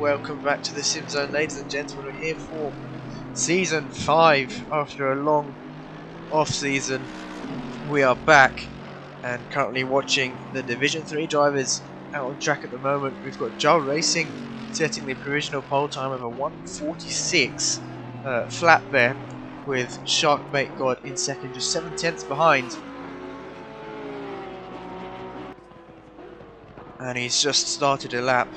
welcome back to the SimZone, ladies and gentlemen. We're here for Season 5. After a long off-season, we are back and currently watching the Division 3 drivers out on track at the moment. We've got Joel Racing setting the provisional pole time of a 1:46 flat there, with Sharkbait God in second, just 7/10 behind. And he's just started a lap.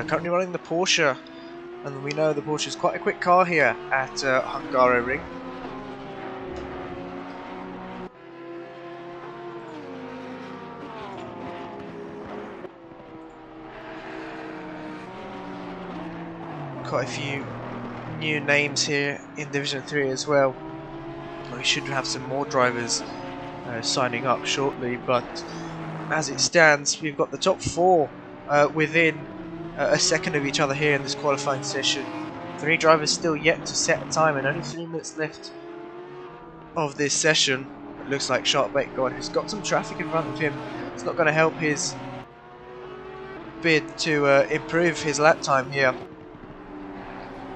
Currently running the Porsche, and we know the Porsche is quite a quick car here at Hungaroring. Quite a few new names here in Division 3 as well. We should have some more drivers signing up shortly, but as it stands, we've got the top 4 within a second of each other here in this qualifying session. 3 drivers still yet to set a time, and only 3 minutes left of this session. It looks like Sharkbait God, who's got some traffic in front of him, it's not going to help his bid to improve his lap time here.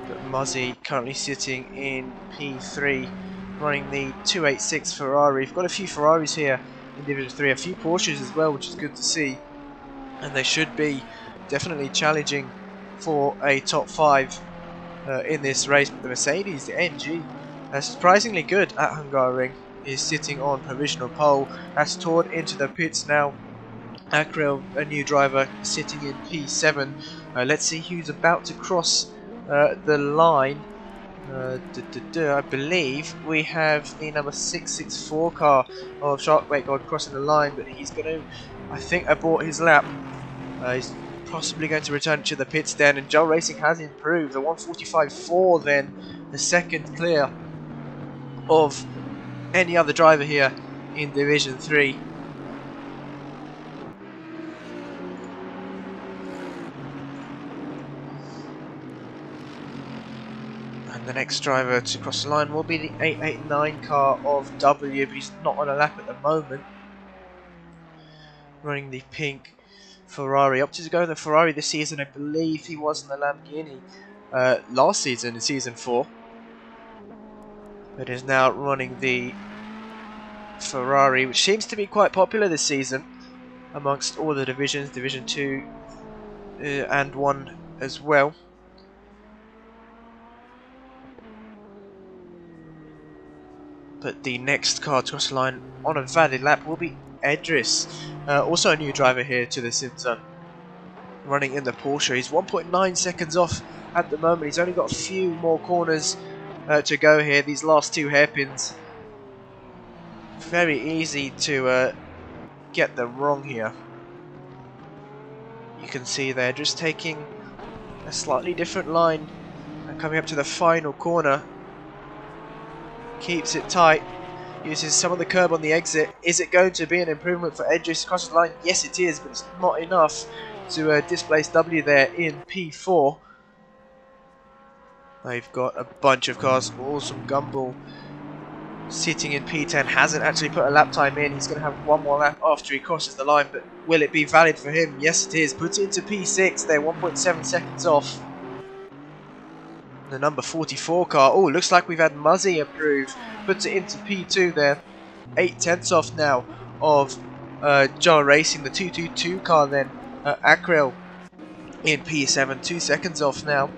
But Muzzy currently sitting in P3, running the 286 Ferrari. We've got a few Ferraris here in Division 3, a few Porsches as well, which is good to see, and they should be definitely challenging for a top 5 in this race. But the Mercedes, the NG, surprisingly good at Hungaroring, is sitting on provisional pole. That's toured into the pits now. Akrel, a new driver, sitting in P7. Let's see who's about to cross the line. I believe we have the number 664 car of Sharkbait God crossing the line, but he's going to, I think, abort his lap. He's possibly going to return to the pits then, and Joel Racing has improved. The 1:45.4 then, the second clear of any other driver here in Division 3. And the next driver to cross the line will be the 889 car of W, but he's not on a lap at the moment. Running the pink Ferrari. Opted to go in the Ferrari this season. I believe he was in the Lamborghini last season in Season 4. But is now running the Ferrari, which seems to be quite popular this season amongst all the divisions, Division 2 and 1 as well. But the next car to cross the line on a valid lap will be Edris, also a new driver here to the SimZone, running in the Porsche. He's 1.9 seconds off at the moment. He's only got a few more corners to go here, these last 2 hairpins. Very easy to get them wrong here. You can see they're just taking a slightly different line and coming up to the final corner. Keeps it tight, uses some of the curb on the exit. Is it going to be an improvement for Edris across the line? Yes it is, but it's not enough to displace W there in P4. They've got a bunch of cars. Awesome Gumball sitting in P10, hasn't actually put a lap time in. He's going to have one more lap after he crosses the line, but will it be valid for him? Yes it is. Puts it into P6 there, 1.7 seconds off. The number 44 car, oh, looks like we've had Muzzy approve, puts it into P2 there, 8/10 off now of Joel Racing. The 222 car then, Akrel in P7, 2 seconds off now.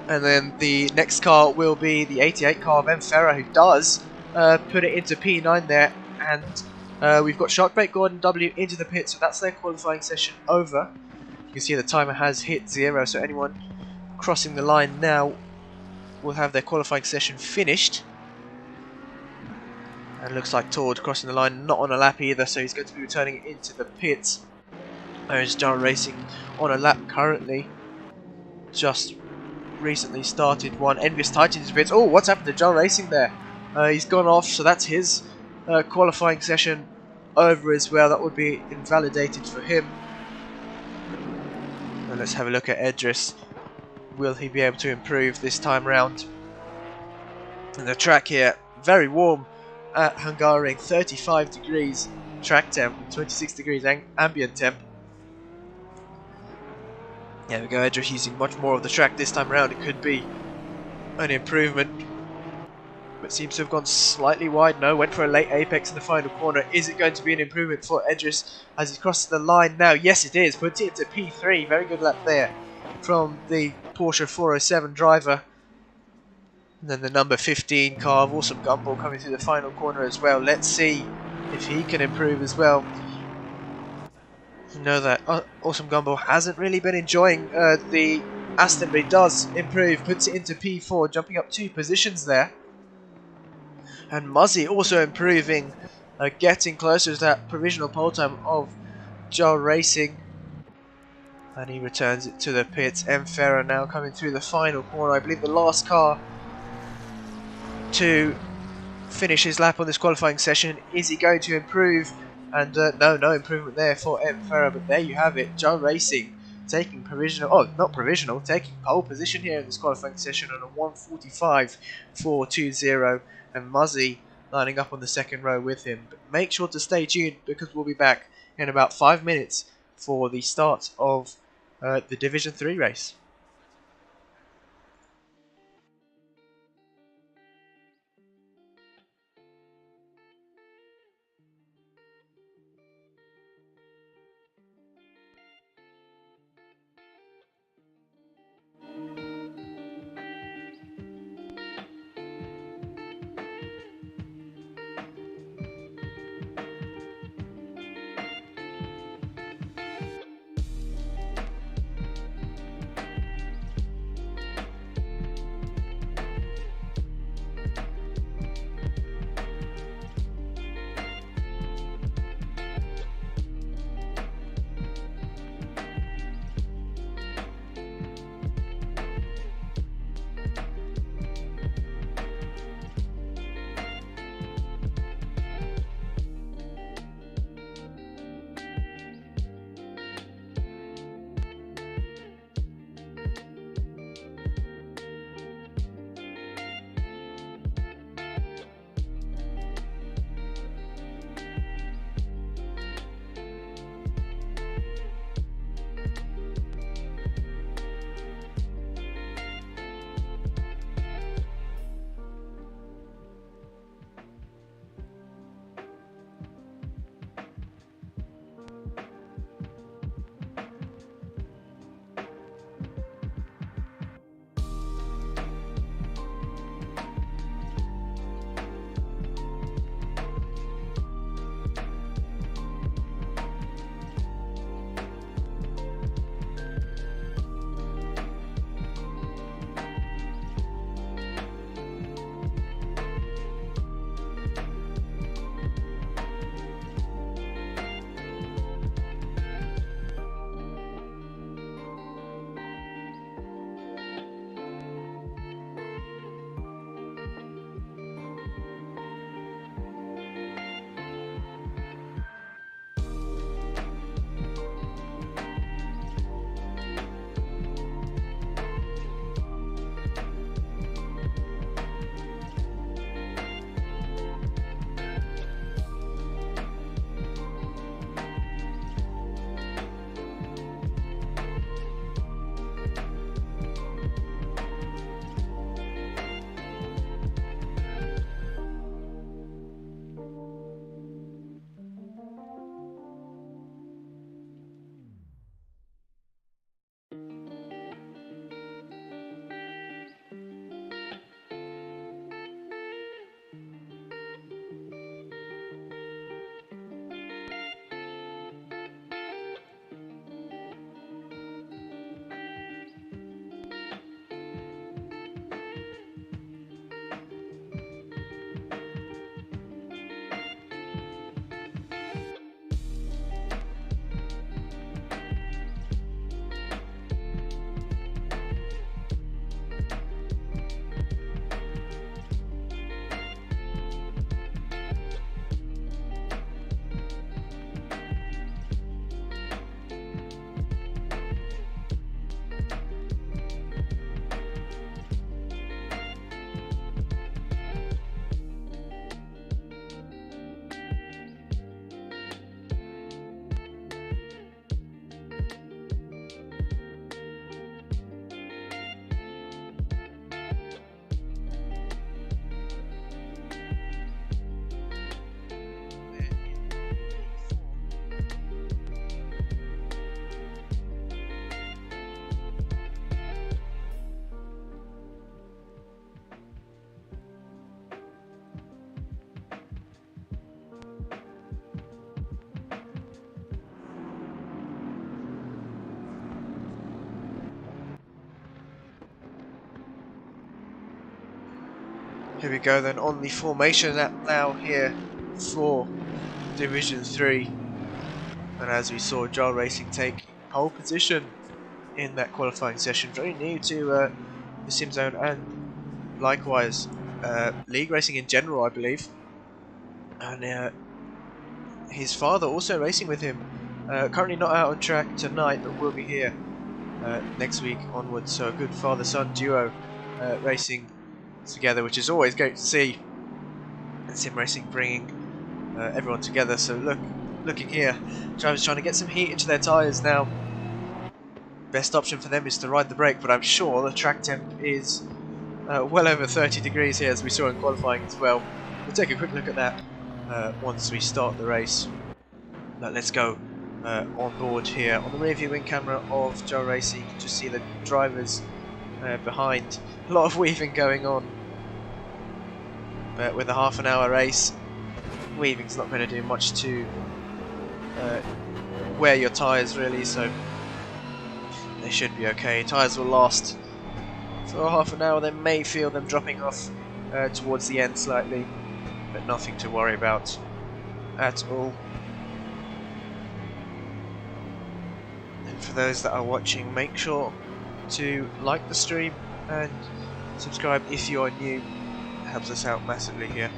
And then the next car will be the 88 car of M. Ferrer, who does put it into P9 there, and we've got Sharkbait God and W into the pit, so that's their qualifying session over. You can see the timer has hit 0, so anyone crossing the line now will have their qualifying session finished. And looks like Tord crossing the line, not on a lap either, so he's going to be returning into the pits. There's Joel Racing on a lap currently, just recently started one. Envious Titan into pits. Oh, what's happened to Joel Racing there? He's gone off, so that's his qualifying session over as well. That would be invalidated for him. And let's have a look at Edris. Will he be able to improve this time round? And the track here, very warm at Hungaroring, 35 degrees track temp, 26 degrees ambient temp. There we go, Edris using much more of the track this time around. It could be an improvement, but seems to have gone slightly wide. No, went for a late apex in the final corner. Is it going to be an improvement for Edris as he crosses the line now? Yes, it is. Puts it into P3. Very good lap there from the Porsche 407 driver. And then the number 15 car of Awesome Gumball coming through the final corner as well. Let's see if he can improve as well. You know that Awesome Gumball hasn't really been enjoying the Aston, but he does improve. Puts it into P4, jumping up 2 positions there. And Muzzy also improving, getting closer to that provisional pole time of Joel Racing. And he returns it to the pits. M. Ferrer now coming through the final corner. I believe the last car to finish his lap on this qualifying session. Is he going to improve? And no improvement there for M. Ferrer, but there you have it. Joel Racing taking taking pole position here in this qualifying session on a 1:45.420, and Muzzy lining up on the second row with him. But make sure to stay tuned because we'll be back in about 5 minutes for the start of the Division 3 race. Here we go then on the formation lap now here for Division 3. And as we saw, GT3 take pole position in that qualifying session. Very new to the SimZone and likewise league racing in general, I believe. And his father also racing with him. Currently not out on track tonight, but will be here next week onwards. So a good father-son duo racing together, which is always great to see. And sim racing bringing everyone together. So looking here, drivers trying to get some heat into their tyres now. Best option for them is to ride the brake, but I'm sure the track temp is well over 30 degrees here, as we saw in qualifying as well. We'll take a quick look at that once we start the race. But let's go on board here on the rear view wing camera of GT3. You can just see the drivers behind. A lot of weaving going on, but with a half-an-hour race, weaving's not going to do much to wear your tyres really, so they should be okay. Tyres will last for half an hour. They may feel them dropping off towards the end slightly, but nothing to worry about at all. And for those that are watching, make sure to like the stream and subscribe if you are new. It helps us out massively here.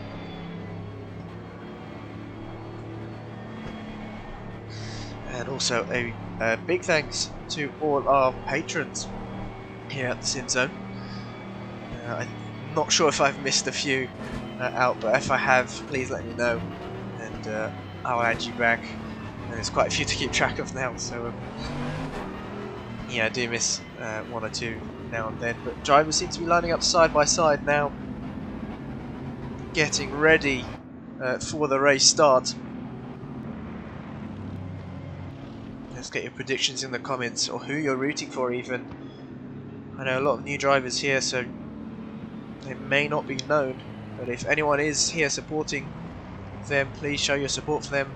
And also a big thanks to all our patrons here at the SimZone. I'm not sure if I've missed a few out, but if I have, please let me know, and I'll add you back. And there's quite a few to keep track of now, so yeah, I do miss one or two now and then. But drivers seem to be lining up side by side now, getting ready for the race start. Let's get your predictions in the comments, or who you're rooting for even. I know a lot of new drivers here, so they may not be known, but if anyone is here supporting them, please show your support for them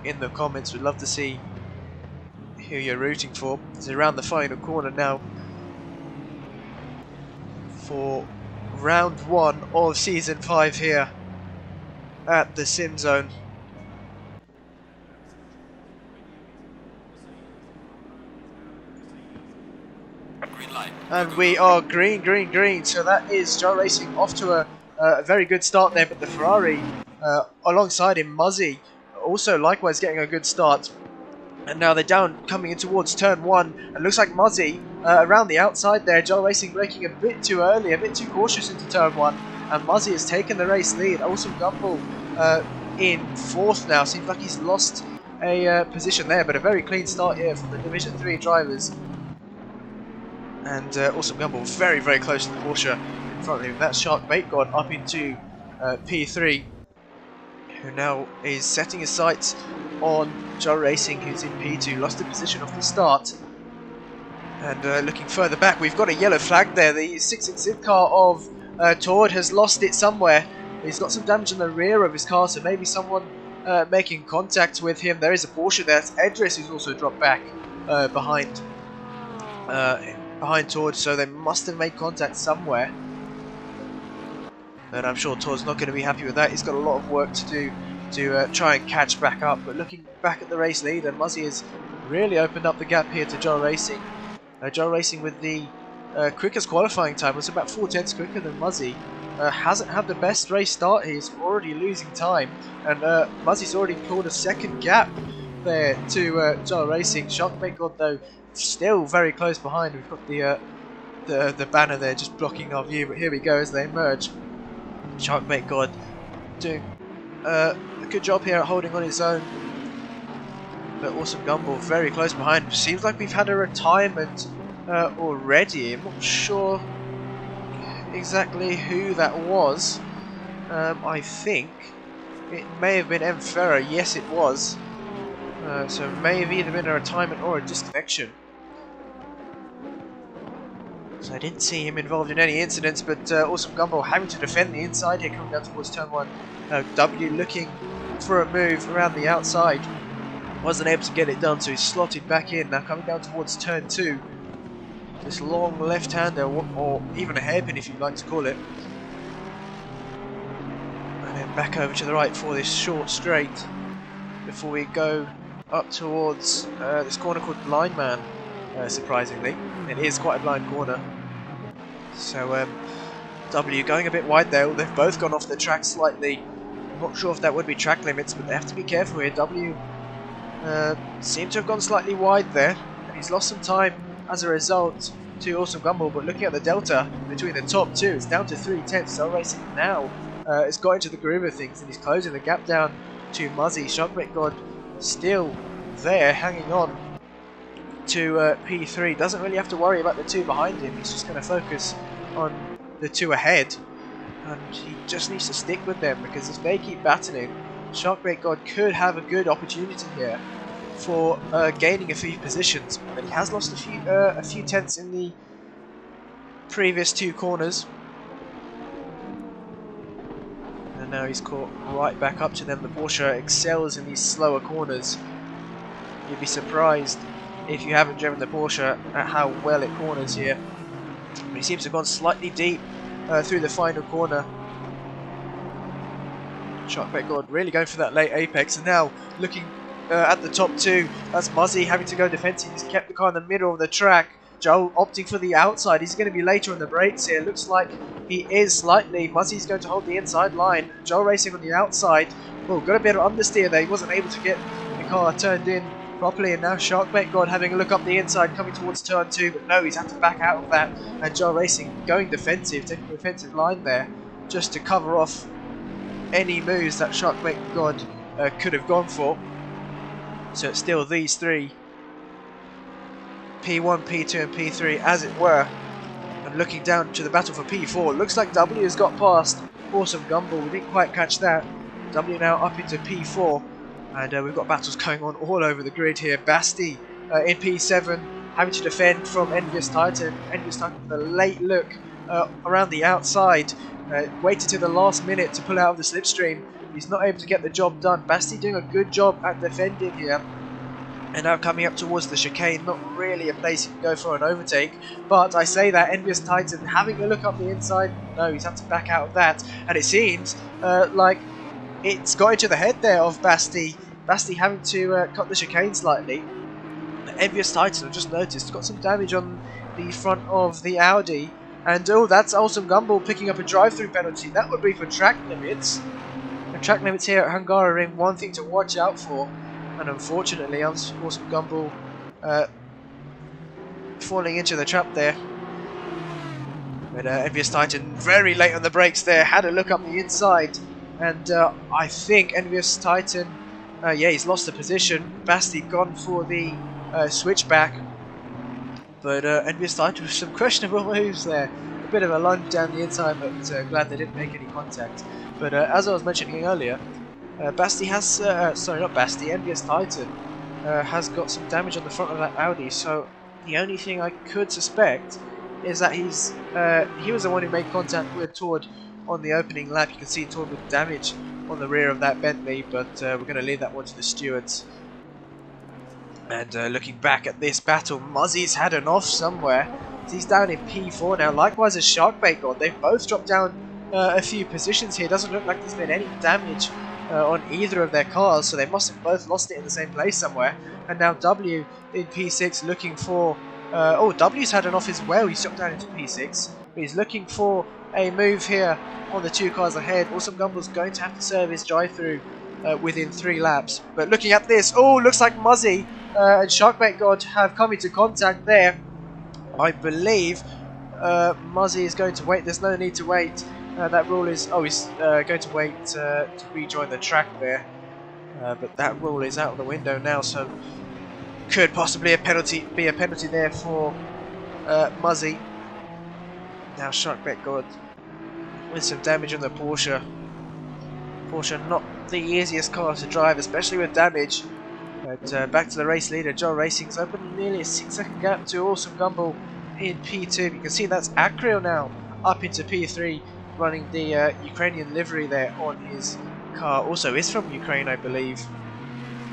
in the comments. We'd love to see who you're rooting for. It's around the final corner now for round 1 of season 5 here at the SimZone. And we are green, green, green. So that is GT3 off to a very good start there. But the Ferrari alongside him, Muzzy, also likewise getting a good start. And now they're down, coming in towards turn 1. It looks like Muzzy around the outside there. GT3 braking a bit too early, a bit too cautious into turn 1. And Muzzy has taken the race lead. Awesome Gumball in 4th now. Seems like he's lost a position there. But a very clean start here from the Division 3 drivers. And Awesome Gumball very, very close to the Porsche in front of him. That's Shark Bait God up into P3, who now is setting his sights on GT3, who's in P2. Lost a position off the start. And looking further back, we've got a yellow flag there. The 666 car of Tord has lost it somewhere. He's got some damage in the rear of his car, so maybe someone making contact with him. There is a Porsche there. It's Edris who's also dropped back behind Tord, so they must have made contact somewhere. And I'm sure Tord's not going to be happy with that. He's got a lot of work to do to try and catch back up. But looking back at the race leader, Muzzy has really opened up the gap here to GT3. GT3 with the quickest qualifying time, was about 4/10 quicker than Muzzy. Hasn't had the best race start. He's already losing time, and Muzzy's already pulled a second gap there to GT3. Shark Bait God though still very close behind. We've got the banner there just blocking our view, but here we go as they emerge. Shark Bait God doing a good job here at holding on his own, but Awesome Gumball very close behind. Seems like we've had a retirement already. I'm not sure exactly who that was. I think it may have been M. Ferrer. Yes, it was. So it may have either been a retirement or a disconnection. So I didn't see him involved in any incidents, but Awesome Gumball having to defend the inside here, coming down towards turn 1. W looking for a move around the outside. Wasn't able to get it done, so he's slotted back in. Now coming down towards turn 2. This long left-hander, or even a hairpin if you'd like to call it. then back over to the right for this short straight before we go up towards this corner called Blind Man. Surprisingly, it is quite a blind corner. So W going a bit wide there. They've both gone off the track slightly. I'm not sure if that would be track limits, but they have to be careful here. W seemed to have gone slightly wide there, and he's lost some time as a result to Awesome Gumball. But looking at the delta between the top two, it's down to 3/10. So Racing now has got into the groove of things, and he's closing the gap down to Muzzy. SharkBait still there, hanging on to P3. Doesn't really have to worry about the two behind him. He's just going to focus on the two ahead, and he just needs to stick with them, because if they keep battling, SharkBait could have a good opportunity here for gaining a few positions. But he has lost a few tenths in the previous two corners, and now he's caught right back up to them. The Porsche excels in these slower corners. You'd be surprised if you haven't driven the Porsche at how well it corners here. But he seems to have gone slightly deep through the final corner. SharkBait really going for that late apex, and now looking at the top two. That's Muzzy having to go defensive. He's kept the car in the middle of the track. Joel opting for the outside. He's going to be later on the brakes here. Looks like he is slightly. Muzzy's going to hold the inside line. Joel racing on the outside. Oh, got a bit of understeer there. He wasn't able to get the car turned in properly, and now SharkBait having a look up the inside, coming towards turn 2, but no, he's had to back out of that, and Joel Racing going defensive, taking the defensive line there, just to cover off any moves that SharkBait could have gone for. So it's still these three, P1, P2 and P3 as it were, and looking down to the battle for P4. Looks like W has got past Awesome Gumball. We didn't quite catch that. W now up into P4. And we've got battles going on all over the grid here. Basti in P7 having to defend from Envious Titan. Envious Titan with a late look around the outside. Waited to the last minute to pull out of the slipstream. He's not able to get the job done. Basti doing a good job at defending here. And now coming up towards the chicane. Not really a place you can go for an overtake. But I say that Envious Titan having a look up the inside. No, he's had to back out of that. And it seems like it's got into the head there of Basti. Basti having to cut the chicane slightly. Envious Titan, I've just noticed, got some damage on the front of the Audi. And oh, that's Awesome Gumball picking up a drive-through penalty. That would be for track limits. And track limits here at Hungaroring, one thing to watch out for. And unfortunately, Awesome Gumball falling into the trap there. But Envious Titan very late on the brakes there, had a look up the inside. And I think Envious Titan, yeah, he's lost the position. Basti gone for the switchback. But Envious Titan with some questionable moves there. A bit of a lunge down the inside, but glad they didn't make any contact. But as I was mentioning earlier, Basti has, sorry, not Basti, Envious Titan has got some damage on the front of that Audi. So the only thing I could suspect is that he was the one who made contact with Tord on the opening lap. You can see Tord with damage on the rear of that Bentley, but we're going to leave that one to the stewards. And looking back at this battle, Muzzy's had an off somewhere. He's down in P4 now. Likewise as SharkBait. They've both dropped down a few positions here. Doesn't look like there's been any damage on either of their cars, so they must have both lost it in the same place somewhere. And now W in P6 looking for... oh, W's had an off as well. He's dropped down into P6. But he's looking for a move here on the two cars ahead. Awesome Gumball's going to have to serve his drive-through within 3 laps. But looking at this, oh, looks like Muzzy and SharkBait have come into contact there. I believe Muzzy is going to wait. There's no need to wait. That rule is... oh, he's going to wait to rejoin the track there. But that rule is out of the window now, so could possibly be a penalty there for Muzzy. Now SharkBait with some damage on the Porsche. Porsche not the easiest car to drive, especially with damage. But back to the race leader, Joel Racing's opened nearly a 6-second gap to Awesome Gumball in P2. You can see that's Acreal now up into P3, running the Ukrainian livery there on his car. Also is from Ukraine, I believe.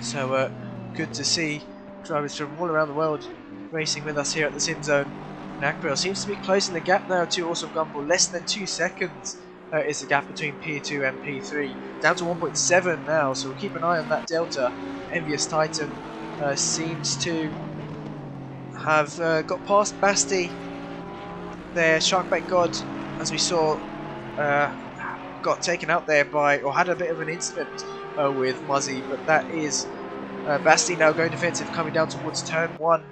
So good to see drivers from all around the world racing with us here at the SimZone. And Acreal seems to be closing the gap now to Awesome Gumball, less than 2 seconds is the gap between P2 and P3. Down to 1.7 now, so we'll keep an eye on that delta. Envious Titan seems to have got past Basti there. Sharkbait God, as we saw, got taken out there by, or had a bit of an incident with Muzzy, but that is Basti now going defensive, coming down towards turn 1.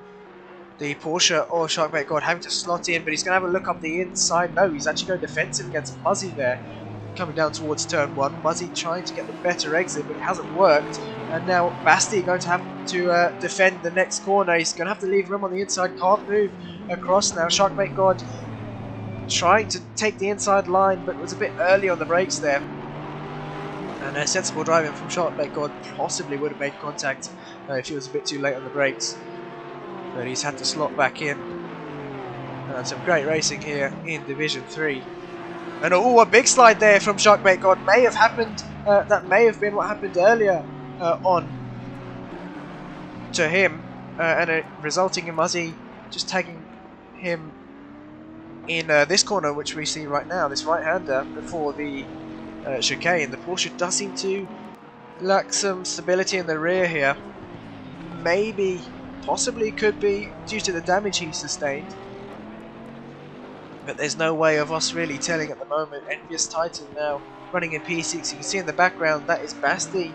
The Porsche or Sharkbait God having to slot in, but he's going to have a look up the inside. No, he's actually going defensive against Muzzy there, coming down towards turn 1. Muzzy trying to get the better exit, but it hasn't worked. And now Basti going to have to defend the next corner. He's going to have to leave room on the inside, can't move across now. Sharkbait God trying to take the inside line, but was a bit early on the brakes there. And sensible driving from Sharkbait God possibly would have made contact if he was a bit too late on the brakes. But he's had to slot back in. Some great racing here in Division 3. And oh, a big slide there from Sharkbait God may have happened. That may have been what happened earlier on to him, and resulting in Muzzy just tagging him in this corner, which we see right now, this right-hander before the chicane. The Porsche does seem to lack some stability in the rear here. Maybe, possibly could be due to the damage he sustained. But there's no way of us really telling at the moment. Envious Titan now running in P6. You can see in the background that is Basti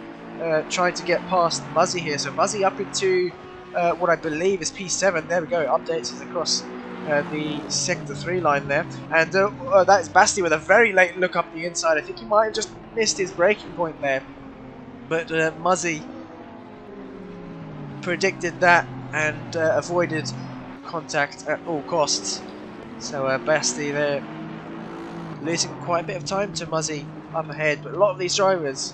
trying to get past Muzzy here. So Muzzy up into what I believe is P7. There we go. Updates is across the sector 3 line there. And that is Basti with a very late look up the inside. I think he might have just missed his braking point there. But Muzzy predicted that and avoided contact at all costs. So Basti there losing quite a bit of time to Muzzy up ahead, but a lot of these drivers,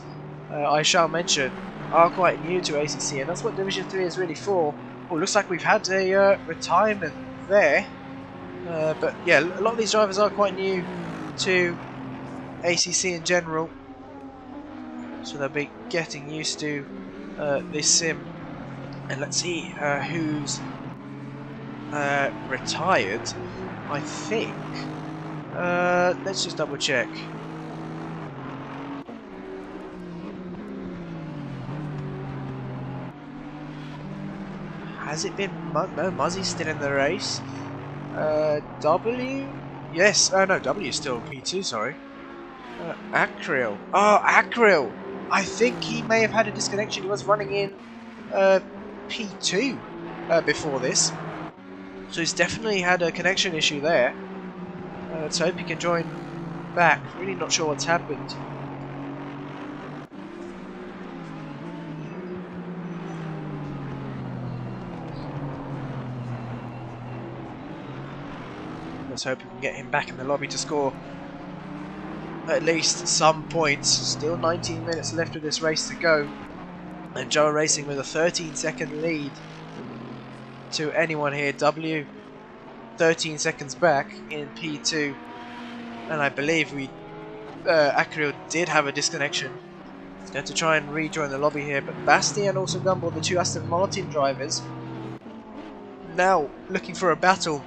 I shall mention, are quite new to ACC, and that's what Division 3 is really for. Oh, looks like we've had a retirement there, but yeah, a lot of these drivers are quite new to ACC in general, so they'll be getting used to this sim. And let's see who's retired. I think. Let's just double check. Has it been no, Muzzy's still in the race. W? Yes, no, W is still P2, sorry. Acril. Oh, Acril! I think he may have had a disconnection. He was running in P2 before this. So he's definitely had a connection issue there. Let's hope he can join back. Really not sure what's happened. Let's hope we can get him back in the lobby to score at least some points. Still 19 minutes left of this race to go. And Joe Racing with a 13-second lead to anyone here. W 13 seconds back in P2, and I believe we Acril did have a disconnection. He's going to try and rejoin the lobby here, but Basti and also Gumball, the two Aston Martin drivers, now looking for a battle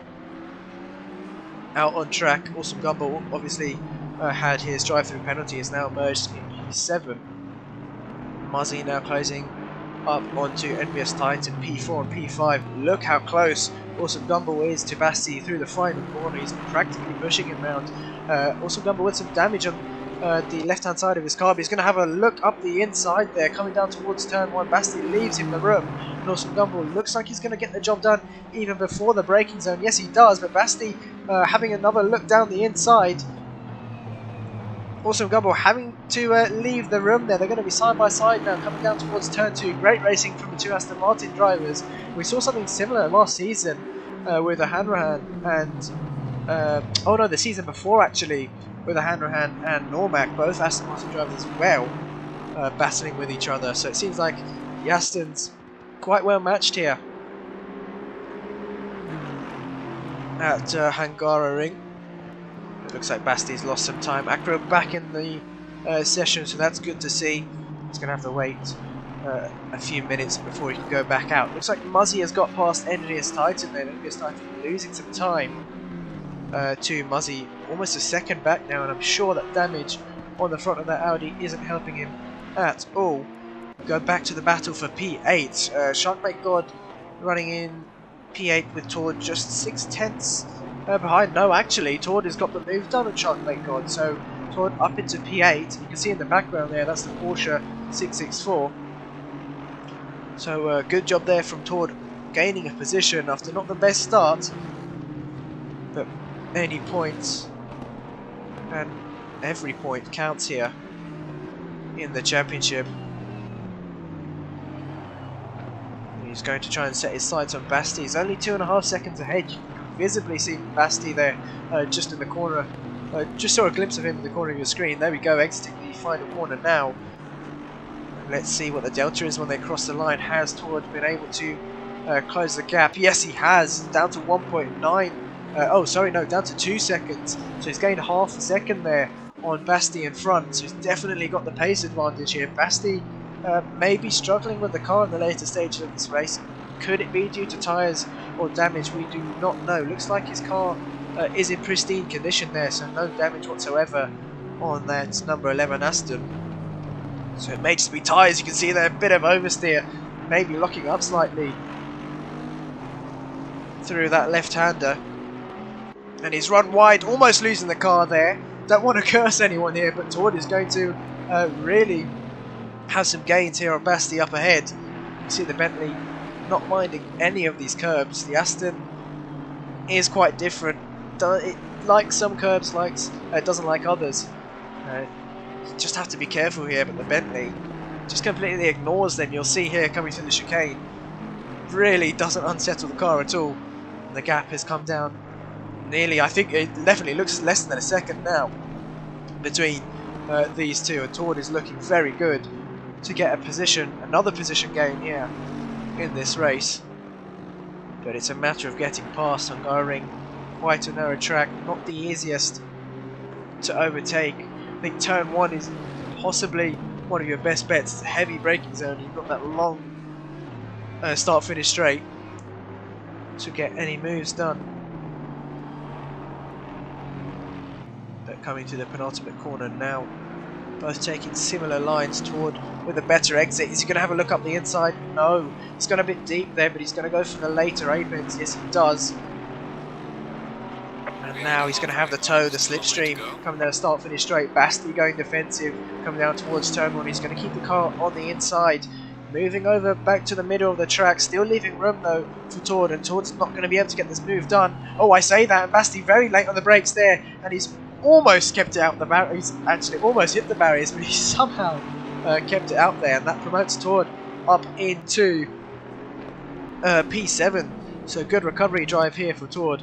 out on track. Awesome Gumball obviously had his drive-through penalty, is now merged in P7. Muzzy now closing up onto Envious Titan, P4 and P5. Look how close Awesome Gumball is to Basti through the final corner. He's practically pushing him round. Awesome Gumball with some damage on the left-hand side of his car, but he's going to have a look up the inside there, coming down towards turn 1. Basti leaves him the room, and Awesome Gumball looks like he's going to get the job done even before the braking zone. Yes, he does, but Basti having another look down the inside. Awesome Gumball having to leave the room there. They're going to be side by side now, coming down towards turn 2. Great racing from the two Aston Martin drivers. We saw something similar last season with a Hanrahan and oh no, the season before actually, with a Hanrahan and Normac, both Aston Martin drivers as well, battling with each other. So it seems like the Astons quite well matched here at Hungaroring. It looks like Basti's lost some time. Acro back in the session, so that's good to see. He's going to have to wait a few minutes before he can go back out. Looks like Muzzy has got past Envious Titan then. Envious Titan losing some time. to Muzzy, almost a second back now, and I'm sure that damage on the front of that Audi isn't helping him at all. Go back to the battle for P8. Sharkbait God running in P8 with Tord just 6/10 behind. No, actually, Tord has got the move done on Sharkbait God, so Tord up into P8. You can see in the background there, that's the Porsche 664. So good job there from Tord, gaining a position after not the best start, but any points and every point counts here in the championship. He's going to try and set his sights on Basti. He's only 2.5 seconds ahead. You can visibly see Basti there, just in the corner. Just saw a glimpse of him in the corner of your screen. There we go, exiting the final corner now. Let's see what the delta is when they cross the line. Has Tord been able to close the gap? Yes, he has. Down to 1.9. Oh, sorry, no, down to 2 seconds. So he's gained half a second there on Basti in front. So he's definitely got the pace advantage here. Basti may be struggling with the car in the later stages of this race. Could it be due to tyres or damage? We do not know. Looks like his car is in pristine condition there, so no damage whatsoever on that number 11 Aston. So it may just be tyres. You can see there a bit of oversteer, maybe locking up slightly through that left-hander. And he's run wide, almost losing the car there. Don't want to curse anyone here, but Tord is going to really have some gains here on Basti up ahead. You see the Bentley not minding any of these curbs. The Aston is quite different. It likes some curbs, doesn't like others. You just have to be careful here, but the Bentley just completely ignores them. You'll see here coming through the chicane. Really doesn't unsettle the car at all. And the gap has come down nearly, I think it definitely looks less than a second now between these two, and Tord is looking very good to get a position, another position gain here in this race. But it's a matter of getting past Hungaroring. Quite a narrow track, not the easiest to overtake. I think turn 1 is possibly one of your best bets. It's a heavy braking zone. You've got that long start-finish straight to get any moves done. But coming to the penultimate corner now, both taking similar lines. Tord with a better exit. Is he going to have a look up the inside? No. He's gone a bit deep there, but he's going to go for the later apex. Yes, he does. And now he's going to have the toe, the slipstream, coming down a start-finish straight. Basti going defensive, coming down towards turn 1. He's going to keep the car on the inside. Moving over back to the middle of the track, still leaving room though for Tord, and Tord's not going to be able to get this move done. Oh, I say that, and Basti very late on the brakes there, and he's almost kept it out the barrier. He's actually almost hit the barriers, but he somehow kept it out there, and that promotes Tord up into P7. So good recovery drive here for Tord.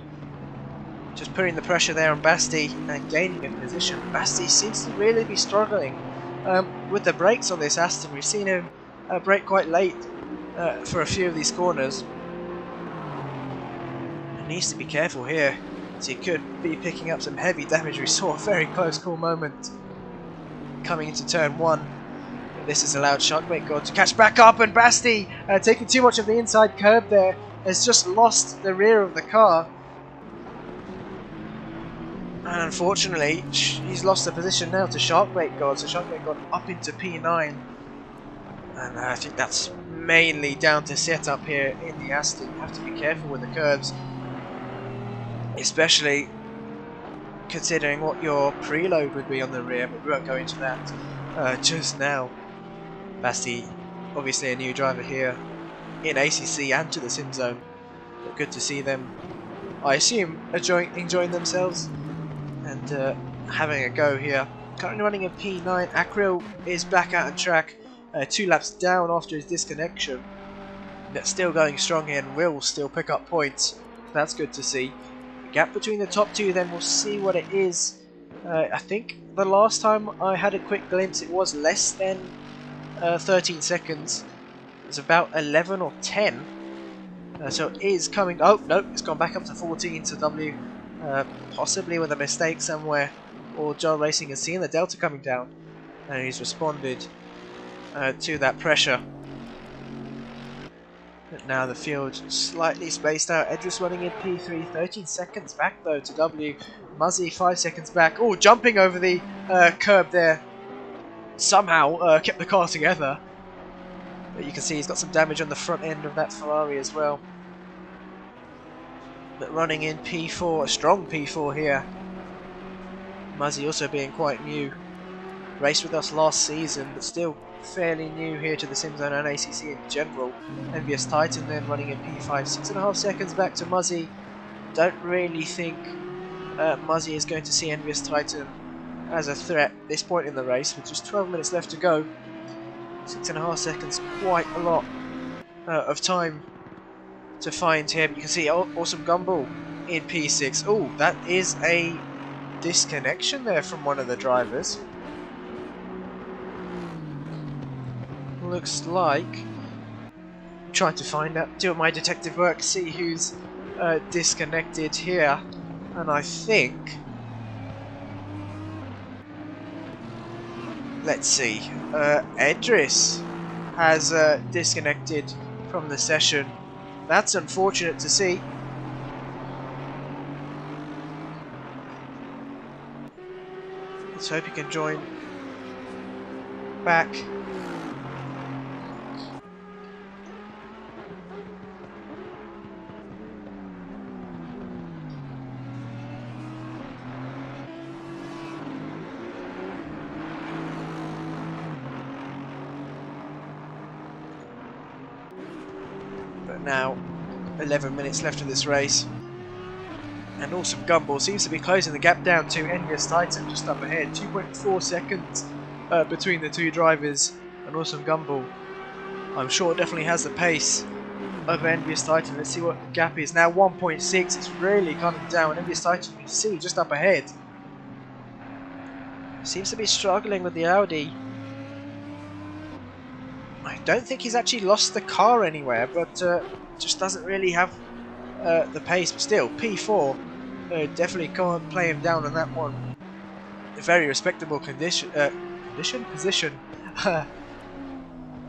Just putting the pressure there on Basti and gaining a position. Basti seems to really be struggling with the brakes on this Aston. We've seen him brake quite late for a few of these corners. He needs to be careful here, as he could be picking up some heavy damage. We saw a very close call moment coming into turn 1. This has allowed Sharkbait God to catch back up, and Basti, taking too much of the inside curb there, has just lost the rear of the car. And unfortunately, he's lost the position now to Sharkbait God, so Sharkbait God up into P9. And I think that's mainly down to setup here in the Aston. You have to be careful with the curves, especially considering what your preload would be on the rear, but we won't go into that just now. Basti, obviously a new driver here in ACC and to the SimZone, but good to see them, I assume, enjoying themselves and having a go here. Currently running a P9. Akril is back out on track, 2 laps down after his disconnection, but still going strong here and will still pick up points. That's good to see. The gap between the top two, then we'll see what it is. I think the last time I had a quick glimpse it was less than 13 seconds. It was about 11 or 10. So it is coming. Oh no, it's gone back up to 14. So W possibly with a mistake somewhere, or Joel Racing has seen the delta coming down and he's responded to that pressure. But now the field slightly spaced out. Edris running in P3, 13 seconds back though to W. Muzzy 5 seconds back. Oh, jumping over the curb there. Somehow kept the car together. But you can see he's got some damage on the front end of that Ferrari as well. But running in P4, a strong P4 here. Muzzy also being quite new. Raced with us last season, but still fairly new here to the SimZone and ACC in general. Envious Titan then running in P5, 6.5 seconds back to Muzzy. Don't really think Muzzy is going to see Envious Titan as a threat at this point in the race, with just 12 minutes left to go. 6.5 seconds, quite a lot of time to find him. You can see Awesome Gumball in P6. Oh, that is a disconnection there from one of the drivers. Looks like I'm trying to find out, doing my detective work, see who's disconnected here, and I think, let's see, Edris has disconnected from the session. That's unfortunate to see. Let's hope he can join back. Now 11 minutes left of this race, and Awesome Gumball seems to be closing the gap down to Envious Titan just up ahead. 2.4 seconds between the two drivers, and Awesome Gumball, I'm sure, definitely has the pace of Envious Titan. Let's see what the gap is now. 1.6. It's really coming down. Envious Titan, you can see just up ahead, seems to be struggling with the Audi. I don't think he's actually lost the car anywhere, but just doesn't really have the pace. But still, P4 definitely can't play him down on that one. A very respectable position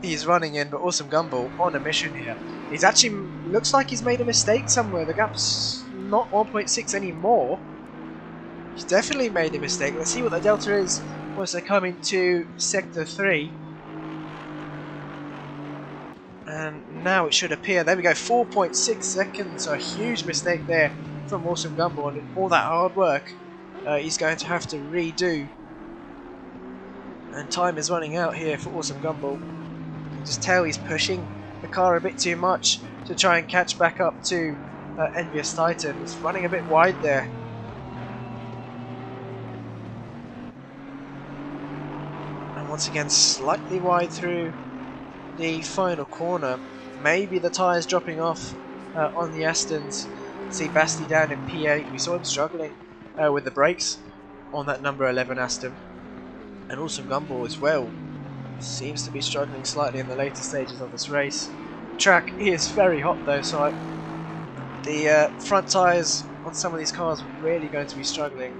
he's running in, but Awesome Gumball on a mission here. He's actually, looks like he's made a mistake somewhere. The gap's not 1.6 anymore. He's definitely made a mistake. Let's see what the delta is once they come into Sector 3. And now it should appear. There we go, 4.6 seconds. So a huge mistake there from Awesome Gumball, and all that hard work he's going to have to redo. And time is running out here for Awesome Gumball. You can just tell he's pushing the car a bit too much to try and catch back up to Envious Titan. He's running a bit wide there. And once again, slightly wide through the final corner. Maybe the tyres dropping off on the Astons. See Basti down in P8. We saw him struggling with the brakes on that number 11 Aston. And Awesome Gumball as well seems to be struggling slightly in the later stages of this race. Track is very hot though, so the front tyres on some of these cars are really going to be struggling.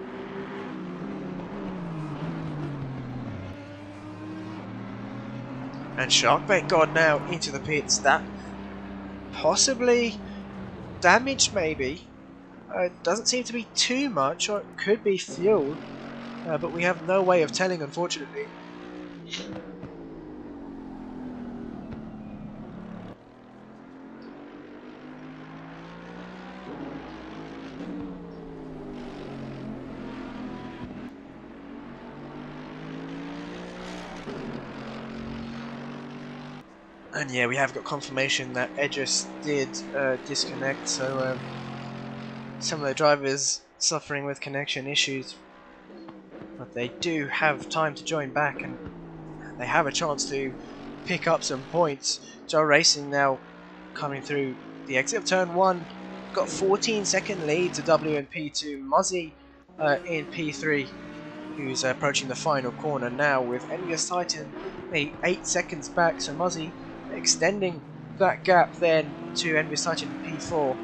And Sharkbait God now into the pits. That possibly damage, maybe. It doesn't seem to be too much, or it could be fuel, but we have no way of telling, unfortunately. And yeah, we have got confirmation that Edris did disconnect, so some of the drivers suffering with connection issues, but they do have time to join back, and they have a chance to pick up some points. Joe Racing now coming through the exit of turn 1, got 14-second lead to W and P2. Muzzy in P3, who's approaching the final corner now, with Envious Titan 8 seconds back, so Muzzy extending that gap then to Envious Titan P4.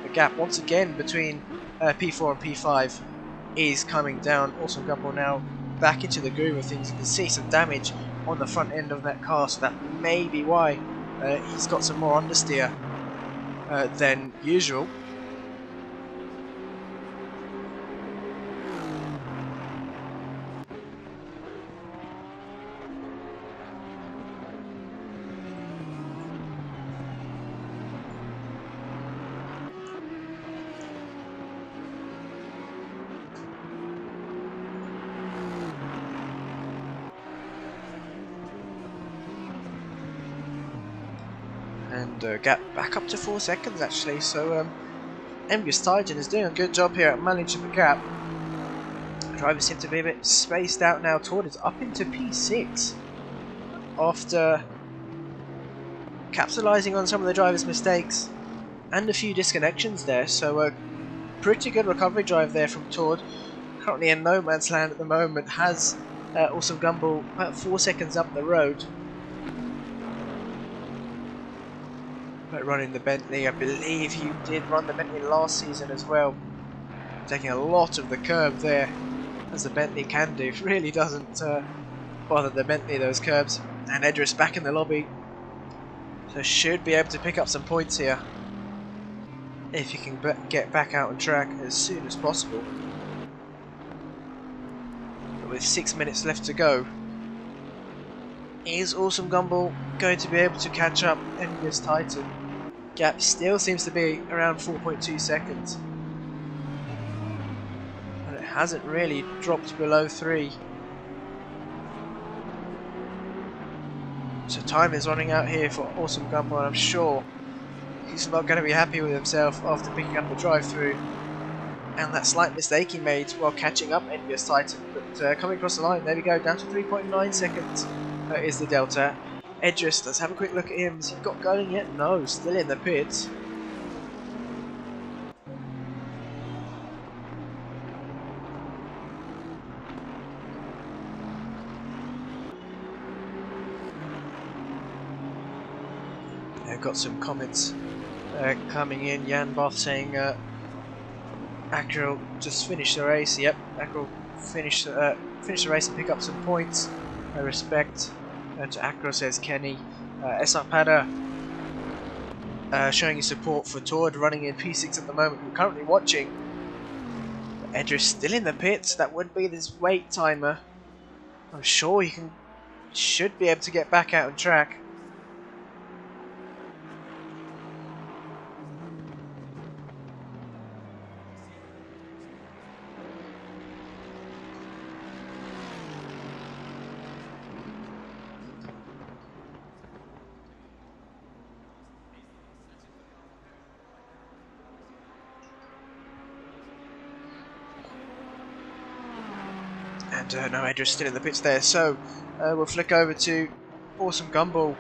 The gap once again between P4 and P5 is coming down. Awesome Gumball now back into the groove of things. You can see some damage on the front end of that car, so that may be why he's got some more understeer than usual. And gap back up to 4 seconds actually, so DeedeeTKU is doing a good job here at managing the gap. Drivers seem to be a bit spaced out now. Tord is up into P6 after capitalising on some of the drivers' mistakes and a few disconnections there, so a pretty good recovery drive there from Tord. Currently in no man's land at the moment, has Awesome Gumball about 4 seconds up the road. But running the Bentley, I believe he did run the Bentley last season as well. Taking a lot of the curb there, as the Bentley can do. It really doesn't bother the Bentley, those curbs. And Edris back in the lobby, so should be able to pick up some points here if he can get back out on track as soon as possible. But with 6 minutes left to go, is Awesome Gumball going to be able to catch up DeedeeTKU? Gap still seems to be around 4.2 seconds. And it hasn't really dropped below 3. So time is running out here for Awesome Gumball, and I'm sure he's not going to be happy with himself after picking up the drive-through and that slight mistake he made while catching up DeedeeTKU. But coming across the line, there we go, down to 3.9 seconds is the delta. Edris, let's have a quick look at him. Has he got going yet? No, still in the pits. I've got some comments coming in. Jan Both saying Acro just finished the race. Yep, Acro finished the race and pick up some points. Respect to Acro, says Kenny. Esarpada showing his support for Tord, running in P6 at the moment. We're currently watching. Edris still in the pits. That would be this wait timer. I'm sure he should be able to get back out on track. And no, Edris still in the pits there, so we'll flick over to Awesome Gumball,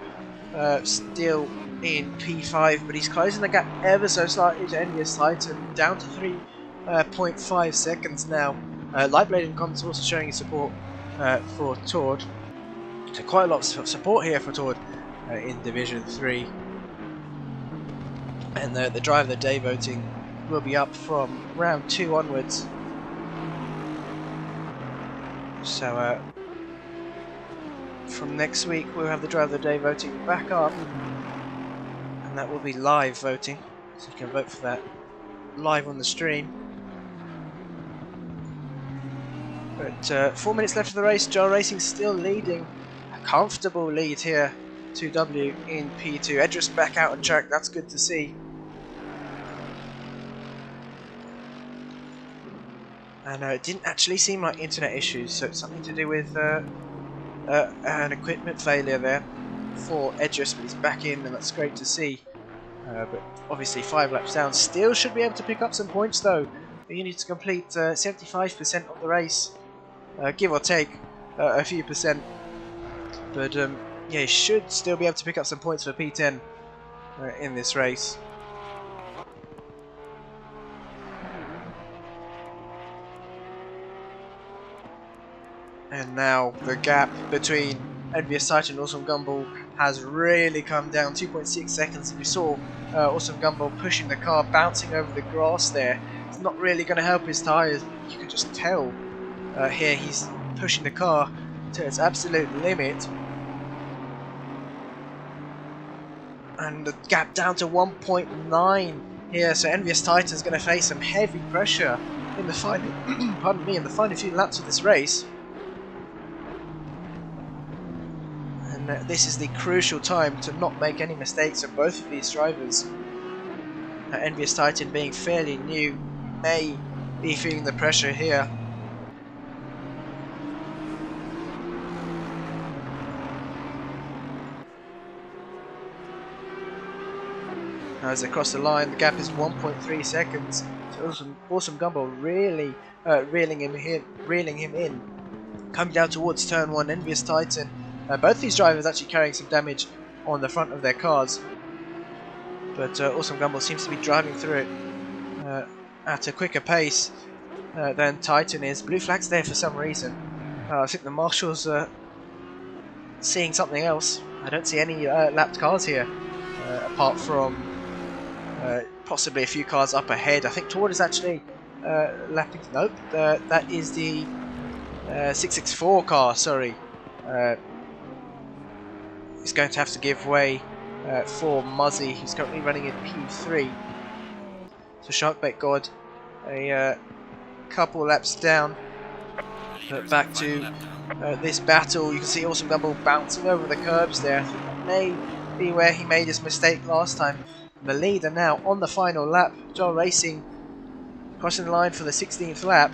still in P5, but he's closing the gap ever so slightly to DeedeeTKU, down to 3.5 seconds now. Lightblade and Comms also showing his support for Tord, so quite a lot of support here for Tord in Division 3. And the Drive of the Day voting will be up from round 2 onwards. So from next week we'll have the Drive of the Day voting back up, and that will be live voting, so you can vote for that live on the stream. But 4 minutes left of the race. Jar Racing still leading, a comfortable lead here, 2W in P2. Edris back out on track, that's good to see. And it didn't actually seem like internet issues, so it's something to do with an equipment failure there for Edris, but he's back in, and that's great to see. But obviously 5 laps down, still should be able to pick up some points though. You need to complete 75% of the race, give or take a few percent. But yeah, you should still be able to pick up some points for P10 in this race. And now the gap between DeedeeTKU and Awesome Gumball has really come down, 2.6 seconds. We saw Awesome Gumball pushing the car, bouncing over the grass there. It's not really going to help his tyres, but you can just tell here he's pushing the car to its absolute limit. And the gap down to 1.9 here, so Envious Titan's going to face some heavy pressure in the final, pardon me, in the final few laps of this race. And this is the crucial time to not make any mistakes of both of these drivers. Envious Titan, being fairly new, may be feeling the pressure here. As they cross the line, the gap is 1.3 seconds. So Awesome Gumball really reeling him in. Coming down towards turn 1, Envious Titan. Both these drivers actually carrying some damage on the front of their cars. But Awesome Gumball seems to be driving through it at a quicker pace than Titan is. Blue flag's there for some reason. I think the marshals are seeing something else. I don't see any lapped cars here, apart from possibly a few cars up ahead. I think Tord is actually lapping. Nope, that is the 664 car. Sorry, he's going to have to give way for Muzzy, who's currently running in P3. So Sharkbait God, a couple laps down. But back to this battle. You can see Awesome Gumball bouncing over the curbs there. I think that may be where he made his mistake last time. The leader now on the final lap. Joel Racing crossing the line for the 16th lap.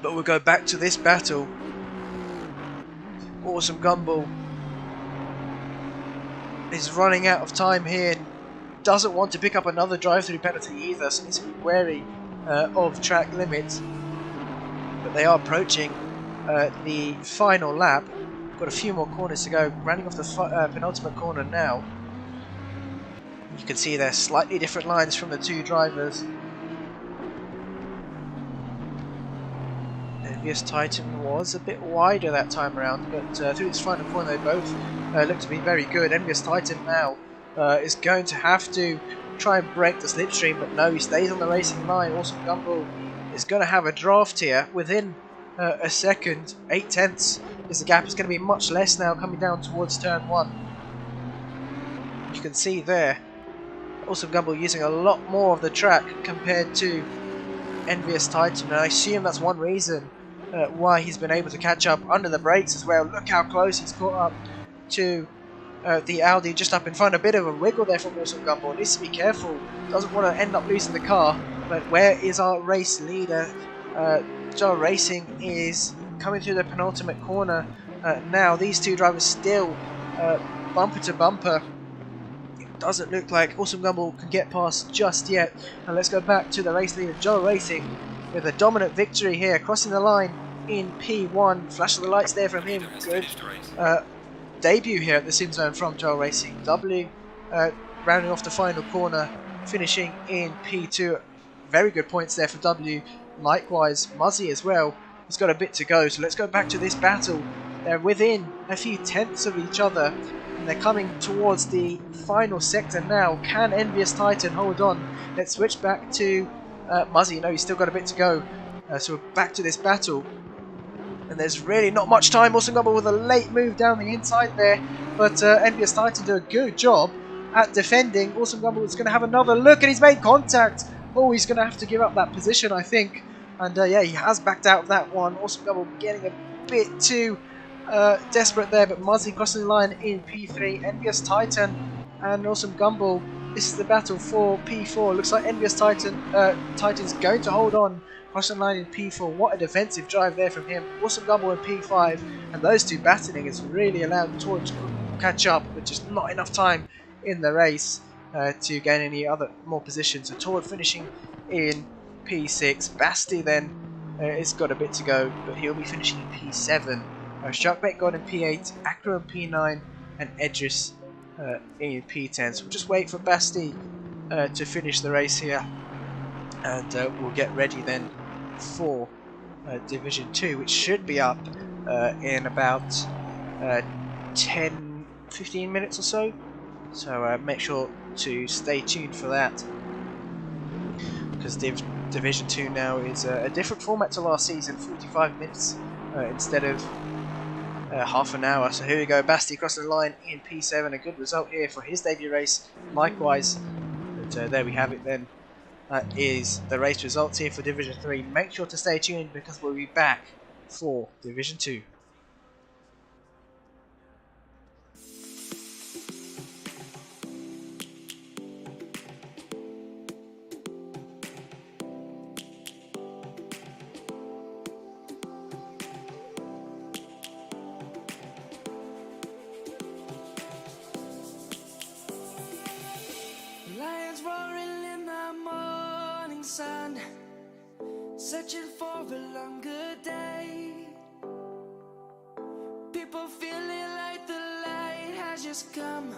But we'll go back to this battle. Awesome Gumball is running out of time here. Doesn't want to pick up another drive-through penalty either, so needs to be wary of track limits. But they are approaching the final lap. Got a few more corners to go. Rounding off the penultimate corner now. You can see they're slightly different lines from the two drivers. Envious Titan was a bit wider that time around, but through this final corner they both look to be very good. Envious Titan now is going to have to try and break the slipstream, but no, he stays on the racing line. Awesome Gumball is going to have a draft here within a second. 8 tenths is the gap. It's going to be much less now coming down towards turn 1. You can see there Awesome Gumball using a lot more of the track compared to Envious Titan, and I assume that's one reason why he's been able to catch up under the brakes as well. Look how close he's caught up to the Audi just up in front. A bit of a wiggle there from Awesome Gumball. Needs to be careful. Doesn't want to end up losing the car. But where is our race leader? Joel Racing is coming through the penultimate corner now. These two drivers still bumper to bumper. It doesn't look like Awesome Gumball can get past just yet. And let's go back to the race leader, Joel Racing, with a dominant victory here, crossing the line in P1. Flash of the lights there from him. Good debut here at the SimZone from Joel Racing. W rounding off the final corner, finishing in P2. Very good points there for W. Likewise, Muzzy as well. He's got a bit to go, so let's go back to this battle. They're within a few tenths of each other, and they're coming towards the final sector now. Can Envious Titan hold on? Let's switch back to Muzzy. No, he's still got a bit to go. So we're back to this battle. And there's really not much time. Awesome Gumball with a late move down the inside there. But Envious Titan do a good job at defending. Awesome Gumball is going to have another look, and he's made contact. Oh, he's going to have to give up that position, I think. And yeah, he has backed out of that one. Awesome Gumball getting a bit too desperate there. But Muzzy crossing the line in P3. Envious Titan and Awesome Gumball. This is the battle for P4. Looks like Envious Titan's going to hold on. Crossing the line in P4. What a defensive drive there from him. Awesome Gumball in P5. And those two battling has really allowed Torch to catch up, with just not enough time in the race to gain any more positions. So Tord finishing in P6. Basti then has got a bit to go, but he'll be finishing in P7. Sharkbait got in P8, Acro in P9, and Edris in P10. So we'll just wait for Basti to finish the race here, and we'll get ready then for Division 2, which should be up in about 10-15 minutes or so. So make sure to stay tuned for that, because Division 2 now is a different format to last season. 45 minutes instead of half an hour. So here we go, Basti across the line in P7, a good result here for his debut race, likewise. But there we have it then. That is the race results here for Division 3. Make sure to stay tuned because we'll be back for Division 2. Sun, searching for a longer day. People feeling like the light has just come.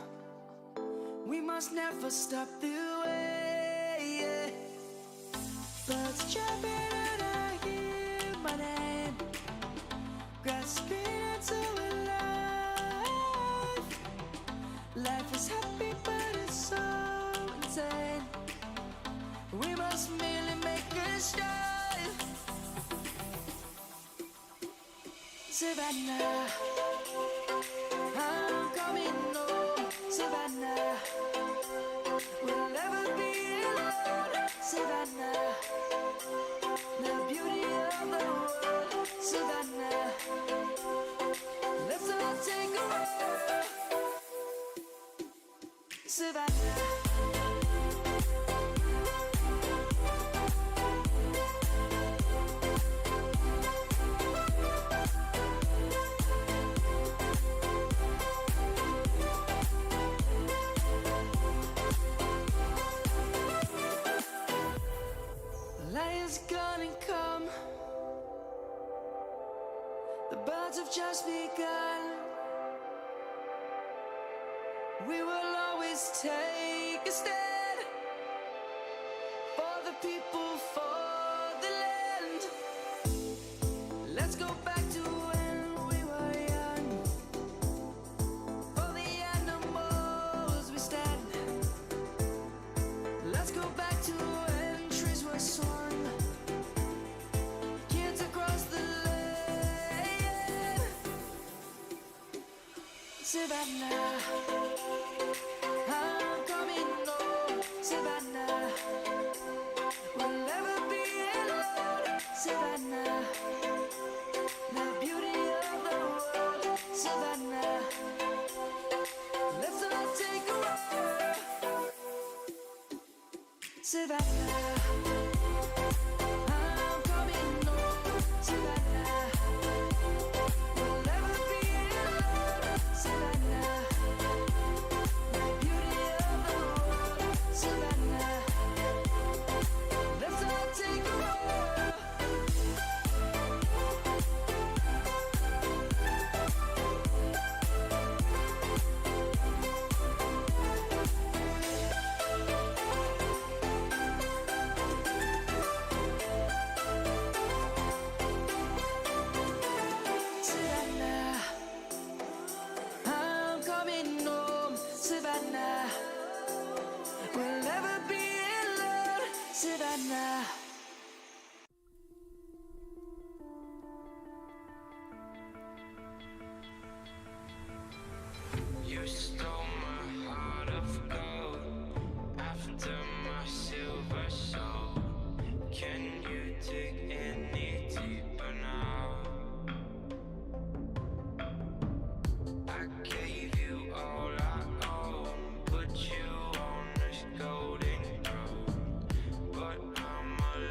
We must never stop the way. Birds jumping and I hear my name, grasping into life. Life is happy but it's so insane. We must merely make a start. Savannah, I'm coming home. Savannah, we'll never be alone. Savannah, the beauty of the world. Savannah, let's all take a walk. Savannah. Lion's gonna come. The birds have just begun. We will always take a stand for the people, for the land. Let's go back to when we were young. For the animals we stand. Let's go back to when trees were swung. Kids across the land. Savannah, I'm coming home. Savannah, we'll never be alone. Savannah, the beauty of the world. Savannah, let's all take a walk. Savannah, I'm coming home. Savannah, we'll never be alone. Savannah, the beauty of the world. Savannah, let's all take a walk. Savannah, I'm coming home. Savannah, we'll never be alone. Savannah. You stole my heart of gold after my silver soul. Can you dig any deeper now? I gave you all I own, put you on this golden throne, but I'm a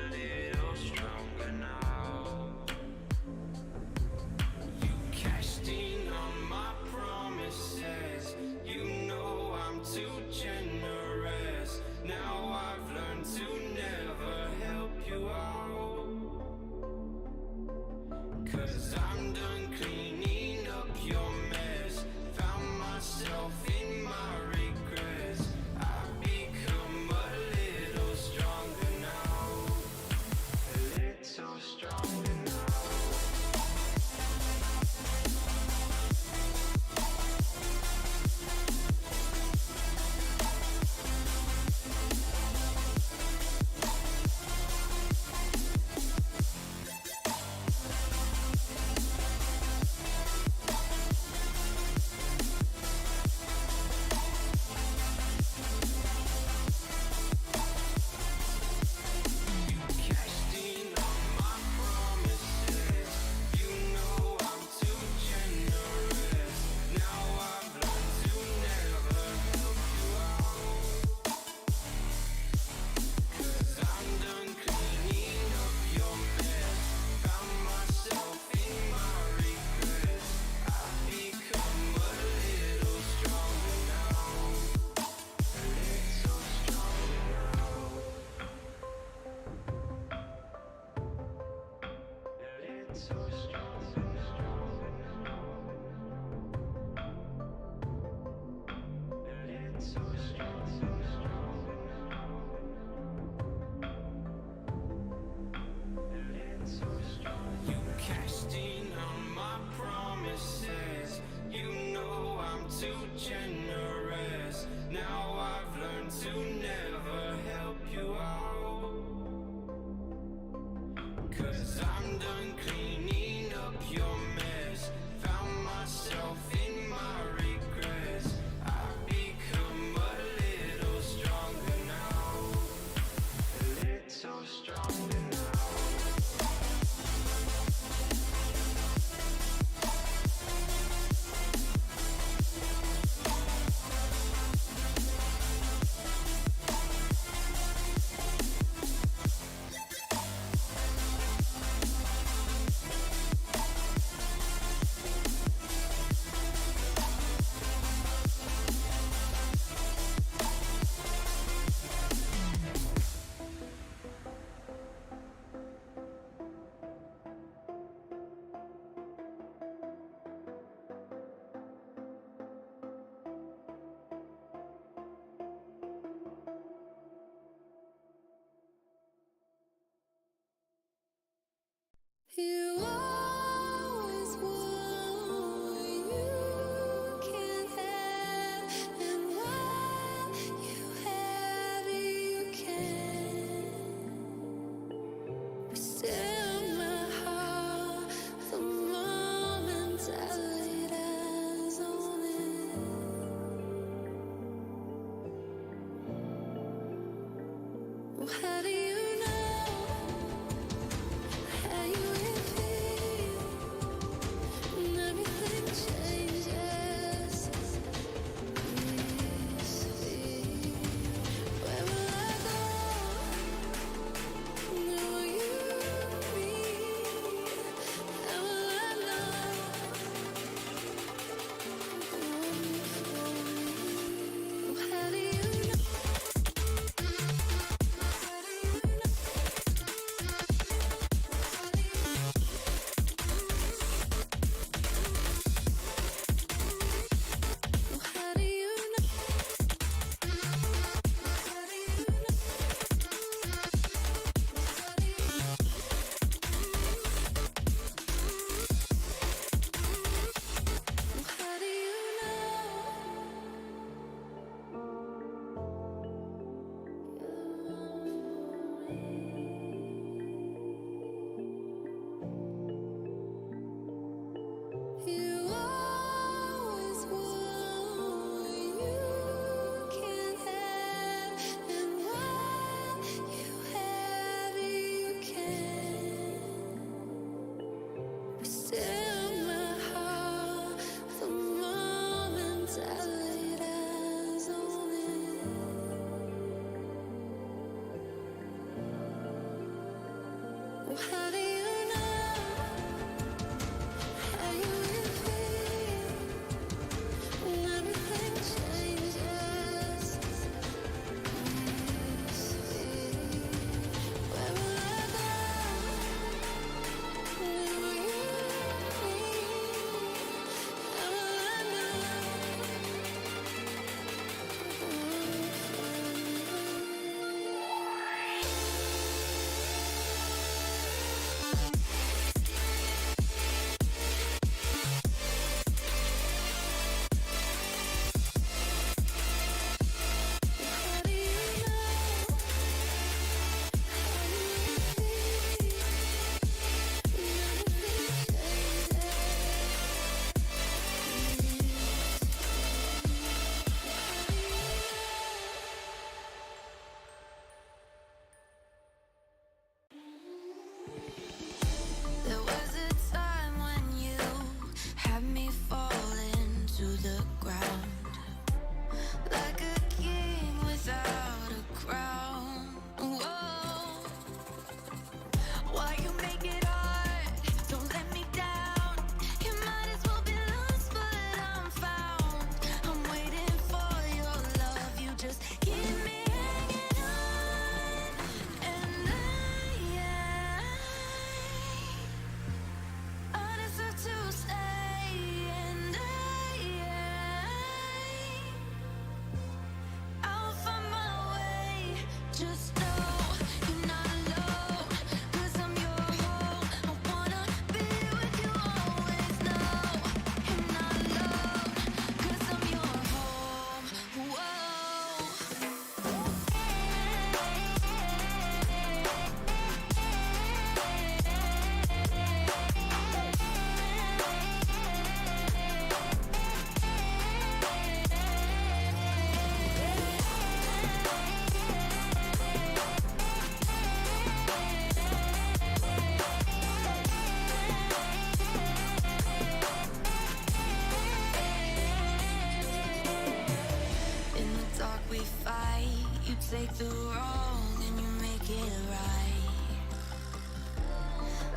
take the wrong and you make it right.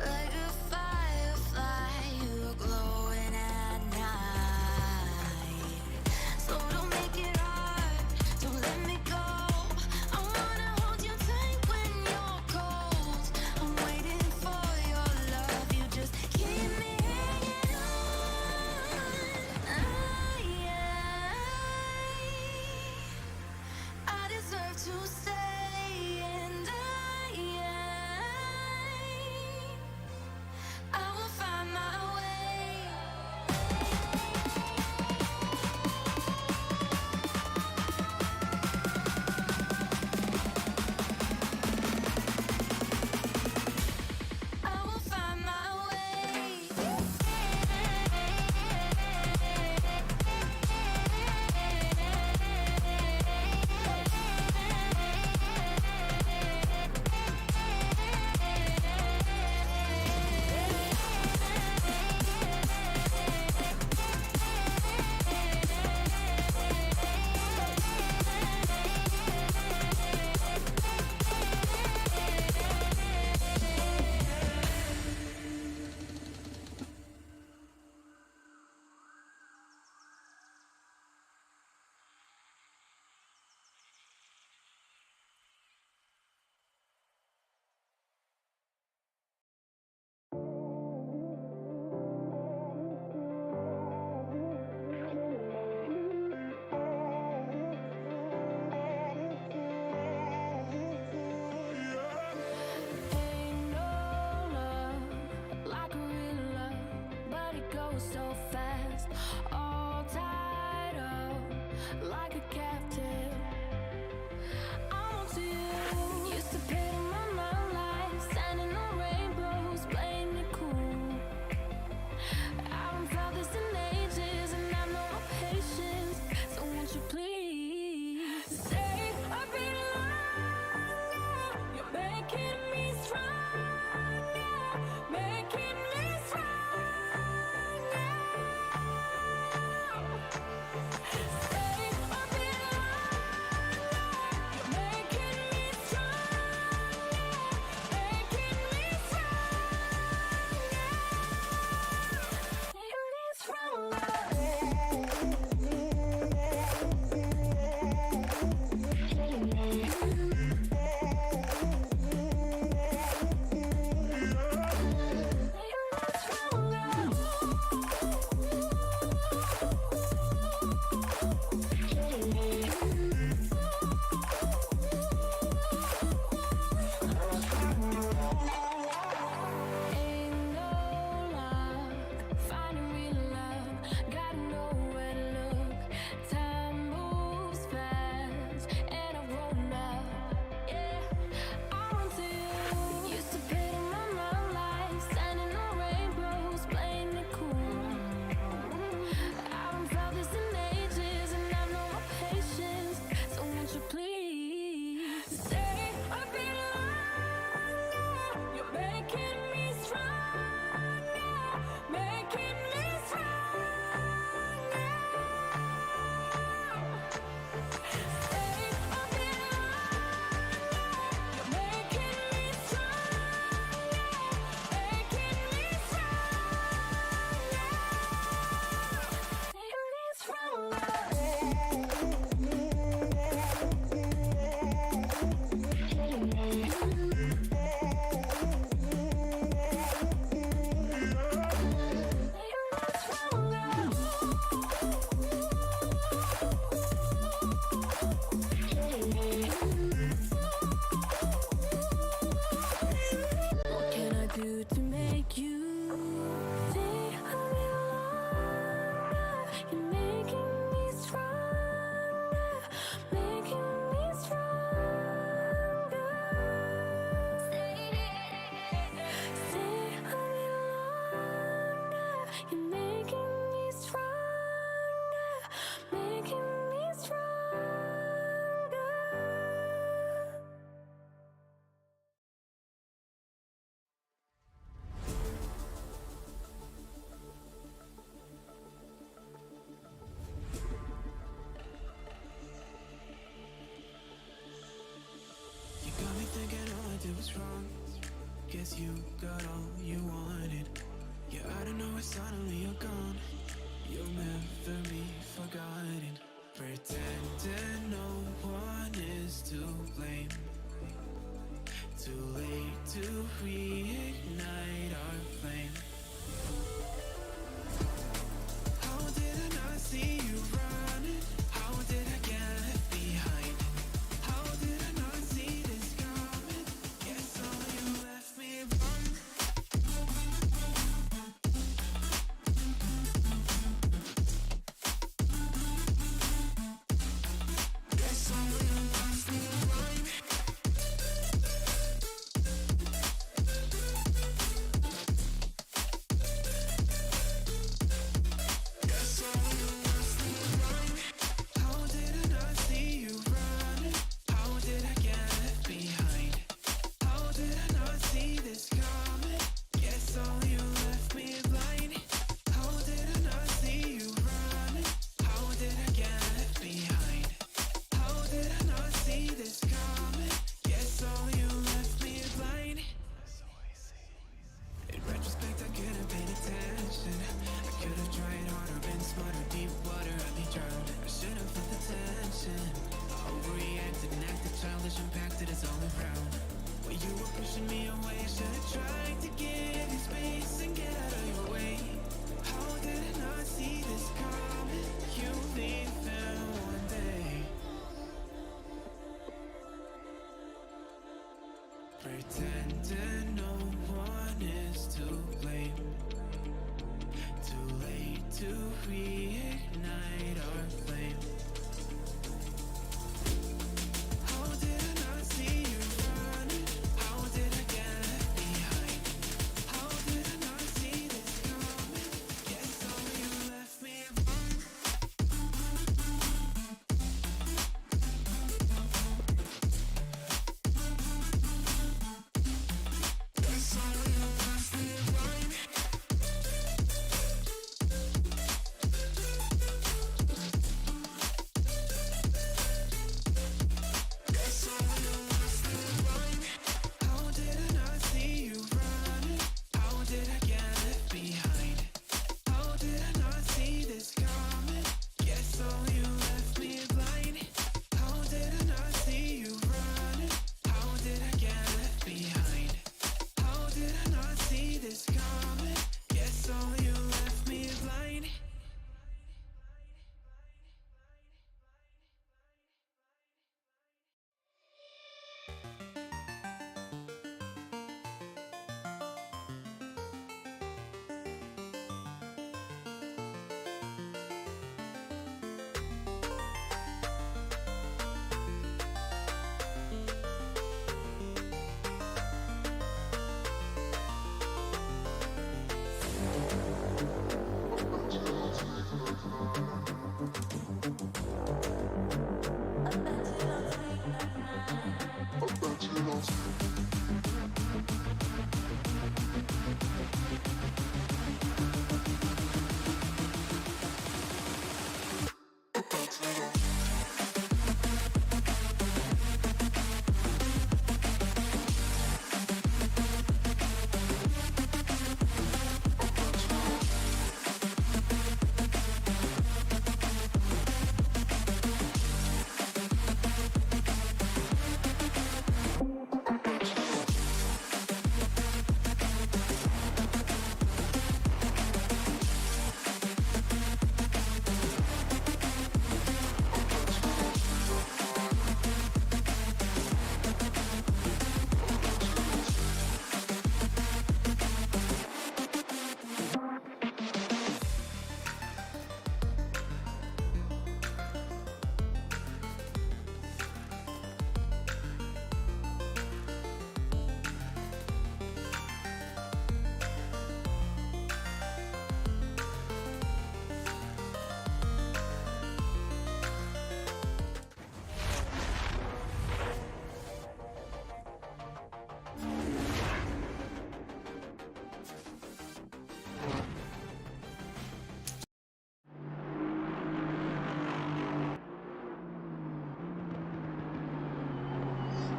Like a firefly, you're glowing at night. So don't make it hard, don't let me go. I wanna hold you tight when you're cold. I'm waiting for your love, you just keep me hanging on. I deserve to stay, and I will find my way. I will find my way. Ain't no love like a real love, but it goes so fast. All tied up like a captive. I'm onto you. Used to pay to my mind life, standing on rainbows, playing it cool. I haven't felt this in ages, and I know my patience. So won't you please stay a bit longer? You're making me stronger, making me stronger. Stay a bit longer. You're making me stronger, making me stronger, Ain't no luck finding real love. Gotta know where to look. Time moves fast, and I've grown up. Yeah, I run to you. Used to pay to my mind life, standing on rainbows, playing it cool. I haven't felt this in ages, and I know my patience. So won't you please stay a bit longer? You're making me stronger, making me stronger. Stay a bit longer. You're making me stronger, making me stronger, What can I do to make you stay a little longer? You're making me stronger, making me stronger. Stay a little longer. You're making me stronger, making me stronger. you got all you wanted. Yeah, I don't know why suddenly you're gone. You'll never be forgotten. Pretending no one is to blame. Too late to reignite our flame. How did I not see you running? How did I get left behind? How did I not see this coming? Guess all you left me run. Guess all you left me run. Guess all you left me run. How did I not see you running? How did I get left behind? How did I not see this coming? Guess all you left me blind. How did I not see you running? How did I get left behind? How did I not see this coming? Guess all you left me blind. In retrospect, I could have paid attention. I could have tried harder, been smarter, deep water, I'd be drowned. I should have felt the tension. I overreacted and acted childish, impacted us all around. When you were pushing me away, I should have tried to give you space and get out of your way. How did I not see this coming? You leave there one day. Pretending no one is to blame. Too late to reignite our flame. How did I not see you running? How did I get left behind? How did I not see this coming? Guess all you left me run. Guess all you left me run. Guess all you left me run. How did I not see you running? How did I get left behind? How did I not see this coming? Guess all you left me blind. How did I not see you running? How did I get left behind? How did I not see this coming? Guess all you left me blind.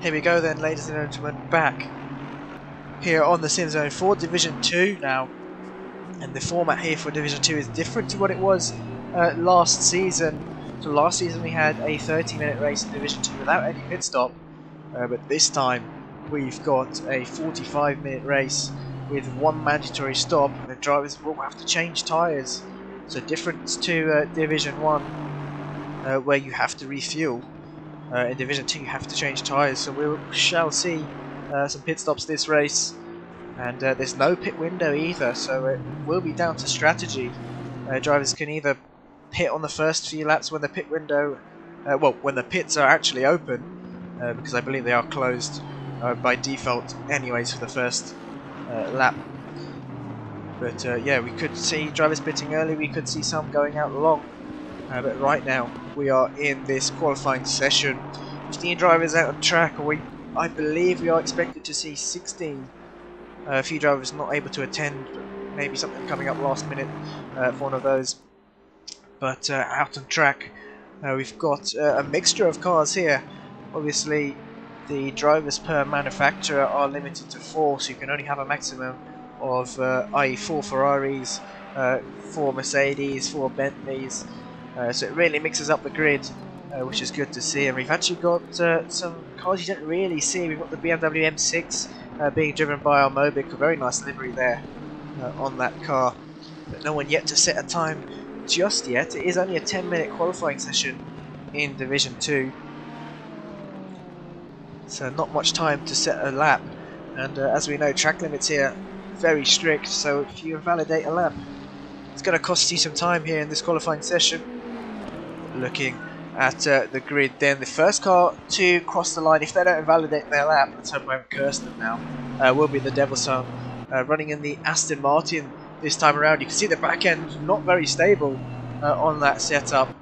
Here we go then, ladies and gentlemen, back here on the SimZone for Division 2 now, and the format here for Division 2 is different to what it was last season. So last season we had a 30-minute race in Division 2 without any pit stop, but this time we've got a 45-minute race with one mandatory stop, and the drivers will have to change tyres. So different to Division 1 where you have to refuel. In Division 2 you have to change tyres, so we shall see some pit stops this race, and there's no pit window either, so it will be down to strategy. Drivers can either pit on the first few laps when the pit window, well, when the pits are actually open, because I believe they are closed by default anyways for the first lap. But yeah, we could see drivers pitting early, we could see some going out long, but right now we are in this qualifying session. 15 drivers out on track, and I believe we are expected to see 16. A few drivers not able to attend, but maybe something coming up last minute for one of those. But out on track, we've got a mixture of cars here. Obviously, the drivers per manufacturer are limited to 4, so you can only have a maximum of, i.e. 4 Ferraris, 4 Mercedes, 4 Bentleys. So it really mixes up the grid, which is good to see. And we've actually got some cars you don't really see. We've got the BMW M6 being driven by our Mobic, a very nice livery there on that car. But no one yet to set a time just yet. It is only a 10-minute qualifying session in Division 2. So not much time to set a lap. And as we know, track limits here very strict, so if you invalidate a lap, it's going to cost you some time here in this qualifying session. Looking at the grid then, the first car to cross the line, if they don't invalidate their lap, let's hope I haven't cursed them now, will be the Devil's Son, running in the Aston Martin this time around. You can see the back end not very stable on that setup,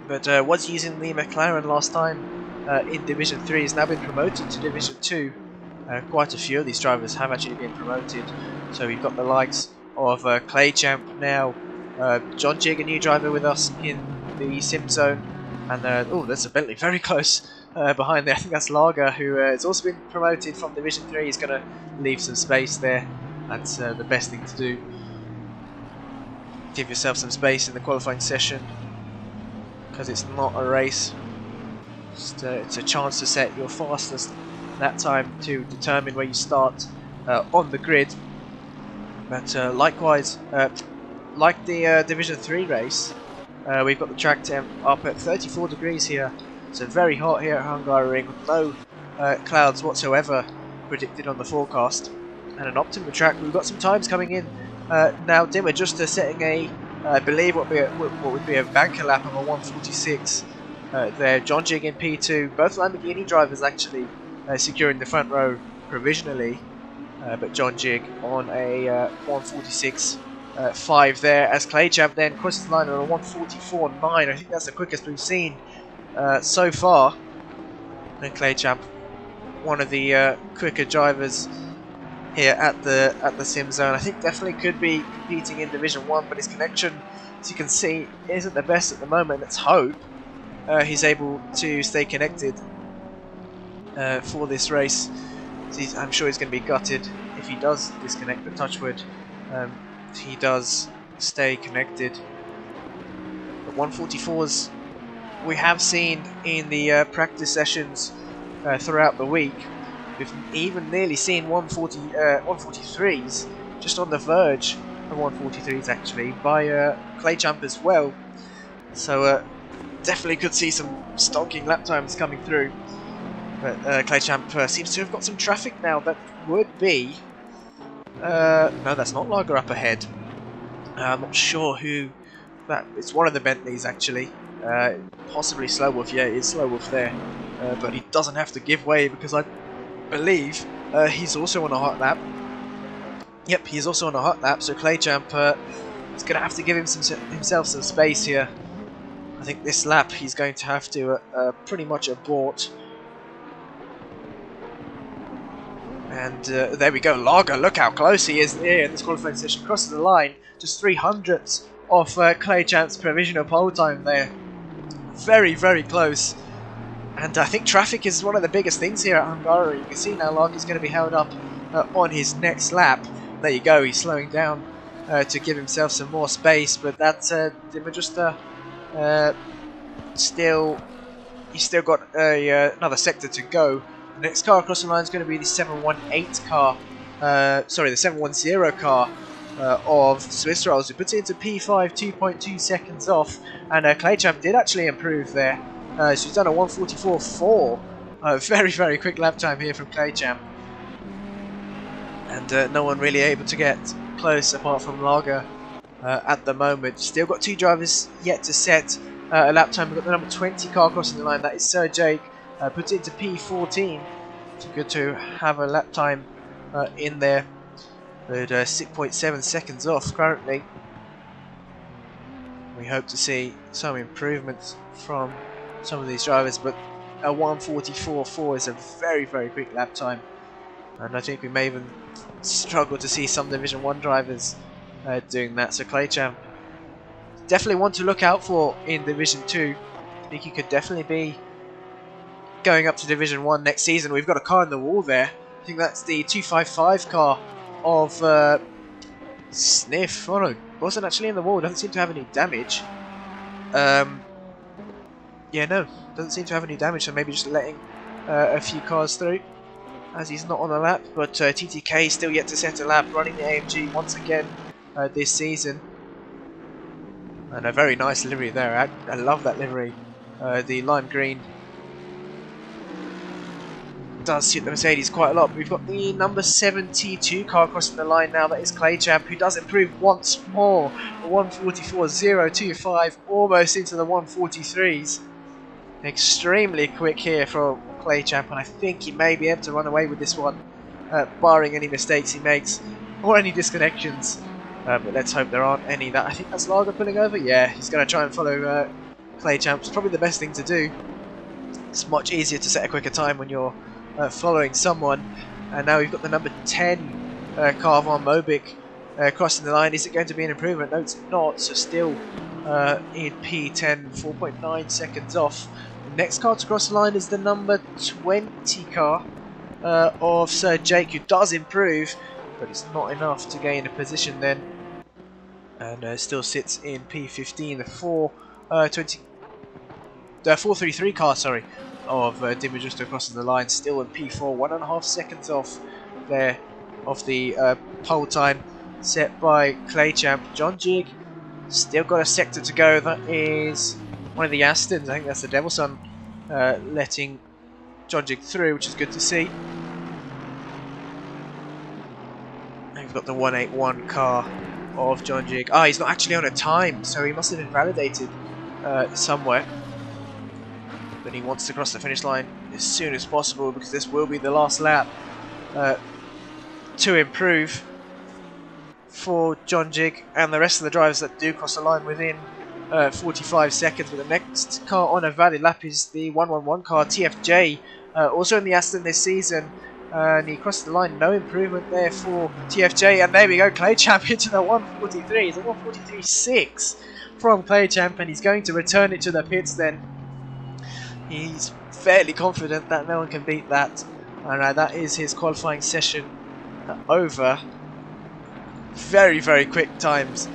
but was using the McLaren last time in Division 3, has now been promoted to Division 2. Quite a few of these drivers have actually been promoted, so we've got the likes of Claychamp now, John Jig, a new driver with us in the SimZone, and oh, there's a Bentley very close behind there. I think that's Lager, who has also been promoted from Division 3. He's going to leave some space there. That's the best thing to do. Give yourself some space in the qualifying session, because it's not a race. Just, it's a chance to set your fastest that time to determine where you start on the grid. But likewise, like the Division 3 race, we've got the track temp up at 34 degrees here, so very hot here at Hungaroring, with no clouds whatsoever predicted on the forecast, and an optimum track. We've got some times coming in now. We're just setting a, I believe what would be a banker lap of a 146 there. John Jig in P2, both Lamborghini drivers actually securing the front row provisionally, but John Jig on a 146.5 there, as Claychamp then crosses the line on a 144.9. I think that's the quickest we've seen so far. And Claychamp, one of the quicker drivers here at the SimZone. I think definitely could be competing in Division 1, but his connection, as you can see, isn't the best at the moment. Let's hope he's able to stay connected for this race. I'm sure he's going to be gutted if he does disconnect, but touchwood, he does stay connected. But 144s we have seen in the practice sessions throughout the week. We've even nearly seen 143s, just on the verge of 143s actually, by Claychamp as well. So definitely could see some stonking lap times coming through. But Claychamp seems to have got some traffic now. That would be... no, that's not Lager up ahead. I'm not sure who that... It's one of the Bentleys actually. Possibly Slowwolf. Yeah, it is Slowwolf there. But he doesn't have to give way, because I believe he's also on a hot lap. Yep, he's also on a hot lap, so Claychamp is going to have to give himself some space here. I think this lap he's going to have to pretty much abort. And there we go, Lager, look how close he is here in this qualifying session. Crosses the line, just 300ths off Claychamp's provisional pole time there. Very, very close. And I think traffic is one of the biggest things here at Hungaroring. You can see now Lager's going to be held up on his next lap. There you go, he's slowing down to give himself some more space, but that's DeedeeTKU he's still got another sector to go. The next car across the line is going to be the 718 car, sorry, the 710 car of Swiss Rolls, who puts it into P5, 2.2 seconds off, and Claychamp did actually improve there. She's done a 1:44.4. Very, very quick lap time here from Claychamp. And no one really able to get close apart from Lager at the moment. Still got two drivers yet to set a lap time. We've got the number 20 car crossing the line. That is Sir Jake. Puts it into P14. It's good to have a lap time in there. But 6.7 seconds off currently. We hope to see some improvements from some of these drivers, but a 1:44.4 is a very, very quick lap time, and I think we may even struggle to see some Division 1 drivers doing that. So Claychamp, definitely one to look out for in Division 2. I think he could definitely be going up to Division 1 next season. We've got a car in the wall there. I think that's the 255 car of Sniff. Oh no, wasn't actually in the wall. Doesn't seem to have any damage. Yeah, no, doesn't seem to have any damage, so maybe just letting a few cars through as he's not on the lap. But TTK still yet to set a lap, running the AMG once again this season. And a very nice livery there. I love that livery. The lime green does suit the Mercedes quite a lot. We've got the number 72 car crossing the line now. That is Claychamp, who does improve once more. 1:44.025, almost into the 1:43s. Extremely quick here for Claychamp, and I think he may be able to run away with this one, barring any mistakes he makes or any disconnections. But let's hope there aren't any. I think that's Lager pulling over. Yeah, he's going to try and follow Claychamp. It's probably the best thing to do. It's much easier to set a quicker time when you're following someone. And now we've got the number 10 car von Mobic crossing the line. Is it going to be an improvement? No, it's not. So still in P10, 4.9 seconds off. The next car to cross the line is the number 20 car of Sir Jake, who does improve, but it's not enough to gain a position then. And still sits in P15, the 433 car, sorry, of DeedeeTKU crossing the line, still in P4, 1.5 seconds off there of the pole time set by Claychamp. John Jig still got a sector to go. That is one of the Astons. I think that's the Devil Sun letting John Jig through, which is good to see. And we've got the 181 car of John Jig. Ah, he's not actually on a time, so he must have been validated somewhere. But he wants to cross the finish line as soon as possible, because this will be the last lap to improve for John Jig and the rest of the drivers that do cross the line within 45 seconds. But the next car on a valid lap is the 111 car, TFJ, also in the Aston this season. And he crossed the line, no improvement there for TFJ. And there we go, Claychamp into the 143. It's a 143.6 from Claychamp, and he's going to return it to the pits then. He's fairly confident that no one can beat that. And that is his qualifying session over. Very, very quick times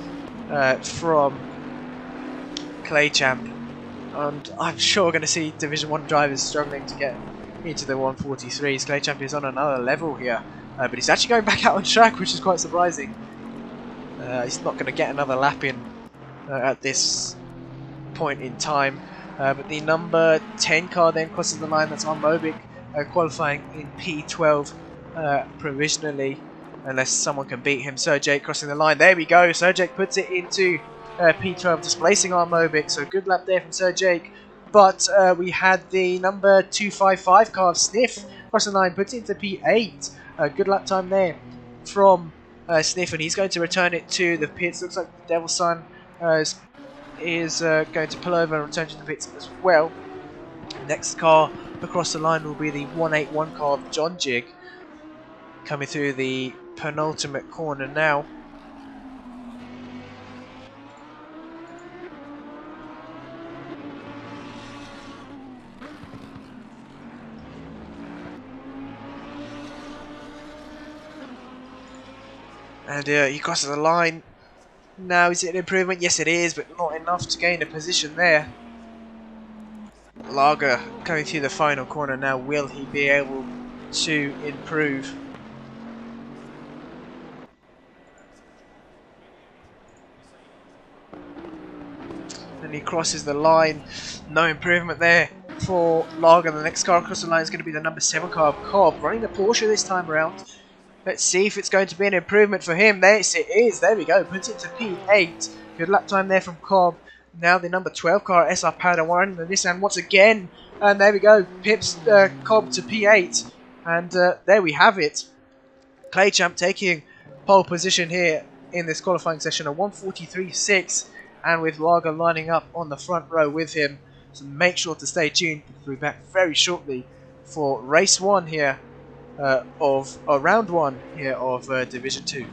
from Claychamp. And I'm sure we're going to see Division 1 drivers struggling to get into the 143s. Claychamp is on another level here. But he's actually going back out on track, which is quite surprising. He's not going to get another lap in at this point in time. But the number 10 car then crosses the line. That's on Mobic, qualifying in P12 provisionally, unless someone can beat him. Sir Jake crossing the line. There we go. Sir Jake puts it into P12, displacing our Mobic. So good lap there from Sir Jake. But we had the number 255 car of Sniff crossing the line, puts it into P8. Good lap time there from Sniff, and he's going to return it to the pits. Looks like the Devil Sun is going to pull over and return to the pits as well. The next car across the line will be the 181 car of John Jig, coming through the penultimate corner now. And he crosses the line. Now is it an improvement? Yes it is, but not enough to gain a position there. Lager coming through the final corner now. Will he be able to improve? And he crosses the line. No improvement there for Lager. The next car across the line is going to be the number 7 car, Cobb, running the Porsche this time around. Let's see if it's going to be an improvement for him. Yes, it is. There we go. Puts it to P8. Good lap time there from Cobb. Now the number 12 car, SR Padawan, the Nissan once again. And there we go. Pips Cobb to P8. And there we have it. Claychamp taking pole position here in this qualifying session, a 1:43.6. And with Lager lining up on the front row with him. So make sure to stay tuned. We'll be back very shortly for race 1 here. Round 1 here of Division 2.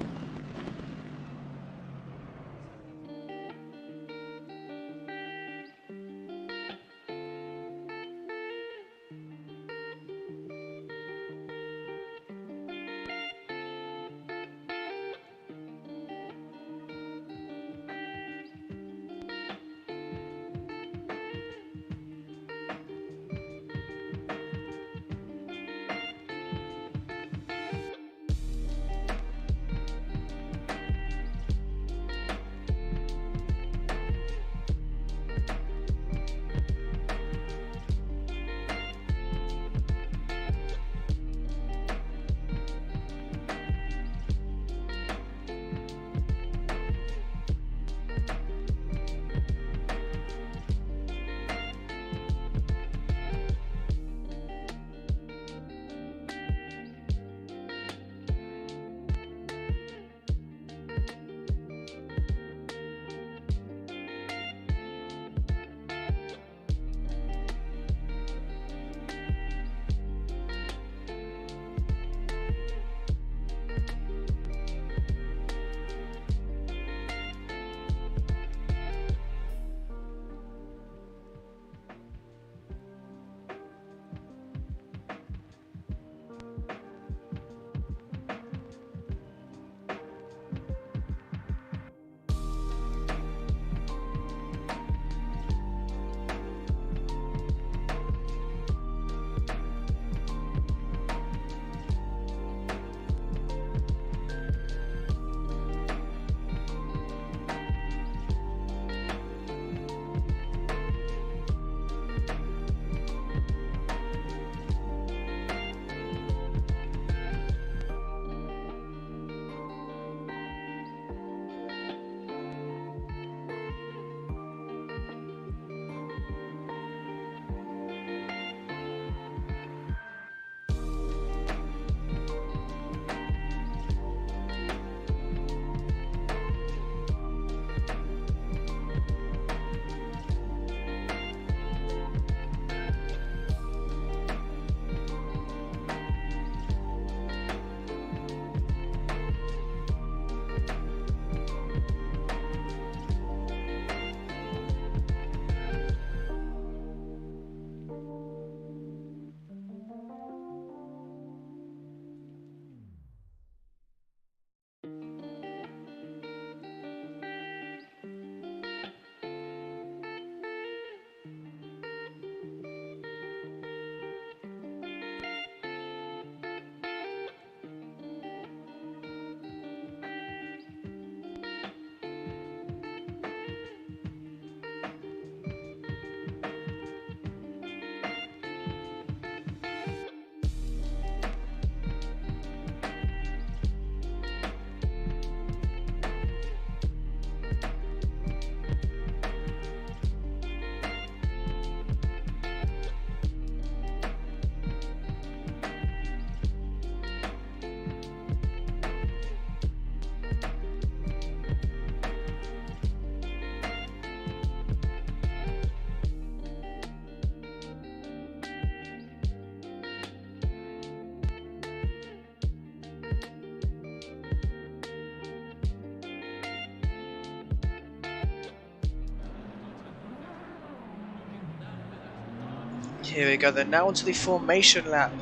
Here we go then, now onto the formation lap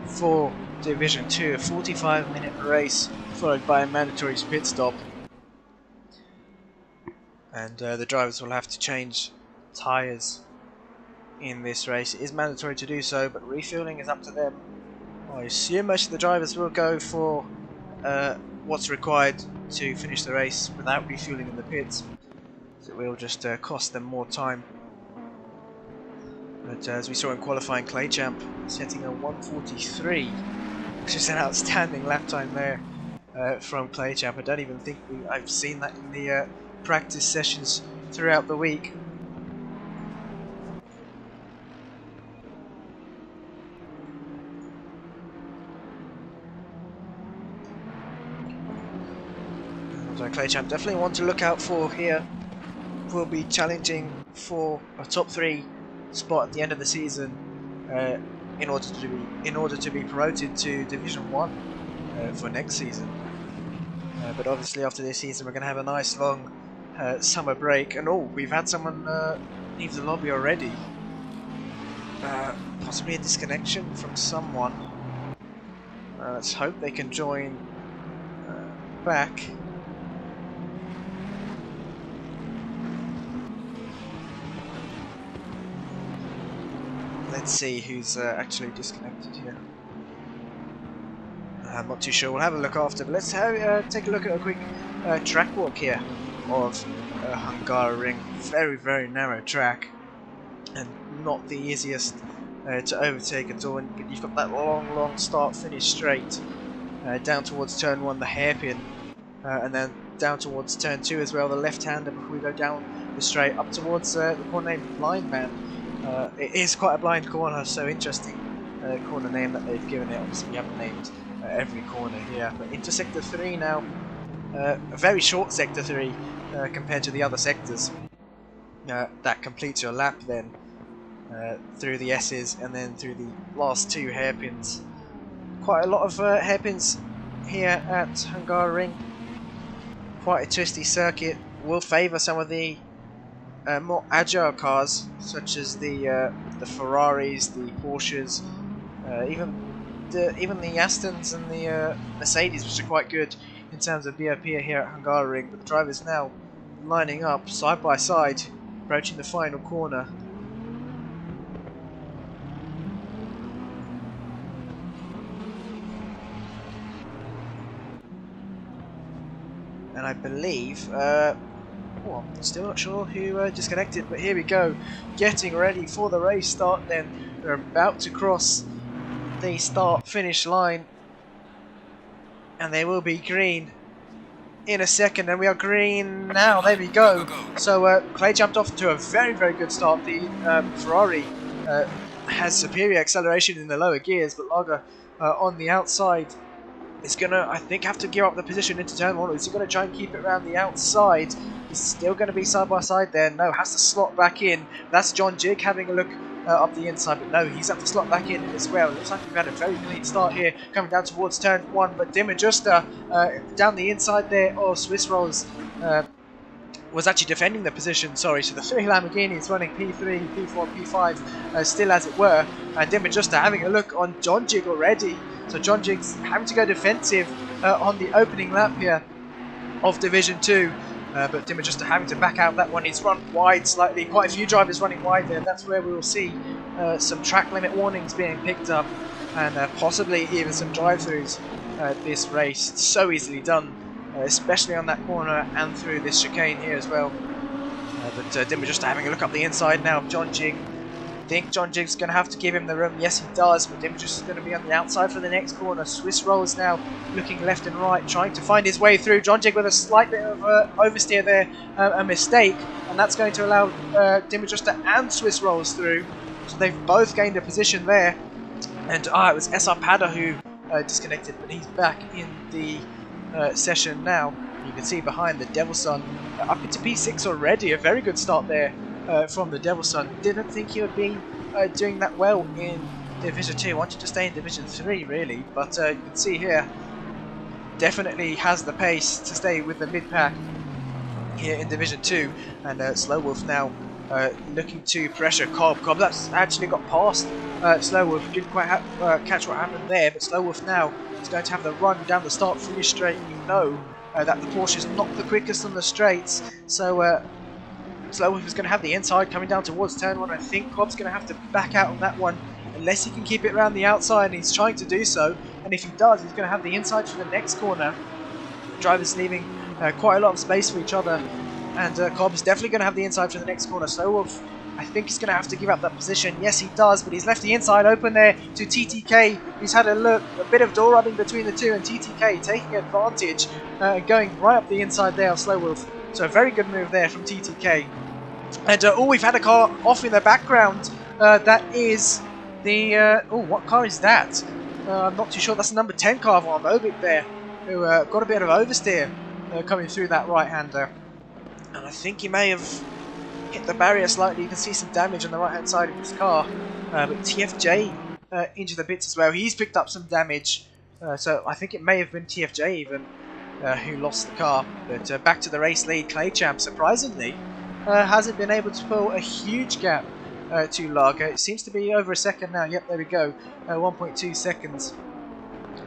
for Division 2, a 45-minute race followed by a mandatory pit stop. And the drivers will have to change tyres in this race. It is mandatory to do so, but refueling is up to them. I assume most of the drivers will go for what's required to finish the race without refueling in the pits, so it will just cost them more time. But as we saw in qualifying, Clay Champ setting a 1:43, which is an outstanding lap time there from Clay Champ. I don't even think I've seen that in the practice sessions throughout the week. So Clay Champ definitely one to look out for here. Will be challenging for a top 3 spot at the end of the season in order to be promoted to Division 1 for next season. But obviously after this season we're going to have a nice long summer break. And oh, we've had someone leave the lobby already. Possibly a disconnection from someone. Let's hope they can join back. Let's see who's actually disconnected here. I'm not too sure, we'll have a look after, but let's take a look at a quick track walk here of Hungaroring. Very, very narrow track and not the easiest to overtake at all. But you've got that long start finish straight down towards turn 1, the hairpin, and then down towards turn 2 as well, the left-hander, before we go down the straight up towards the corner named Blind Man. It is quite a blind corner, so interesting corner name that they've given it. Obviously we haven't named every corner here, but into sector 3 now. A very short sector 3 compared to the other sectors. That completes your lap then through the S's and then through the last 2 hairpins. Quite a lot of hairpins here at Hungaroring. Quite a twisty circuit. Will favour some of the more agile cars, such as the Ferraris, the Porsches, even the Astons and the Mercedes, which are quite good in terms of BOP here at Hungaroring. But the drivers now lining up side by side, approaching the final corner. And I believe well, I'm still not sure who disconnected, but here we go, getting ready for the race start then. We're about to cross the start-finish line, and they will be green in a second, and we are green now. There we go. So Clay jumped off to a very, very good start. The Ferrari has superior acceleration in the lower gears, but Lager on the outside is going to, I think, have to gear up the position into turn 1. Is he going to try and keep it around the outside? He's still going to be side by side there. No, has to slot back in. That's John Jig having a look up the inside, but no, he's have to slot back in as well. It looks like we've had a very clean start here, coming down towards turn 1, but DeedeeTKU down the inside there, or Swiss Rolls was actually defending the position, sorry. So the 3 Lamborghinis running P3, P4, P5 still as it were, and DeedeeTKU having a look on John Jig already. So John Jig's having to go defensive on the opening lap here of Division 2. But DeedeeTKU having to back out that one. He's run wide slightly, quite a few drivers running wide there. That's where we will see some track limit warnings being picked up, and possibly even some drive-throughs this race. It's so easily done, especially on that corner and through this chicane here as well. But DeedeeTKU having a look up the inside now of John Jig. I think John Jig's going to have to give him the room. Yes, he does, but DeedeeTKU is going to be on the outside for the next corner. Swiss Rolls now looking left and right, trying to find his way through. John Jig with a slight bit of oversteer there, a mistake, and that's going to allow DeedeeTKU and Swiss Rolls through. So they've both gained a position there. And it was SR Pada who disconnected, but he's back in the session now. You can see behind the Devil Sun up into P6 already. A very good start there from the Devil Sun. Didn't think he would be doing that well in Division 2. Wanted to stay in Division 3 really, but you can see here definitely has the pace to stay with the mid-pack here in Division 2. And Slow Wolf now looking to pressure Cobb. Cobb that's actually got past Slow Wolf. Didn't quite catch what happened there, but Slow Wolf now is going to have the run down the start finish straight. You know that the Porsche is not the quickest on the straights, so Slow Wolf is going to have the inside coming down towards turn 1. I think Cobb's going to have to back out on that one unless he can keep it around the outside, and he's trying to do so. And if he does, he's going to have the inside for the next corner. Drivers leaving quite a lot of space for each other, and Cobb's definitely going to have the inside for the next corner. Slow Wolf, I think he's going to have to give up that position. Yes, he does, but he's left the inside open there to TTK, who's had a look, a bit of door rubbing between the two, and TTK taking advantage, going right up the inside there of Slow Wolf. So a very good move there from TTK. And we've had a car off in the background. That is the what car is that? I'm not too sure. That's the number 10 car of Armobic there, who got a bit of oversteer coming through that right-hander. And I think he may have hit the barrier slightly. You can see some damage on the right-hand side of his car. But TFJ into the bits as well. He's picked up some damage. So I think it may have been TFJ even who lost the car. But back to the race lead. Claychamp, surprisingly, hasn't been able to pull a huge gap to Lager. It seems to be over a second now. Yep, there we go. 1.2 seconds.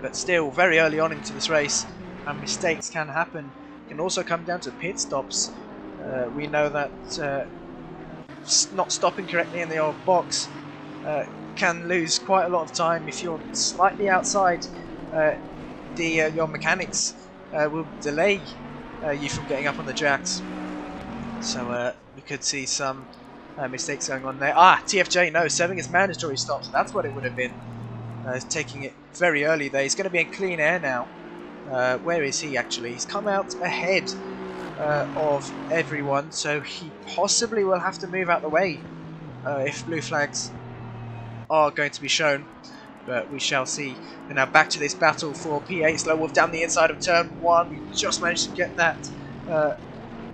But still, very early on into this race, and mistakes can happen. It can also come down to pit stops. We know that not stopping correctly in the old box can lose quite a lot of time. If you're slightly outside, your mechanics will delay you from getting up on the jacks. So we could see some mistakes going on there. TFJ, no, serving as mandatory stops. That's what it would have been. Taking it very early there. He's going to be in clean air now. Where is he actually? He's come out ahead of everyone, so he possibly will have to move out the way if blue flags are going to be shown. But we shall see. And now back to this battle for P8. Slow Wolf down the inside of turn 1. We just managed to get that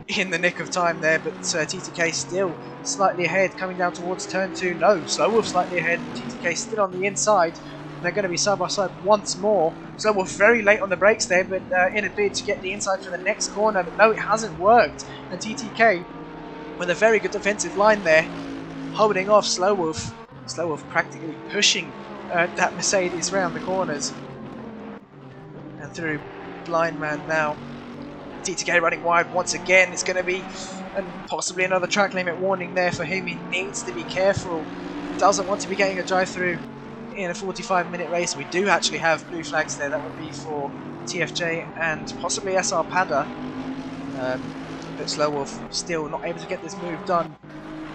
in the nick of time there, but TTK still slightly ahead coming down towards turn 2. No, Slow Wolf slightly ahead, TTK still on the inside. They're going to be side by side once more. Slow Wolf very late on the brakes there, but in a bid to get the inside for the next corner, but no, it hasn't worked. And TTK with a very good defensive line there, holding off Slow Wolf. Slow Wolf practically pushing that Mercedes round the corners. And through blind man now. TTK running wide once again. It's going to be possibly another track limit warning there for him. He needs to be careful. He doesn't want to be getting a drive-through in a 45-minute race. We do actually have blue flags there. That would be for TFJ and possibly SR Pada. But Slow Wolf still not able to get this move done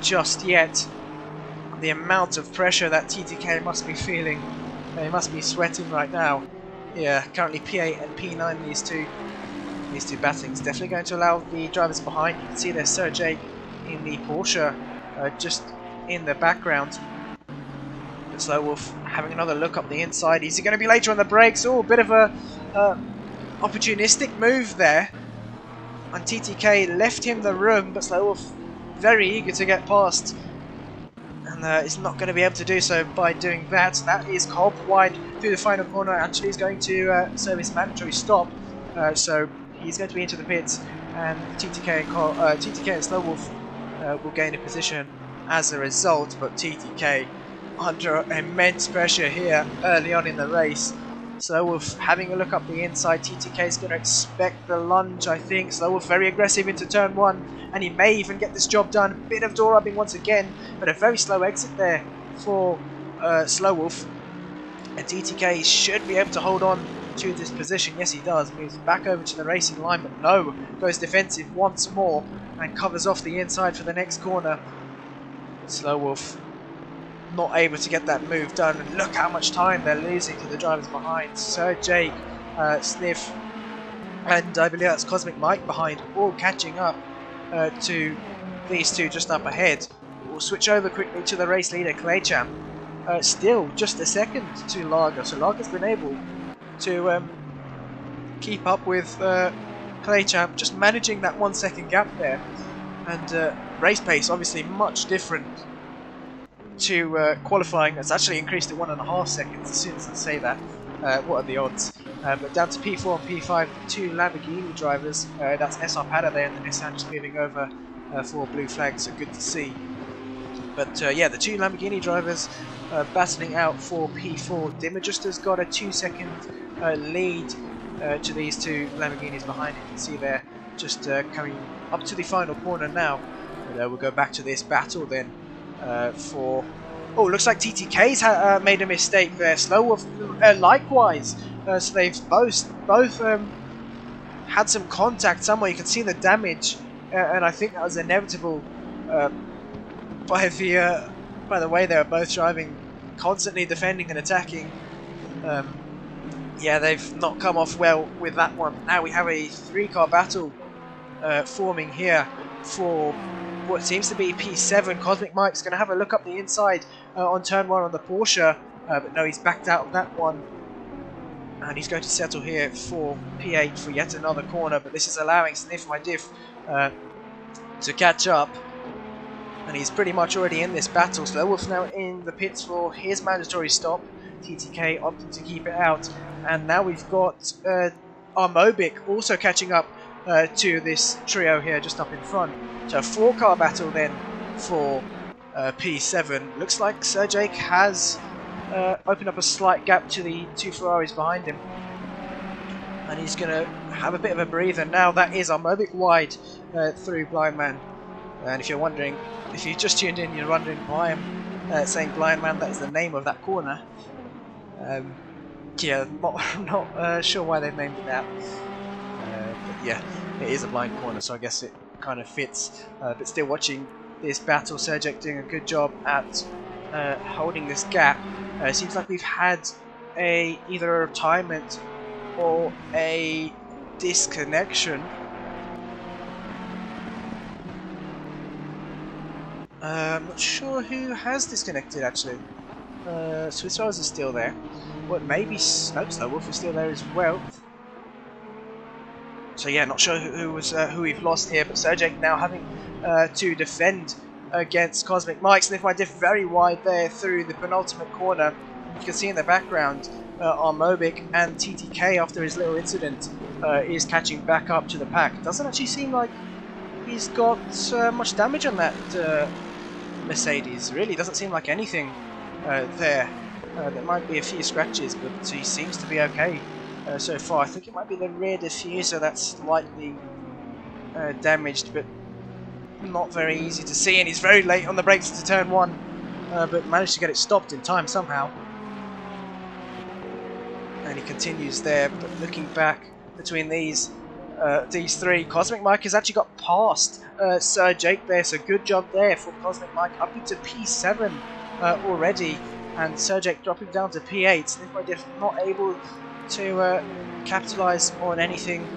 just yet. The amount of pressure that TTK must be feeling, they must be sweating right now. Yeah, currently P8 and P9, these two battings definitely going to allow the drivers behind. You can see there's Sir Jake in the Porsche just in the background. But Slow Wolf having another look up the inside. Is he going to be later on the brakes? Oh, a bit of a opportunistic move there. And TTK left him the room, but Slow Wolf very eager to get past. And is not going to be able to do so by doing that. That is Cobb wide through the final corner. Actually, he's going to serve his mandatory stop. So he's going to be into the pits, and TTK and Slow Wolf will gain a position as a result. But TTK under immense pressure here early on in the race. Slow Wolf having a look up the inside. TTK is going to expect the lunge, I think. Slow Wolf very aggressive into turn 1, and he may even get this job done. A bit of door rubbing once again, but a very slow exit there for Slow Wolf. And TTK should be able to hold on to this position. Yes, he does. Moves back over to the racing line, but no, goes defensive once more and covers off the inside for the next corner. Slow Wolf not able to get that move done, and look how much time they're losing to the drivers behind. Sir Jake, Sniff, and I believe that's Cosmic Mike behind, all catching up to these two just up ahead. We'll switch over quickly to the race leader, Claychamp. Still just a second to Lager, so Lager's been able to keep up with Claychamp, just managing that 1 second gap there. And race pace obviously much different to qualifying. That's actually increased to 1.5 seconds as soon as I say that. What are the odds? But down to P4 and P5, two Lamborghini drivers. That's SR Pada there, and the Nissan just moving over for blue flags, so good to see. But yeah, the two Lamborghini drivers battling out for P4. DeedeeTKU's got a 2-second lead to these two Lamborghinis behind him. You can see they're just coming up to the final corner now. And, we'll go back to this battle then for... Oh, looks like TTK's made a mistake there. Slowwolf likewise. So they've both had some contact somewhere. You can see the damage, and I think that was inevitable by the way they were both driving, constantly defending and attacking. Yeah, they've not come off well with that one. Now we have a 3-car battle forming here for what seems to be P7. Cosmic Mike's going to have a look up the inside on turn 1 on the Porsche, but no, he's backed out of that one. And he's going to settle here for P8 for yet another corner, but this is allowing Sniff My Diff to catch up. And he's pretty much already in this battle. Slowwolf now in the pits for his mandatory stop. TTK opting to keep it out. And now we've got Armobic also catching up to this trio here just up in front. So a 4-car battle then for P7. Looks like Sir Jake has opened up a slight gap to the two Ferraris behind him. And he's going to have a bit of a breather. Now that is Armobic wide through Blind Man. And if you're wondering, if you just tuned in, you're wondering why I'm saying Blind Man, that is the name of that corner. Yeah, not sure why they've named it that. But yeah, it is a blind corner, so I guess it kind of fits. But still watching this battle, Sergej doing a good job at holding this gap. It seems like we've had either a retirement or a disconnection. I'm not sure who has disconnected actually. Swiss Rose is still there. Well, maybe Slowwolf is still there as well. So yeah, not sure who we've lost here, but Sergej now having to defend against Cosmic Mike. Sniff My Diff very wide there through the penultimate corner. You can see in the background Armobic and TTK, after his little incident, is catching back up to the pack. Doesn't actually seem like he's got much damage on that Mercedes. Really doesn't seem like anything there. There might be a few scratches, but he seems to be okay so far. I think it might be the rear diffuser that's slightly damaged, but not very easy to see. And he's very late on the brakes to turn 1, but managed to get it stopped in time somehow. And he continues there, but looking back between these three, Cosmic Mike has actually got past Sir Jake there, so good job there for Cosmic Mike, up into P7 already, and Sir Jake dropping down to P8. Sniff My Diff not able to capitalise on anything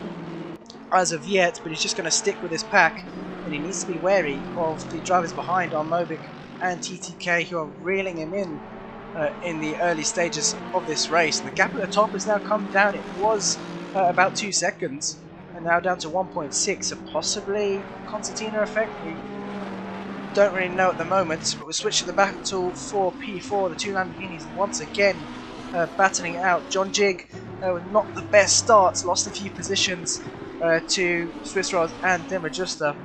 as of yet, but he's just going to stick with his pack, and he needs to be wary of the drivers behind Armobic and TTK, who are reeling him in the early stages of this race. And the gap at the top has now come down. It was about 2 seconds, and now down to 1.6, so possibly concertina effect. We don't really know at the moment, but we'll switch to the battle for P4. The two Lamborghinis once again battling it out. John Jig with not the best starts, lost a few positions to Swiss Rolls and DeedeeTKU,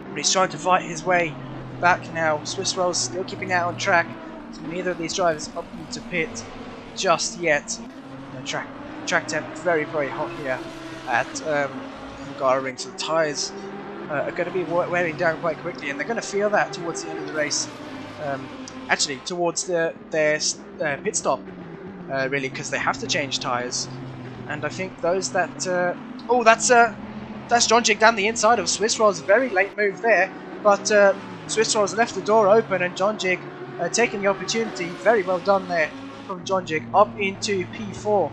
but he's trying to fight his way back now. Swiss Rolls still keeping out on track, so neither of these drivers up into pit just yet. Track temp very hot here at Hungaroring, so the tyres are going to be wearing down quite quickly, and they're going to feel that towards the end of the race. Actually, towards their pit stop, really, because they have to change tyres. And I think those that oh, that's John Jig down the inside of Swiss Rolls. Very late move there, but Swiss Rolls left the door open, and John Jig taking the opportunity. Very well done there from John Jig up into P4.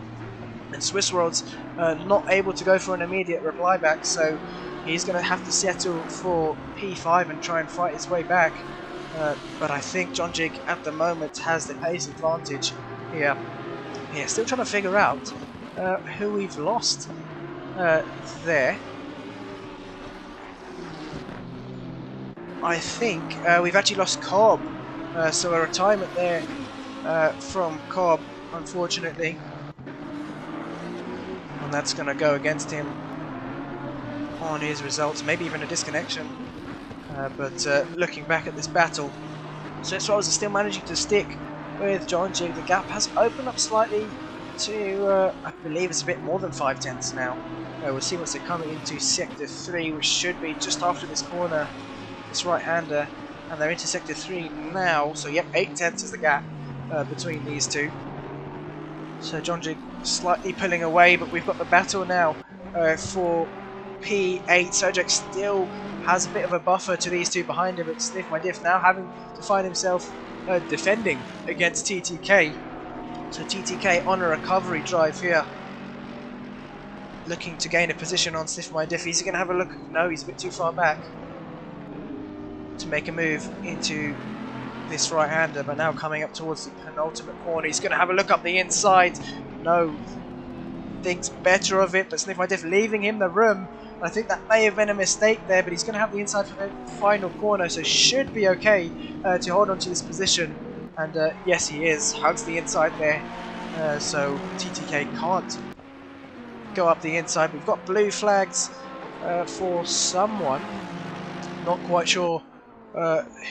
And Swiss Rolls not able to go for an immediate reply back, so he's going to have to settle for P5 and try and fight his way back. But I think John Jig at the moment has the pace advantage here. Yeah, still trying to figure out who we've lost there. I think we've actually lost Cobb, so a retirement there from Cobb, unfortunately. And that's going to go against him on his results, maybe even a disconnection. But looking back at this battle, SimZone are still managing to stick with John Jig. The gap has opened up slightly to, I believe it's a bit more than 5/10 now. We'll see once they're coming into Sector 3, which should be just after this corner, this right-hander, and they're into Sector 3 now, so yep, 8/10 is the gap between these two. So John Jig slightly pulling away, but we've got the battle now for P8. Sojek still has a bit of a buffer to these two behind him, but SimZone now having to find himself defending against TTK. So TTK on a recovery drive here, looking to gain a position on SimZone. He's going to have a look. No, he's a bit too far back to make a move into this right-hander, but now coming up towards the penultimate corner. He's going to have a look up the inside. No, thinks better of it, but SimZone leaving him the room. I think that may have been a mistake there, but he's going to have the inside for the final corner, so should be okay to hold on to this position. And yes, he is. Hugs the inside there, so TTK can't go up the inside. We've got blue flags for someone. Not quite sure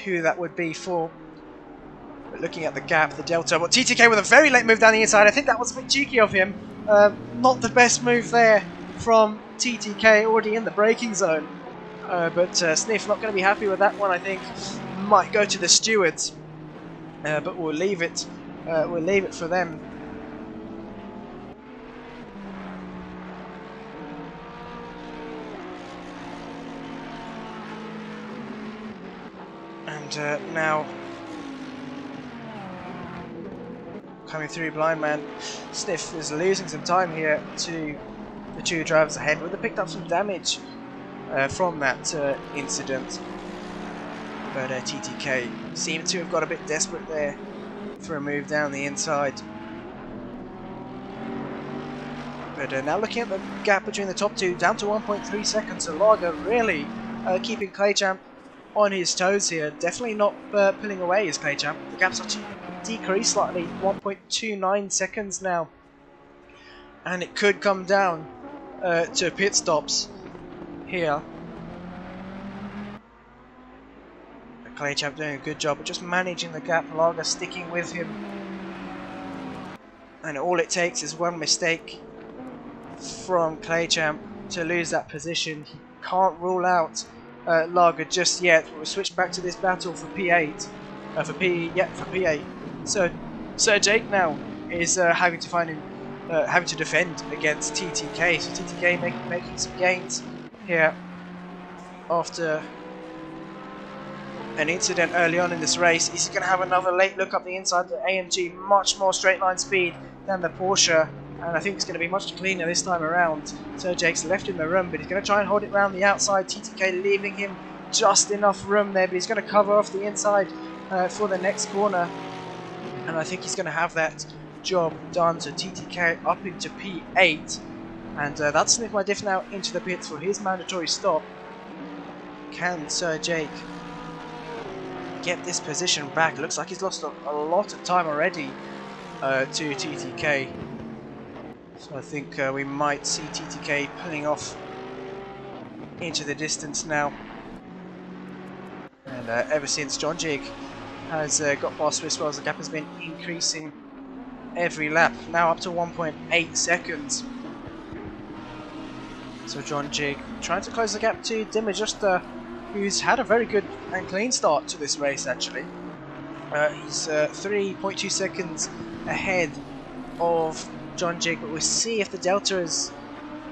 who that would be for. But looking at the gap, the delta, but TTK with a very late move down the inside. I think that was a bit cheeky of him. Not the best move there from TTK, already in the braking zone. But Sniff not going to be happy with that one. I think might go to the stewards, but we'll leave it. We'll leave it for them. And now coming through blind man, Sniff is losing some time here to the two drivers ahead. Would have picked up some damage from that incident, but TTK seemed to have got a bit desperate there for a move down the inside. But now looking at the gap between the top two, down to 1.3 seconds. So Lager really keeping Claychamp on his toes here. Definitely not pulling away his Claychamp. The gap's actually decreased slightly, 1.29 seconds now, and it could come down to pit stops here. Claychamp doing a good job of just managing the gap. Lager sticking with him, and all it takes is one mistake from Claychamp to lose that position. He can't rule out Lager just yet. We'll switch back to this battle for P8. For P8. So Jake now is having to find him, having to defend against TTK. So TTK making some gains here after an incident early on in this race. Is he going to have another late look up the inside? The AMG much more straight line speed than the Porsche, and I think it's going to be much cleaner this time around. So Jake's left in the room, but he's going to try and hold it round the outside. TTK leaving him just enough room there, but he's going to cover off the inside for the next corner, and I think he's going to have that job done. So TTK up into P8, and that's SimZone now into the pits for his mandatory stop. Can Sir Jake get this position back? It looks like he's lost a lot of time already to TTK. So I think we might see TTK pulling off into the distance now. And ever since John Jig has got past Swiss Wells, the gap has been increasing every lap, now up to 1.8 seconds. So John Jig trying to close the gap to DeedeeTKU, who's had a very good and clean start to this race actually. He's 3.2 seconds ahead of John Jig, but we'll see if the delta is,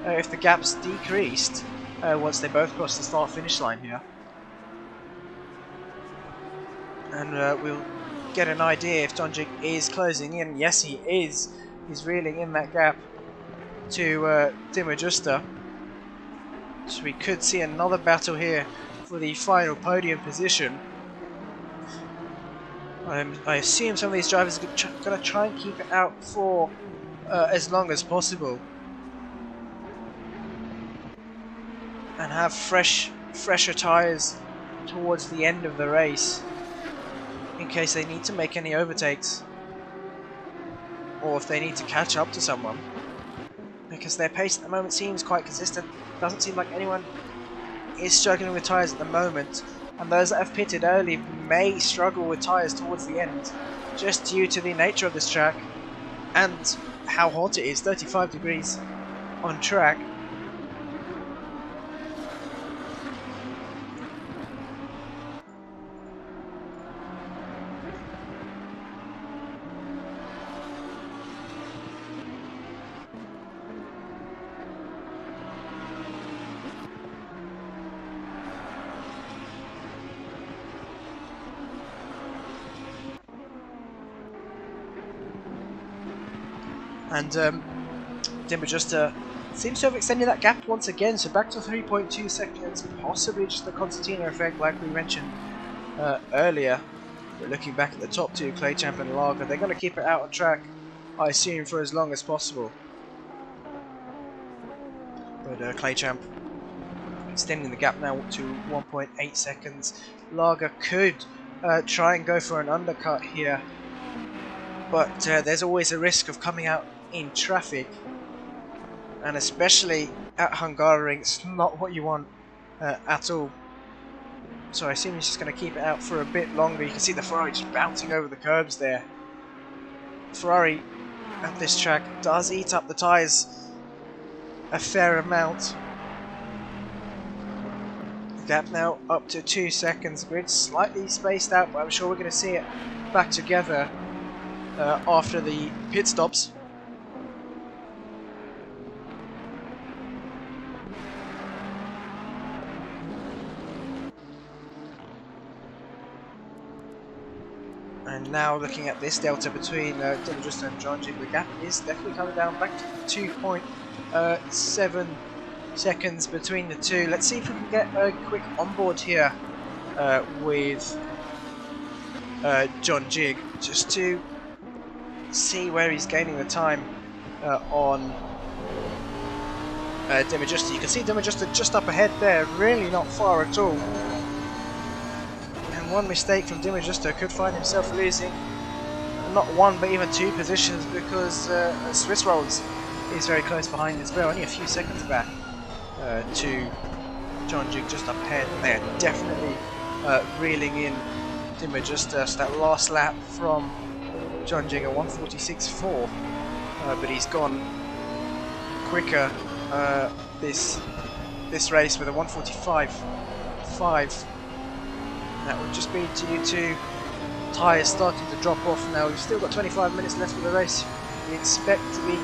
if the gap's decreased once they both cross the start-finish line here. And we'll get an idea if John Jig is closing in. Yes, he is. He's reeling in that gap to DeedeeTKU. So we could see another battle here for the final podium position. I assume some of these drivers are going to try and keep it out for as long as possible, and have fresher tyres towards the end of the race in case they need to make any overtakes, or if they need to catch up to someone, because their pace at the moment seems quite consistent. Doesn't seem like anyone is struggling with tyres at the moment. and those that have pitted early may struggle with tyres towards the end, just due to the nature of this track and how hot it is, 35 degrees on track. And DeedeeTKU seems to have extended that gap once again, so back to 3.2 seconds, possibly just the concertina effect like we mentioned earlier. But looking back at the top two, Clay Champ and Lager, they're going to keep it out on track, I assume, for as long as possible. But Clay Champ extending the gap now to 1.8 seconds. Lager could try and go for an undercut here, but there's always a risk of coming out in traffic, and especially at Hungaroring, it's not what you want at all. So I assume he's just going to keep it out for a bit longer. You can see the Ferrari just bouncing over the curbs there. Ferrari at this track does eat up the tyres a fair amount. The gap now up to 2 seconds. Grid slightly spaced out, but I'm sure we're going to see it back together after the pit stops. And now looking at this delta between DeedeeTKU and DeHuisRocker, the gap is definitely coming down back to 2.7 seconds between the two. Let's see if we can get a quick onboard here with DeHuisRocker, just to see where he's gaining the time on DeedeeTKU. You can see DeedeeTKU just up ahead there, really not far at all. And one mistake from DeedeeTKU could find himself losing not one but even two positions, because Swiss Rolls is very close behind as well, only a few seconds back to DeHuisRocker just up ahead. They're definitely reeling in DeedeeTKU. So that last lap from DeHuisRocker, 1:46.4, but he's gone quicker this race with a 1:45.5. That would just be due to tyres starting to drop off now. We've still got 25 minutes left of the race. We expect to be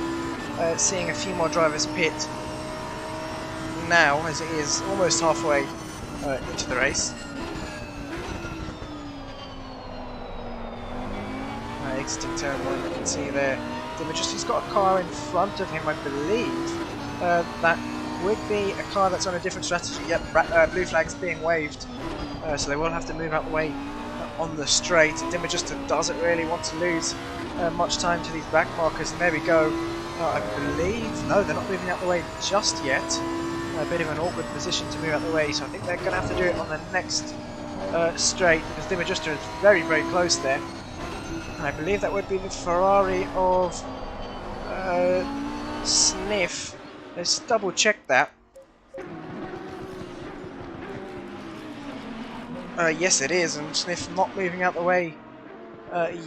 seeing a few more drivers pit now, as it is almost halfway into the race. Exiting turn 1, you can see there DeedeeTKU's got a car in front of him, I believe. That would be a car that's on a different strategy. Yep, blue flag's being waved, so they will have to move out the way on the straight. And DeedeeTKU doesn't really want to lose much time to these back markers, and there we go. I believe, no, they're not moving out the way just yet. A bit of an awkward position to move out the way, so I think they're going to have to do it on the next straight, because DeedeeTKU is very, very close there. I believe that would be the Ferrari of Sniff. Let's double check that. Yes, it is, and Sniff not moving out the way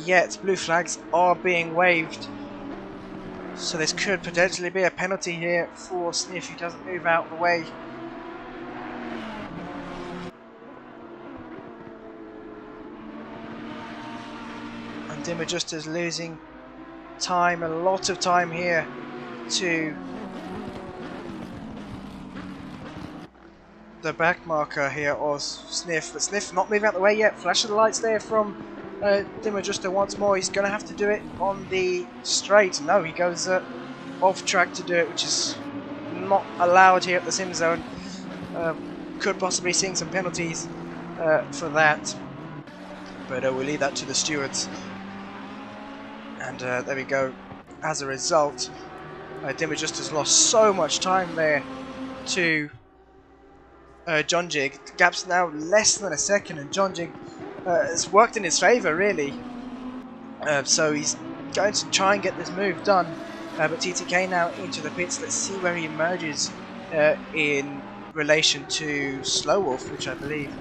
yet. Blue flags are being waved, so this could potentially be a penalty here for Sniff, who doesn't move out the way. DeedeeTKU is losing time, a lot of time here, to the back marker here of Sniff, but Sniff not moving out the way yet. Flash of the lights there from DeedeeTKU once more. He's going to have to do it on the straight. No, he goes off track to do it, which is not allowed here at the SimZone. Could possibly see some penalties for that, but we'll leave that to the stewards. And there we go. As a result, DeedeeTKU has lost so much time there to DeHuisRocker. The gap's now less than a second, and DeHuisRocker has worked in his favour, really. So he's going to try and get this move done. But DeedeeTKU now into the pits. Let's see where he emerges in relation to Slow Wolf, which I believe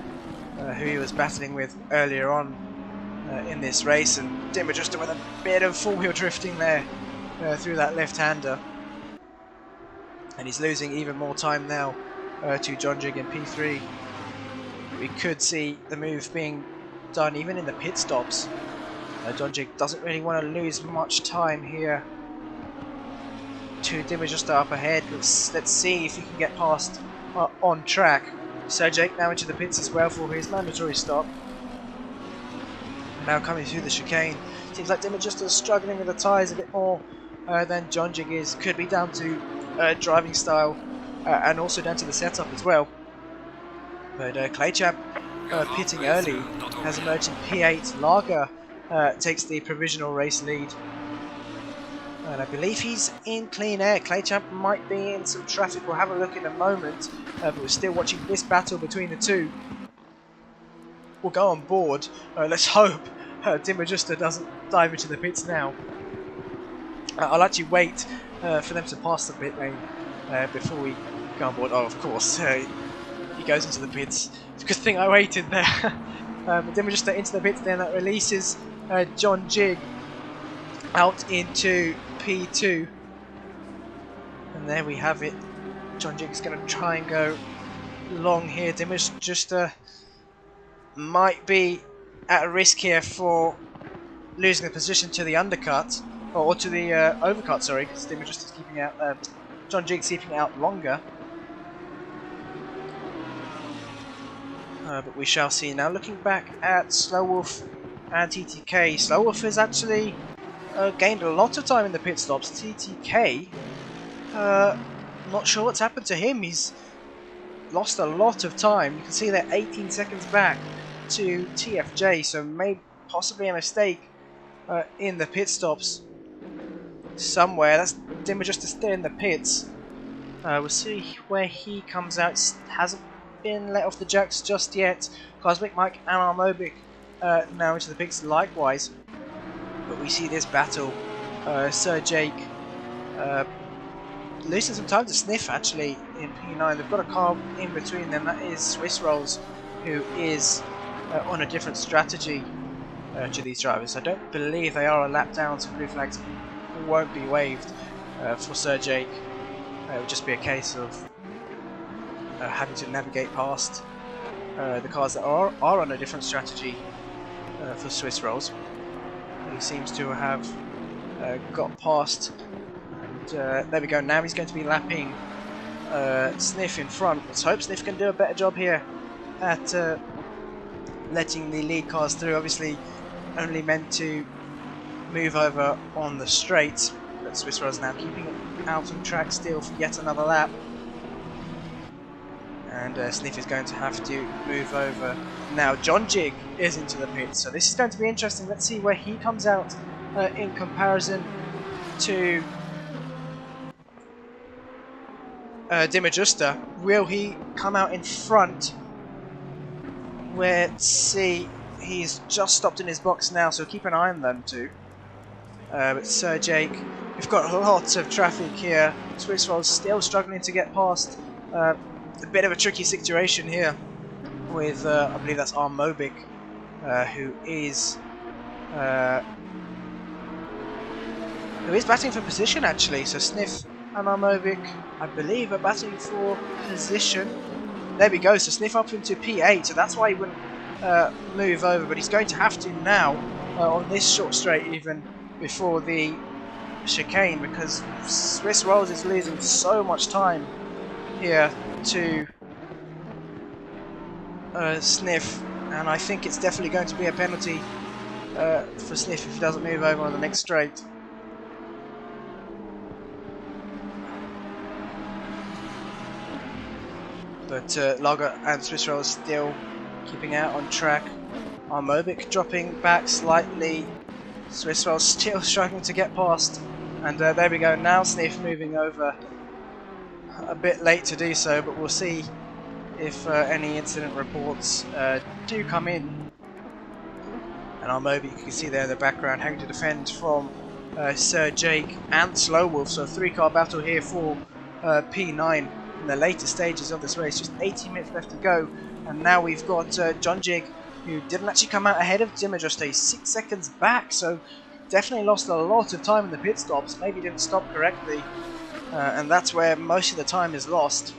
who he was battling with earlier on in this race, and DeedeeTKU with a bit of four-wheel drifting there through that left-hander, and he's losing even more time now to John Jig in P3. We could see the move being done even in the pit stops. John Jig doesn't really want to lose much time here to DeedeeTKU up ahead. Let's see if he can get past on track. So Jake now into the pits as well for his mandatory stop. Now coming through the chicane. Seems like DeedeeTKU is struggling with the tyres a bit more than John Jig is. Could be down to driving style and also down to the setup as well. But Claychap pitting early has emerged in P8. Lager takes the provisional race lead. And I believe he's in clean air. Claychap might be in some traffic. We'll have a look in a moment. But we're still watching this battle between the two. We'll go on board. Let's hope DeedeeTKU doesn't dive into the pits now. I'll actually wait for them to pass the pit lane before we go on board. Oh, of course, he goes into the pits. It's a good thing I waited there. DeedeeTKU into the pits, then that releases John Jig out into P2. And there we have it. John Jig's going to try and go long here. DeedeeTKU might be at a risk here for losing the position to the undercut, or to the overcut, sorry, because DeedeeTKU is keeping out, John Jig's keeping out longer. But we shall see. Now looking back at Slowwolf and TTK, Slowwolf has actually gained a lot of time in the pit stops. TTK, not sure what's happened to him. He's lost a lot of time. You can see they're 18 seconds back to TFJ, so possibly a mistake in the pit stops somewhere. That's DeedeeTKU to stay in the pits. We'll see where he comes out. Hasn't been let off the jacks just yet. Cosmic Mike and Armobic now into the pits likewise. But we see this battle. Sir Jake losing some time to Sniff actually in P9. They've got a car in between them. That is Swiss Rolls, who is on a different strategy to these drivers. I don't believe they are a lap down, so blue flags won't be waved for Sir Jake. It would just be a case of having to navigate past the cars that are on a different strategy for Swiss Rolls. He seems to have got past, and there we go. Now he's going to be lapping Sniff in front. Let's hope Sniff can do a better job here at letting the lead cars through. Obviously only meant to move over on the straight, but Swiss Rolls now keeping it out on track still for yet another lap. And Sniff is going to have to move over. Now John Jig is into the pits, so this is going to be interesting. Let's see where he comes out in comparison to DeedeeTKU. Will he come out in front? Let's see. He's just stopped in his box now, so keep an eye on them too. But Sir Jake, we've got lots of traffic here. Swiss Rolls still struggling to get past. A bit of a tricky situation here with, I believe that's Armobic, who is batting for position actually. So Sniff and Armobic, I believe, are batting for position. There we go. So Sniff up into P8, so that's why he wouldn't move over, but he's going to have to now on this short straight even before the chicane, because Swiss Rolls is losing so much time here to Sniff, and I think it's definitely going to be a penalty for Sniff if he doesn't move over on the next straight. But Lager and Swiss Rolls still keeping out on track. Armobic dropping back slightly. Swiss Rolls still struggling to get past. And there we go, now Sniff moving over. A bit late to do so, but we'll see if any incident reports do come in. And Armobic, you can see there in the background, having to defend from Sir Jake and Slowwolf. So a 3-car battle here for P9 in the later stages of this race. Just 18 minutes left to go And now we've got John Jig, who didn't actually come out ahead of DeedeeTKU, he's 6 seconds back, so definitely lost a lot of time in the pit stops, maybe didn't stop correctly, and that's where most of the time is lost.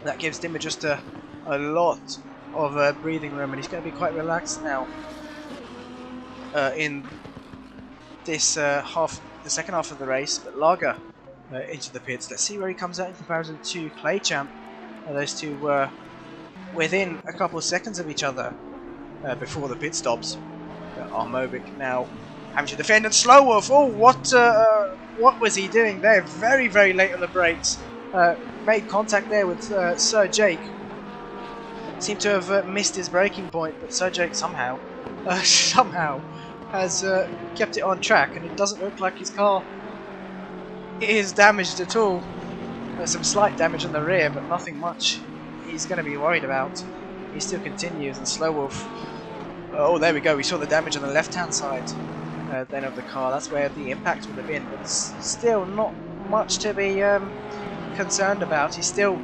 That gives DeedeeTKU a lot of breathing room, and he's going to be quite relaxed now in this the second half of the race. But Lager into the pits. Let's see where he comes out in comparison to Claychamp. Those two were within a couple of seconds of each other before the pit stops. Armobic now having to defend, and Slowwolf. Oh, what was he doing there? Very, very late on the brakes. Made contact there with Sir Jake. Seemed to have missed his braking point, but Sir Jake somehow has kept it on track, and it doesn't look like his car is damaged at all. There's some slight damage on the rear, but nothing much he's going to be worried about. He still continues, and Slowwolf. Oh, there we go. We saw the damage on the left-hand side then of the car. That's where the impact would have been, but it's still not much to be concerned about. He's still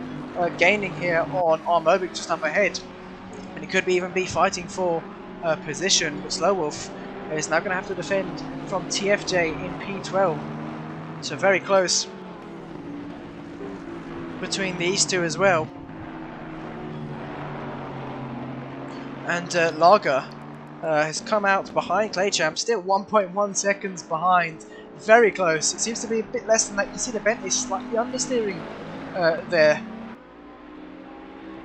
gaining here on Armobic just up ahead, and he could even be fighting for position. But Slowwolf is now going to have to defend from TFJ in P12, so very close between these two as well. And Lager has come out behind Claychamp, still 1.1 seconds behind, very close. It seems to be a bit less than that. You see the Bentley slightly understeering there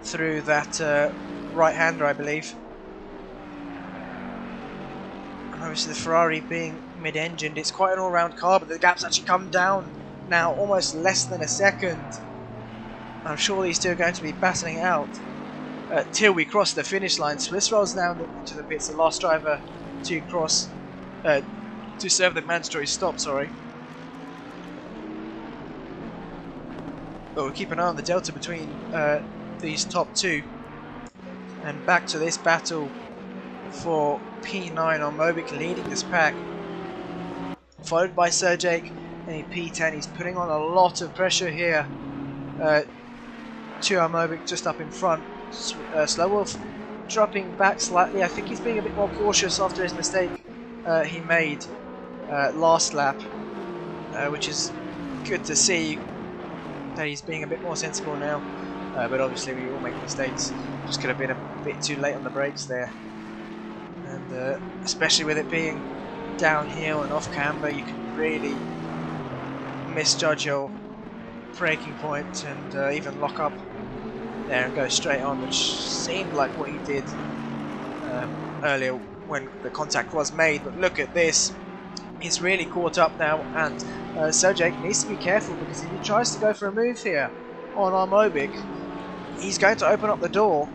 through that right-hander, I believe. And obviously the Ferrari being mid-engined, it's quite an all-round car, but the gap's actually come down now, almost less than a second. I'm sure these two are going to be battling out till we cross the finish line. Swiss rolls now into the pits, the last driver to cross, to serve the mandatory stop, sorry. But we'll keep an eye on the delta between these top two. And back to this battle for P9 on Mobic, leading this pack, followed by Sir Jake in P10. He's putting on a lot of pressure here to Armobic just up in front. Slowwolf dropping back slightly. I think he's being a bit more cautious after his mistake he made last lap, which is good to see that he's being a bit more sensible now. But obviously we all make mistakes. Just could have been a bit too late on the brakes there, and especially with it being downhill and off camber, you can really misjudge your braking point and even lock up there and go straight on, which seemed like what he did earlier when the contact was made. But look at this, he's really caught up now, and Sir Jake needs to be careful, because if he tries to go for a move here on Armobic, he's going to open up the door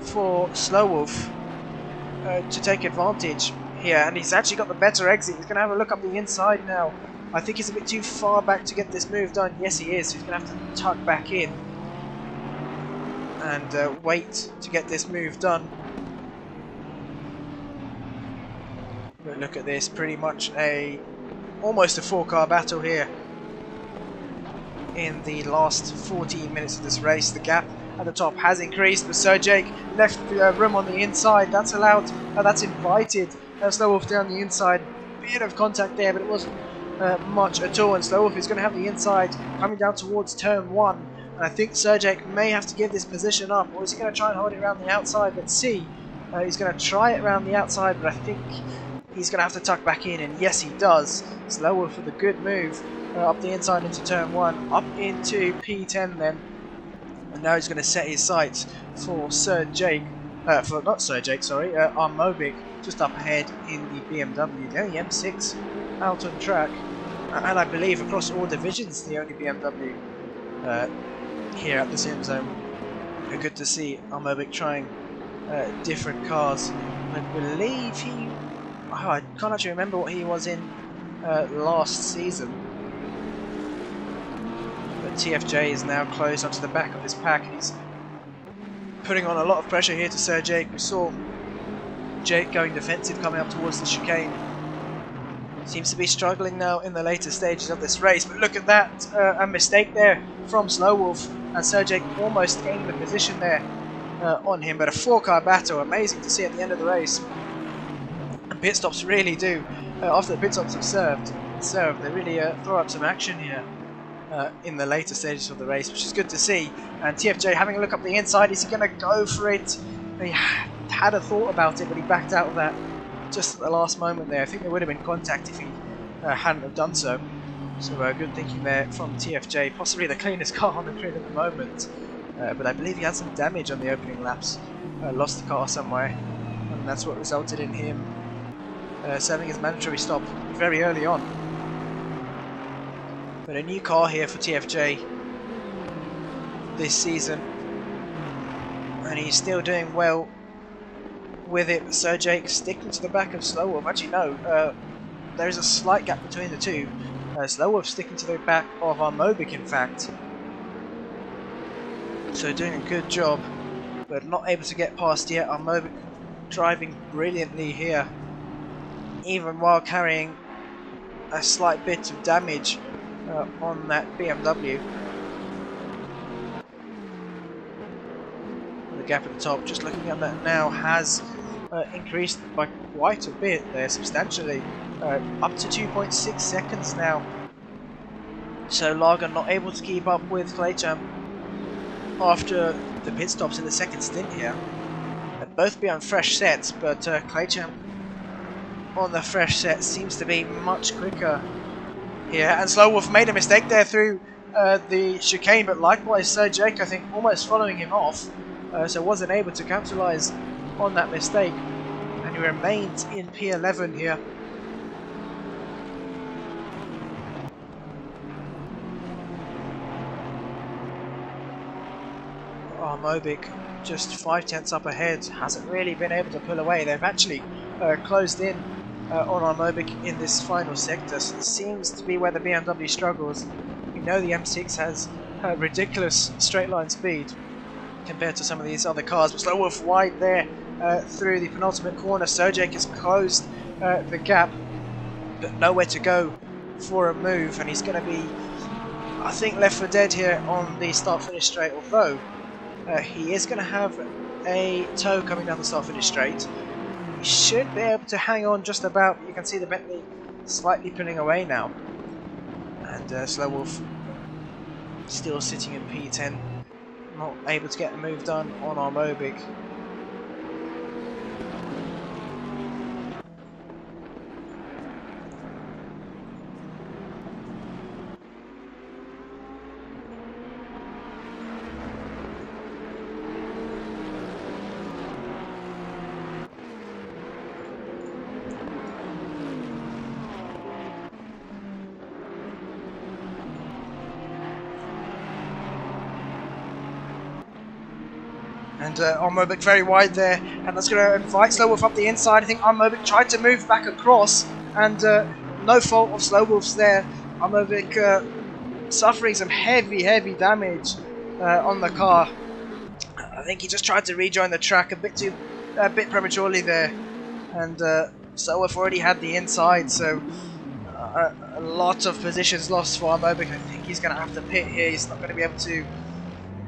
for Slowwolf to take advantage here, and he's actually got the better exit. He's going to have a look up the inside now. I think he's a bit too far back to get this move done. Yes, he is. He's going to have to tuck back in and wait to get this move done. But look at this, pretty much almost a 4-car battle here in the last 14 minutes of this race. The gap at the top has increased, but Sir Jake left room on the inside. That's allowed, that's invited Slowwolf down the inside. Bit of contact there, but it wasn't much at all, and Slowwolf is going to have the inside coming down towards turn 1. And I think Sir Jake may have to give this position up, or is he going to try and hold it around the outside? Let's see. He's going to try it around the outside, but I think he's going to have to tuck back in, and yes, he does. Slowwolf with a good move up the inside into turn 1, up into P10 then. And now he's going to set his sights for Sir Jake, Armobic, just up ahead in the BMW. The only M6 out on track, and I believe across all divisions the only BMW here at the SimZone. Good to see Armobic trying different cars. I believe I can't actually remember what he was in last season. But TFJ is now close onto the back of this pack, and he's putting on a lot of pressure here to Sir Jake. We saw Jake going defensive coming up towards the chicane. Seems to be struggling now in the later stages of this race, but look at that, a mistake there from Slowwolf, and Sir Jake almost gaining the position there on him, but a 4-car battle, amazing to see at the end of the race. And pit stops really do, after the pit stops have served, they really throw up some action here in the later stages of the race, which is good to see. And TFJ having a look up the inside, is he going to go for it? He had a thought about it, but he backed out of that just at the last moment there. I think there would have been contact if he hadn't have done so. So good thinking there from TFJ, possibly the cleanest car on the grid at the moment. But I believe he had some damage on the opening laps, lost the car somewhere, and that's what resulted in him serving his mandatory stop very early on. But a new car here for TFJ this season, and he's still doing well with it. So Jake sticking to the back of Slowwolf. Actually no, there is a slight gap between the two. Slowwolf sticking to the back of Armobik in fact. So doing a good job, but not able to get past yet. Armobik driving brilliantly here, even while carrying a slight bit of damage on that BMW. The gap at the top, just looking at that now, has increased by quite a bit there, substantially, up to 2.6 seconds now. So Lager not able to keep up with Claychamp after the pit stops in the second stint here. They'd both be on fresh sets, but Claychamp on the fresh set seems to be much quicker here. And Slowwolf made a mistake there through the chicane, but likewise Sir Jake, I think, almost following him off, so wasn't able to capitalise on that mistake, and he remains in P11 here. Armobik just 5/10 up ahead, hasn't really been able to pull away. They've actually closed in on Armobik in this final sector, so it seems to be where the BMW struggles. We know the M6 has ridiculous straight line speed compared to some of these other cars, but Slowwolf wide there through the penultimate corner. Sojak has closed the gap, but nowhere to go for a move, and he's going to be, I think, left for dead here on the start-finish straight, although he is going to have a tow coming down the start-finish straight. He should be able to hang on just about. You can see the Bentley slightly pulling away now, and Slowwolf still sitting in P10, not able to get the move done on Armobik. And Armobik very wide there, and that's going to invite Slowwolf up the inside. I think Armobik tried to move back across, and no fault of Slowwolf's there. Armobik suffering some heavy damage on the car. I think he just tried to rejoin the track a bit prematurely there, and Slowwolf already had the inside, so a lot of positions lost for Armobik. I think he's going to have to pit here. He's not going to be able to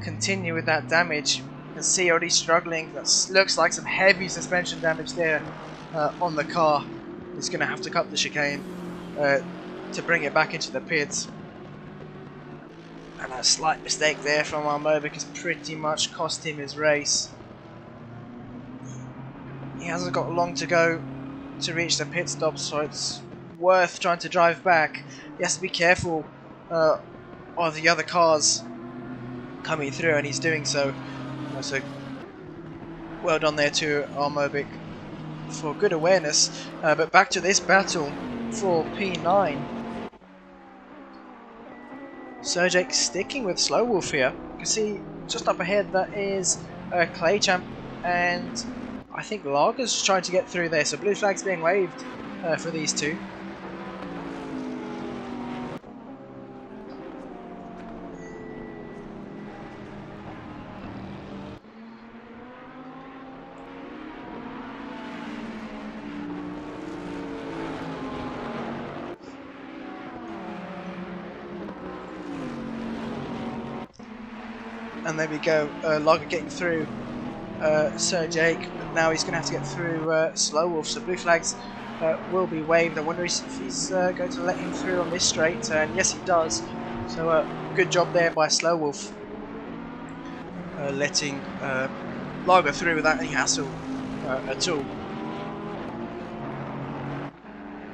continue with that damage. You can see already struggling. That looks like some heavy suspension damage there on the car. He's going to have to cut the chicane to bring it back into the pits. And that slight mistake there from Armobik has pretty much cost him his race. He hasn't got long to go to reach the pit stop, so it's worth trying to drive back. He has to be careful of the other cars coming through, and he's doing so. So well done there to Armobik for good awareness. But back to this battle for P9. Sojak sticking with Slowwolf here. You can see just up ahead that is Claychamp, and I think Lager's trying to get through there. So blue flag's being waved for these two. And there we go, Lager getting through Sir Jake, but now he's going to have to get through Slow Wolf, so blue flags will be waved. I wonder if he's going to let him through on this straight turn. Yes, he does. So good job there by Slow Wolf, letting Lager through without any hassle at all.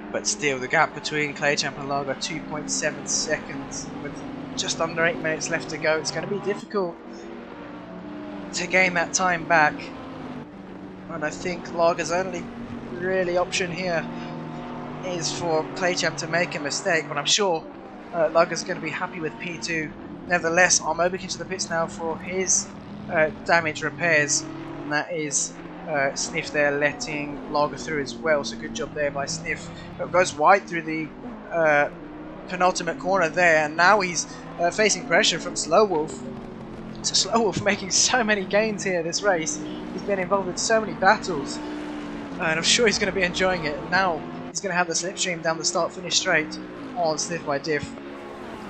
But still, the gap between Claychamp and Lager, 2.7 seconds, with just under 8 minutes left to go. It's going to be difficult to gain that time back, and I think Lager's only really option here is for Claychamp to make a mistake, but I'm sure Lager's going to be happy with P2. Nevertheless, I'm over into the pits now for his damage repairs, and that is Sniff there letting Lager through as well, so good job there by Sniff. It goes wide through the penultimate corner there, and now he's facing pressure from Slow Wolf. So Slow Wolf making so many gains here this race. He's been involved in so many battles, and I'm sure he's going to be enjoying it. Now he's going to have the slipstream down the start-finish straight on Sniff by Diff.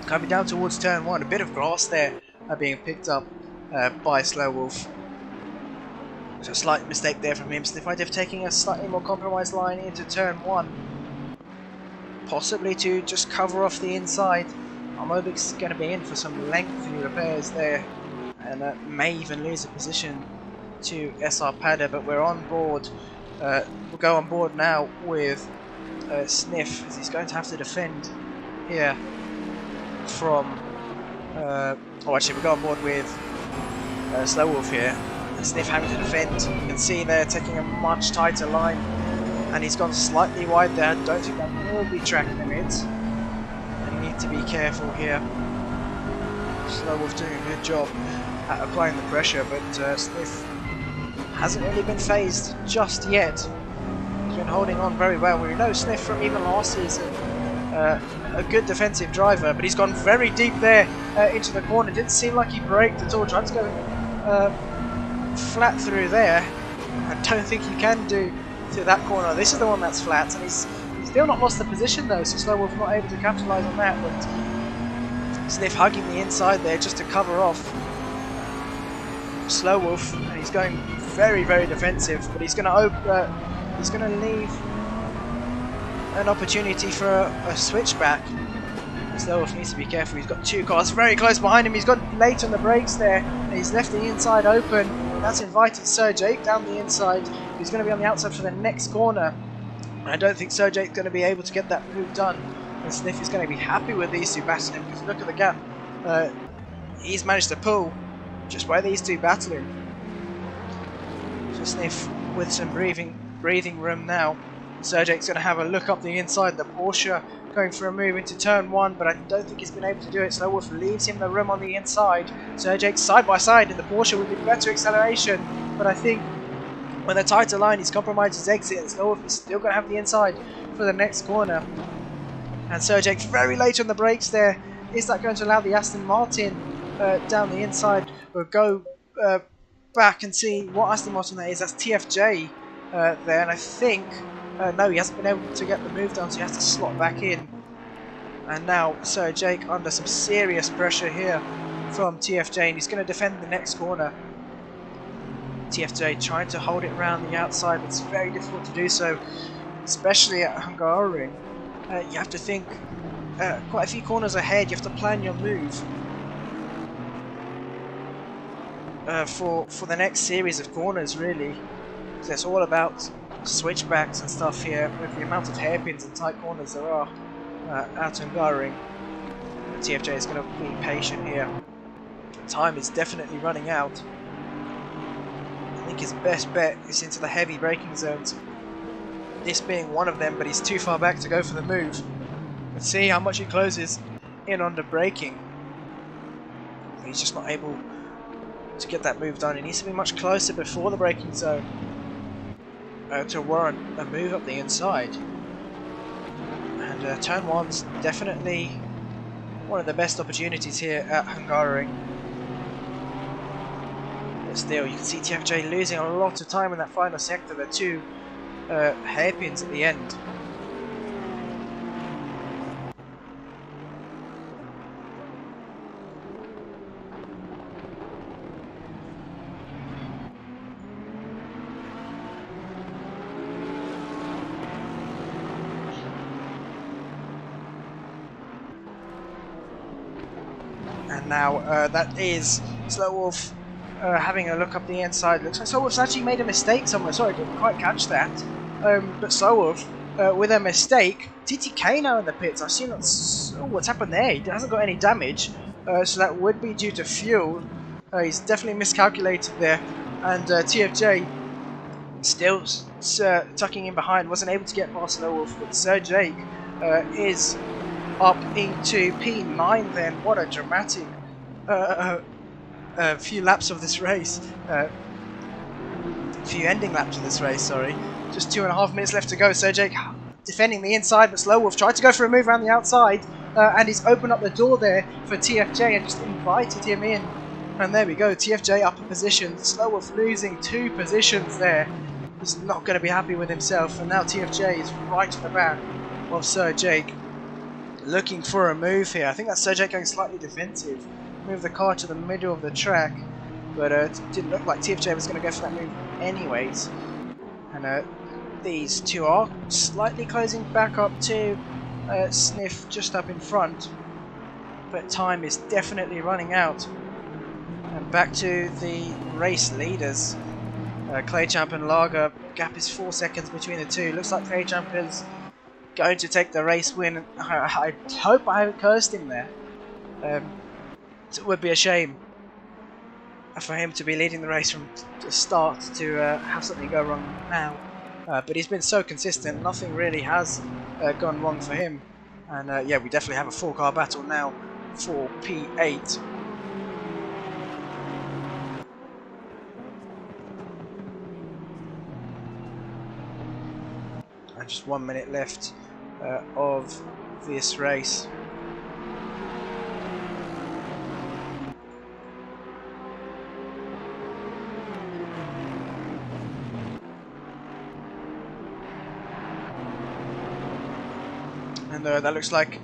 Coming down towards turn 1, a bit of grass there being picked up by Slow Wolf. So a slight mistake there from him. Sniff by Diff taking a slightly more compromised line into turn 1, possibly to just cover off the inside. Armobic's going to be in for some lengthy repairs there, and may even lose a position to SR Padda, but we're on board. We'll go on board now with Sniff, as he's going to have to defend here from oh, actually we'll go on board with Slow Wolf here. Sniff having to defend. You can see there taking a much tighter line, and he's gone slightly wide there. I don't think that will be track limits, and you need to be careful here. Slow Wolf doing a good job at applying the pressure, but Sniff hasn't really been phased just yet. He's been holding on very well. We know Sniff from even last season, a good defensive driver, but he's gone very deep there into the corner. Didn't seem like he braked at all. Tried to go flat through there. I don't think he can do to that corner. This is the one that's flat, and he's still not lost the position though, so Slow Wolf not able to capitalise on that, but Sniff hugging the inside there just to cover off Slow Wolf, and he's going very, very defensive, but he's going to leave an opportunity for a switchback. Slow Wolf needs to be careful. He's got two cars very close behind him. He's got late on the brakes there, and he's left the inside open. That's invited Sir Jake down the inside. He's going to be on the outside for the next corner. I don't think Sir Jake's going to be able to get that move done, and Sniff is going to be happy with these two battling, because look at the gap he's managed to pull just by these two battling. So Sniff with some breathing room now. Sir Jake's going to have a look up the inside. The Porsche going for a move into turn 1, but I don't think he's been able to do it. Slow Wolf leaves him the room on the inside. Sir Jake's side by side in the Porsche with better acceleration, but I think when the tighter line, he's compromised his exit, and Slow Wolf is still going to have the inside for the next corner. And Sir Jake's very late on the brakes there. Is that going to allow the Aston Martin down the inside? We'll go back and see what Aston Martin that is. That's TFJ there, and I think no, he hasn't been able to get the move done, so he has to slot back in. And now Sir Jake under some serious pressure here from TFJ, and he's going to defend the next corner. TFJ trying to hold it around the outside, but it's very difficult to do so, especially at Hungaroring. You have to think quite a few corners ahead. You have to plan your move for the next series of corners, really. So it's all about switchbacks and stuff here, with the amount of hairpins and tight corners there are at Hungaroring. TFJ is going to be patient here. Time is definitely running out. I think his best bet is into the heavy braking zones, this being one of them, but he's too far back to go for the move. Let's see how much he closes in on the braking. He's just not able to get that move done. He needs to be much closer before the braking zone to warrant a move up the inside. And turn 1's definitely one of the best opportunities here at Hungaroring. But still, you can see TFJ losing a lot of time in that final sector. The two hairpins at the end. And now that is Slow Wolf having a look up the inside. Looks like Slow Wolf's actually made a mistake somewhere. Sorry, I didn't quite catch that. But Slow Wolf, with a mistake, DeedeeTKU now in the pits. I've seen what's happened there. He hasn't got any damage, so that would be due to fuel. He's definitely miscalculated there. And TFJ still tucking in behind, wasn't able to get past Slow Wolf. But Sir Jake is up into P9 then. What a dramatic few laps of this race. Few ending laps of this race, sorry. Just 2.5 minutes left to go. Sir Jake defending the inside, but Slow Wolf tried to go for a move around the outside, and he's opened up the door there for TFJ and just invited him in. And there we go, TFJ up a position. Slow Wolf losing 2 positions there. He's not going to be happy with himself, and now TFJ is right at the back of Sir Jake, looking for a move here. I think that's Sir Jake going slightly defensive. Move the car to the middle of the track, but it didn't look like TFJ was going to go for that move anyways. And these two are slightly closing back up to Sniff just up in front, but time is definitely running out. And back to the race leaders. Claychamp and Lager, gap is 4 seconds between the two. Looks like Claychamp is going to take the race win. I hope I haven't cursed him there. It would be a shame for him to be leading the race from the start to have something go wrong now. But he's been so consistent, nothing really has gone wrong for him. And yeah, we definitely have a 4-car battle now for P8. And just 1 minute left of this race. And that looks like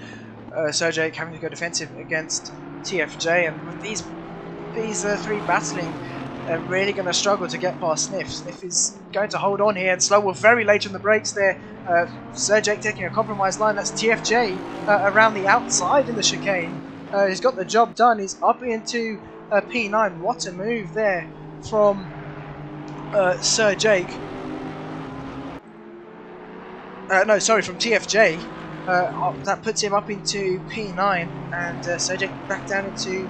Sir Jake having to go defensive against TFJ, and with these three battling, they're really going to struggle to get past Sniff. Sniff is going to hold on here, and Slow Wolf very late on the brakes there. Sir Jake taking a compromised line. That's TFJ around the outside in the chicane. He's got the job done. He's up into P9. What a move there from Sir Jake. No, sorry, from TFJ. That puts him up into P9, and Sir Jake back down into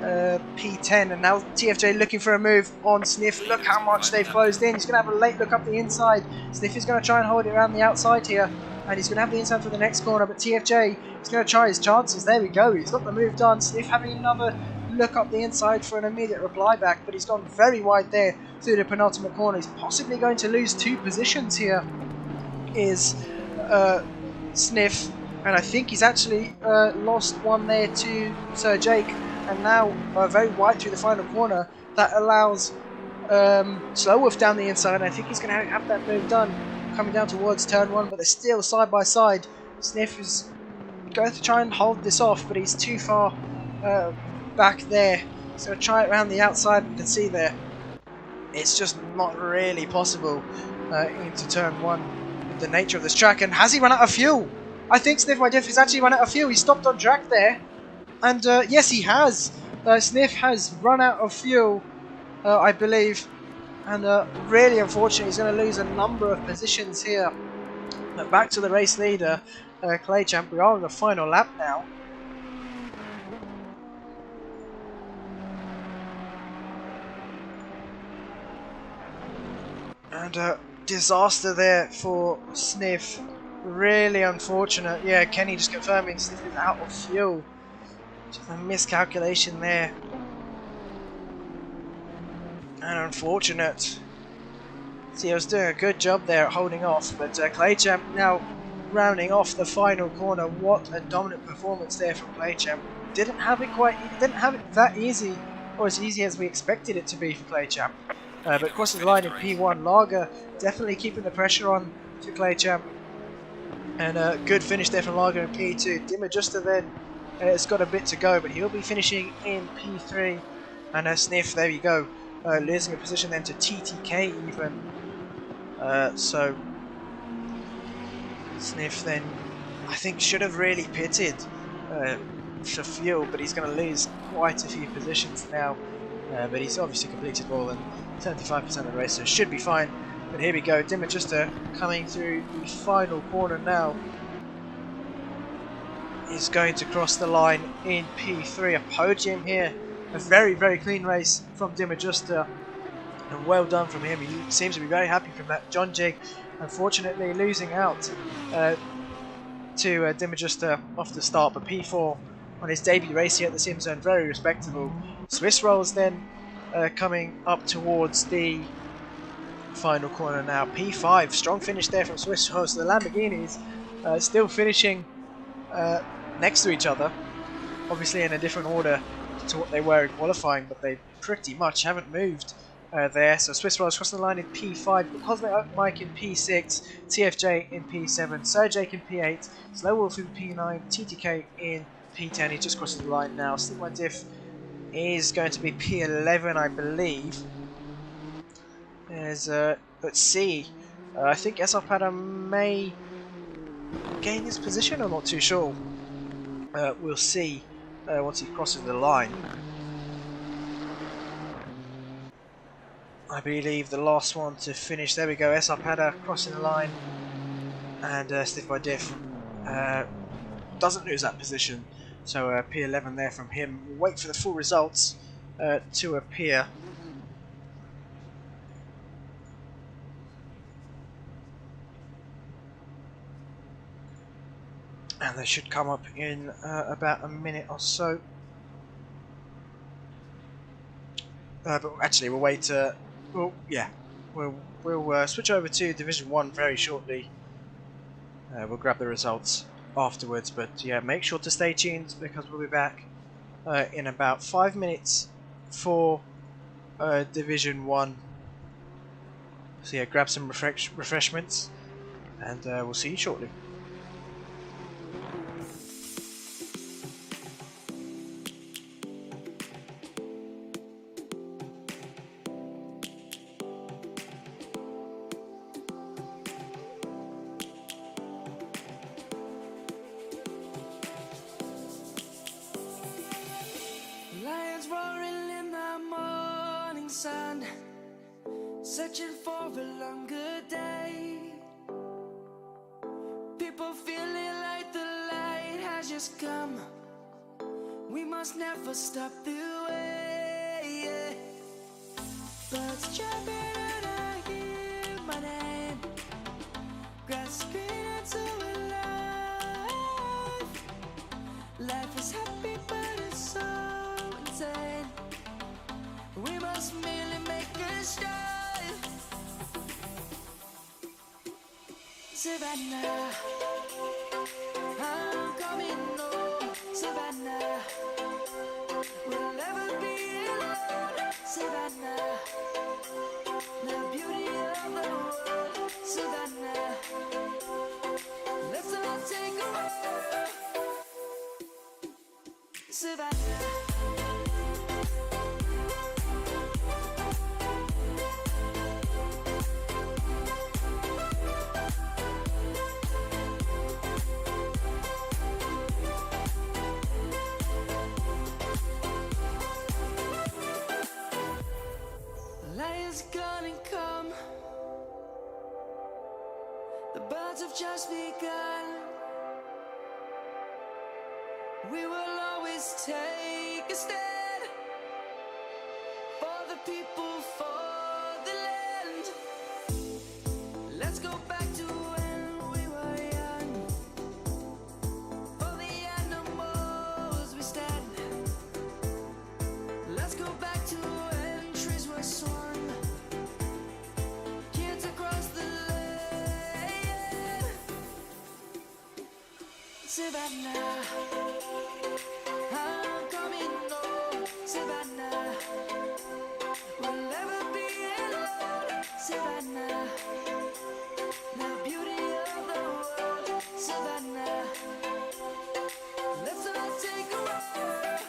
P10, and now TFJ looking for a move on Sniff. Look how much they've closed in. He's going to have a late look up the inside. Sniff is going to try and hold it around the outside here, and he's going to have the inside for the next corner, but TFJ is going to try his chances. There we go, he's got the move done. Sniff having another look up the inside for an immediate reply back, but he's gone very wide there through the penultimate corner. He's possibly going to lose 2 positions here, is Sniff, and I think he's actually lost 1 there to Sir Jake, and now very wide through the final corner. That allows Slow Wolf down the inside, and I think he's going to have that move done coming down towards turn 1, but they're still side by side. Sniff is going to try and hold this off, but he's too far back there. He's going to try it around the outside. You can see there, it's just not really possible into turn 1. The nature of this track, and has he run out of fuel? I think Sniff My Diff has actually run out of fuel. He stopped on track there, and yes, he has. Sniff has run out of fuel, I believe, and really unfortunately he's going to lose a number of positions here. But back to the race leader, Claychamp. We are on the final lap now. And disaster there for Sniff. Really unfortunate. Yeah, Kenny just confirming Sniff is out of fuel. Just a miscalculation there. And unfortunate. See, he was doing a good job there at holding off, but Claychamp now rounding off the final corner. What a dominant performance there from Claychamp. Didn't have it that easy, or as easy as we expected it to be for Claychamp. But crossing the line in P1, Lager definitely keeping the pressure on to Claychamp. And a good finish there from Lager in P2. Dim Adjuster then has got a bit to go, but he'll be finishing in P3. And Sniff, there you go, losing a position then to TTK even. So Sniff then, I think, should have really pitted for fuel, but he's going to lose quite a few positions now. But he's obviously completed more than 75% of the race, so should be fine. But here we go, DeedeeTKU coming through the final corner now. Is going to cross the line in P3, a podium here. A very, very clean race from DeedeeTKU, and well done from him. He seems to be very happy from that. John Jig, unfortunately, losing out to DeedeeTKU off the start, but P4 on his debut race here at the SimZone, very respectable. Swiss Rolls then coming up towards the final corner now. P5, strong finish there from Swiss Rolls. The Lamborghinis still finishing next to each other, obviously in a different order to what they were in qualifying, but they pretty much haven't moved there. So Swiss Rolls crossing the line in P5, Cosmic Mike in P6, TFJ in P7, Sir Jake in P8, Slow Wolf in P9, TTK in P10. He just crosses the line now. Stick My Diff is going to be P11, I believe. There's let's see. I think SRPADA may gain his position. I'm not too sure. We'll see once he crosses the line. I believe the last one to finish. There we go. SRPADA crossing the line, and Stiff My Diff doesn't lose that position. So P11 there from him. We'll wait for the full results to appear. And they should come up in about a minute or so. But actually, we'll wait. Well, yeah, we'll switch over to Division 1 very shortly. We'll grab the results afterwards. But yeah, make sure to stay tuned because we'll be back in about 5 minutes for Division 1. So yeah, grab some refreshments, and we'll see you shortly. Lions roaring in the morning sun, searching for a longer day. People feeling like the light has just come. We must never stop the way. Birds chirping and I hear my name, grasping into life. Life is happy but it's so insane. We must merely make a start. Savannah, I'm coming home. Savannah, we'll never be alone. Savannah, the beauty of the world. Savannah, let's all take a ride. Savannah. Lions gonna come. The birds have just begun. We will always take a stand for the people, for the land. Let's go back to when we were young. For the animals we stand. Let's go back to when trees were swung. Kids across the land. Savannah, I'm coming home. Savannah, we'll never be alone. Savannah, the beauty of the world. Savannah, let's all take a ride.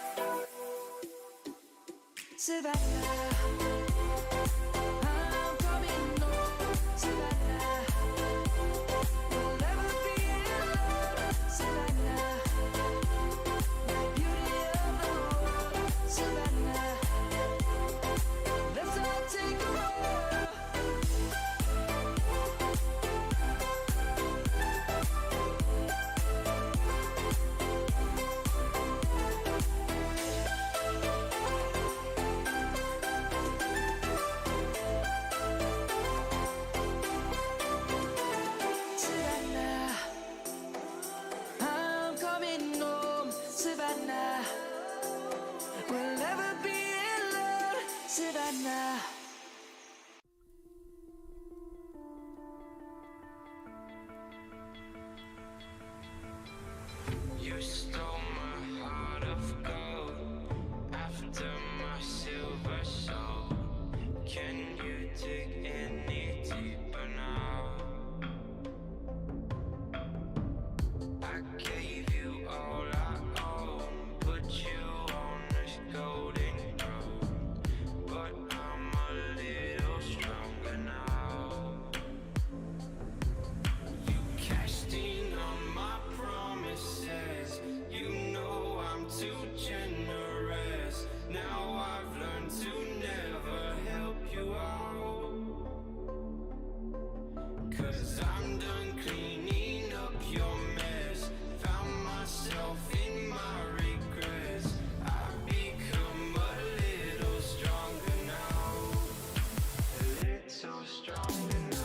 Savannah, I'm coming home. Savannah, we'll never be alone. Savannah, the beauty now. You stole my heart of gold after my silver soul. Can you dig any deeper now? I gave you all I own, put you on this golden throne, but I'm a little stronger now. You cashed in on my promises, you know I'm too generous. Now I've learned to never help you out, 'cause I'm done cleaning up your mess. Found myself in my regrets. I've become a little stronger now, a little stronger now.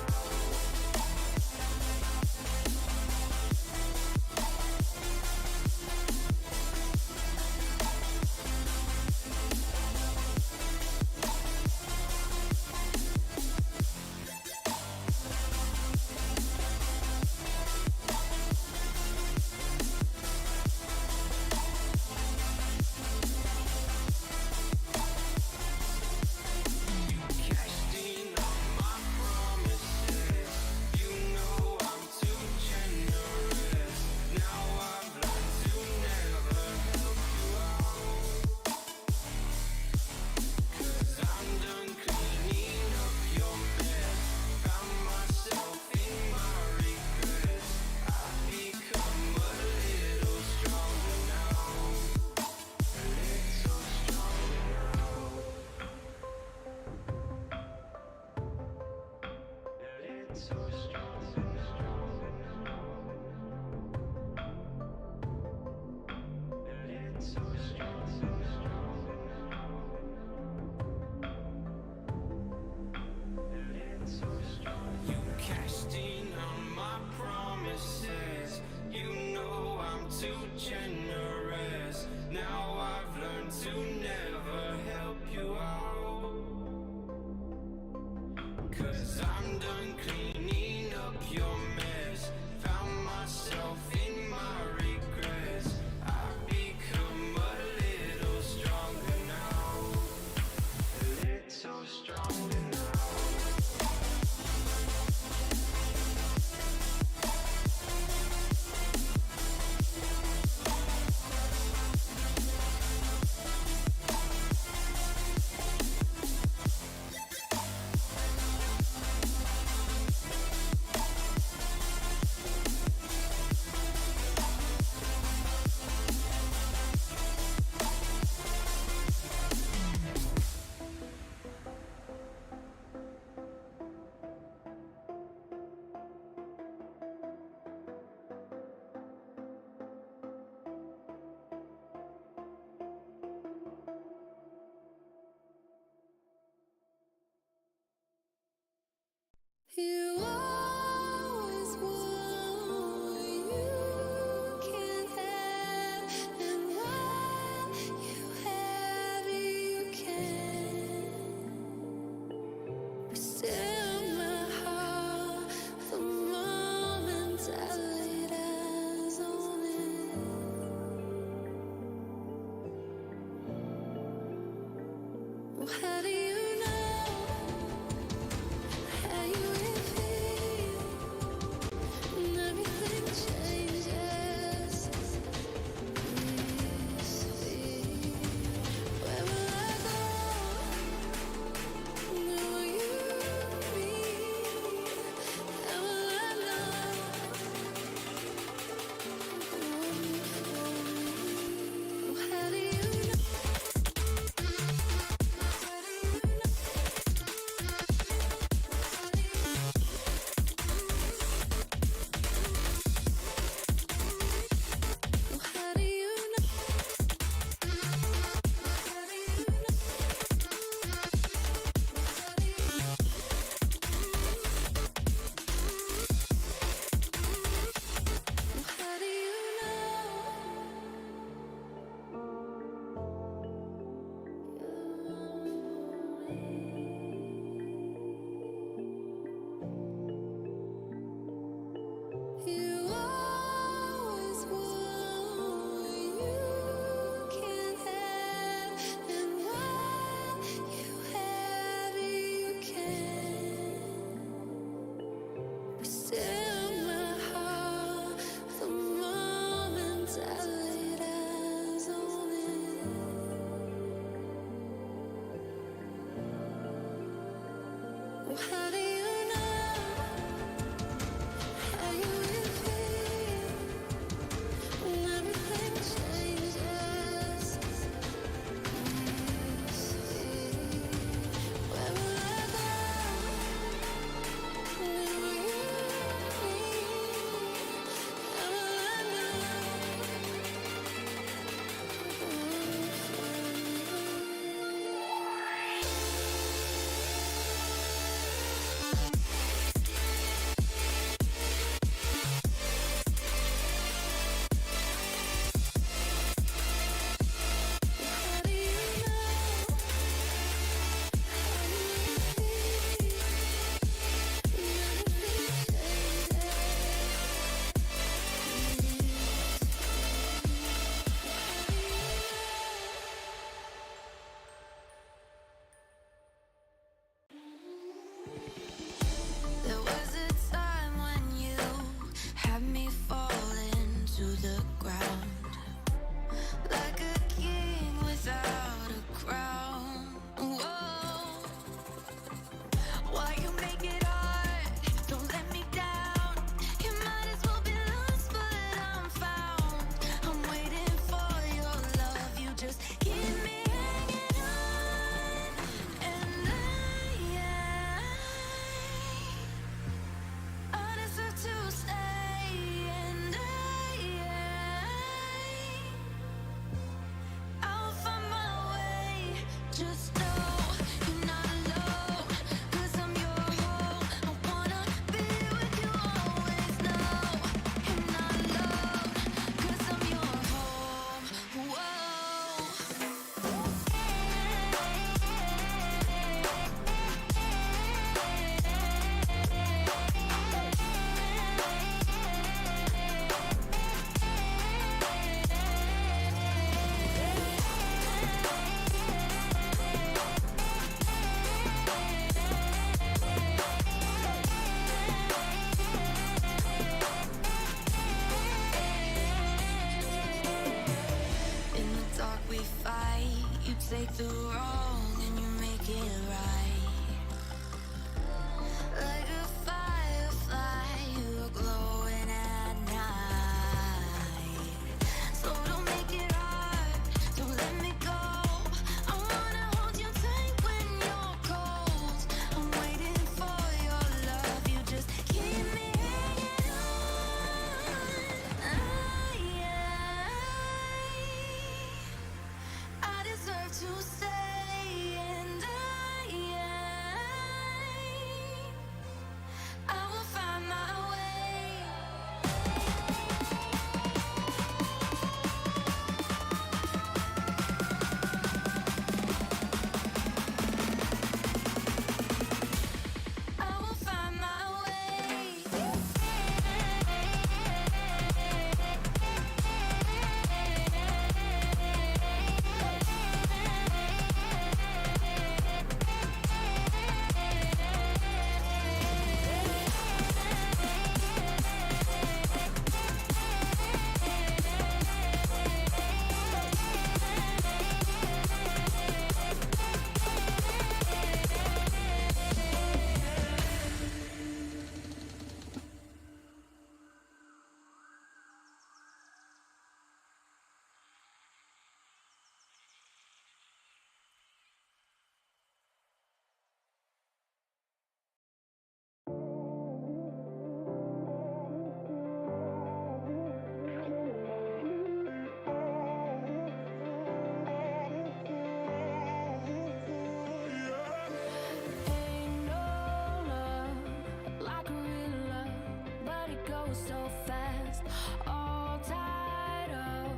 so fast, all tied up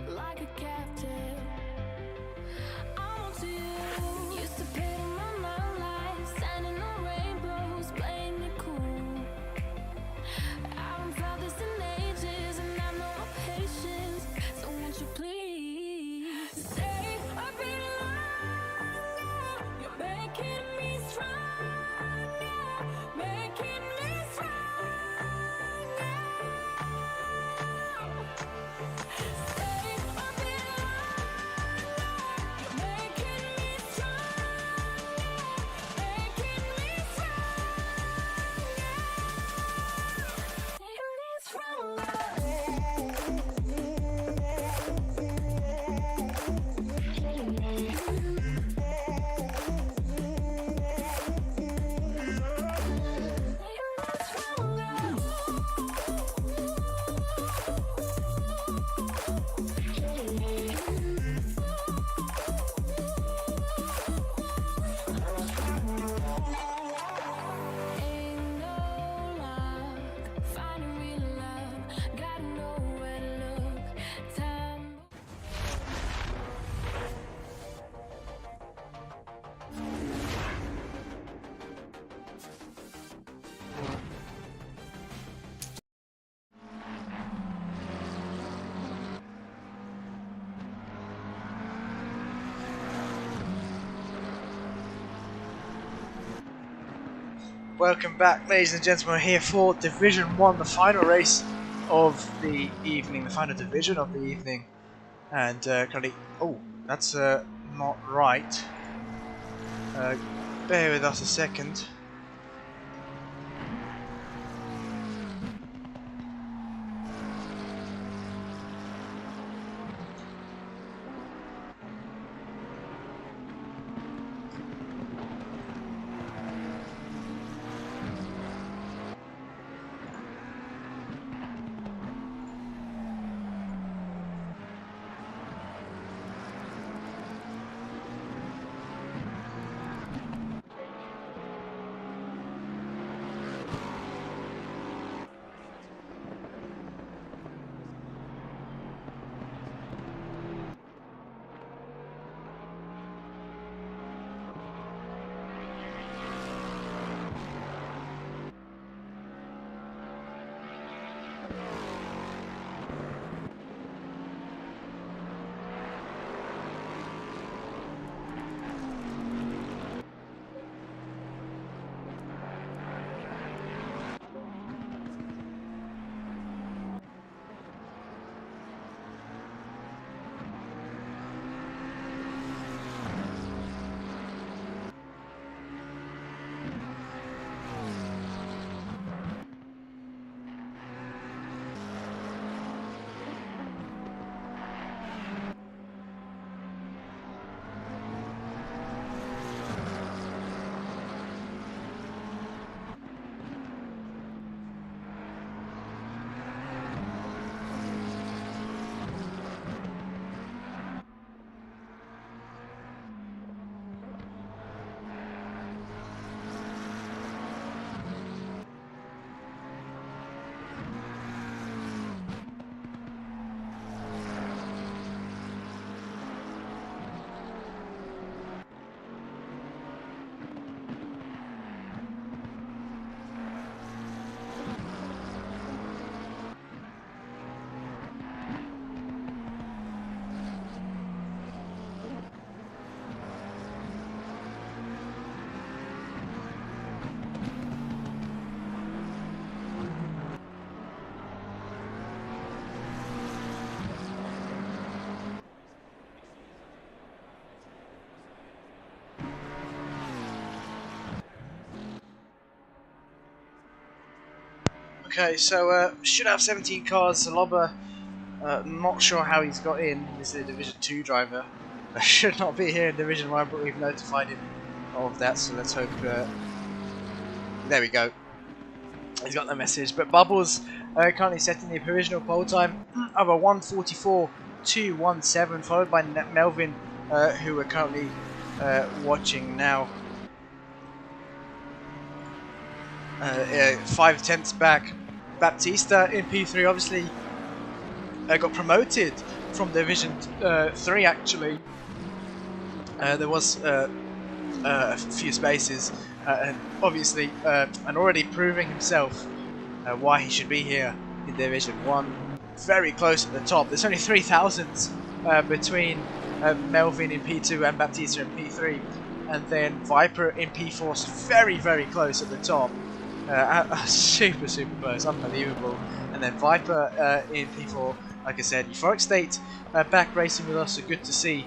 like a captive. I'm on to you. Used to pay my mind lights, standing on rainbows, playing it cool. I haven't felt this in ages, and I know my patience. So won't you please stay a bit longer? You're making me stronger, making me stronger. Stay a bit longer. You're making me stronger, making me Welcome back, ladies and gentlemen, here for Division 1, the final race of the evening, the final division of the evening. And currently, oh, that's not right. Bear with us a second. Okay, so should have 17 cars. Saloba, not sure how he's got in. This is a Division 2 driver. Should not be here in Division 1, but we've notified him of that, so let's hope. There we go. He's got the message. But Bubbles currently setting the provisional pole time of a 1:44.217, followed by Melvin, who we're currently watching now. 5 tenths back Baptista in P3 obviously got promoted from Division 3 actually. There was a few spaces and obviously and already proving himself why he should be here in Division 1. Very close at the top. There's only 3 thousandths between Melvin in P2 and Baptista in P3, and then Viper in P4 is very, very close at the top. Super close, unbelievable. And then Viper in P4, like I said. Euphoric State back racing with us, so good to see.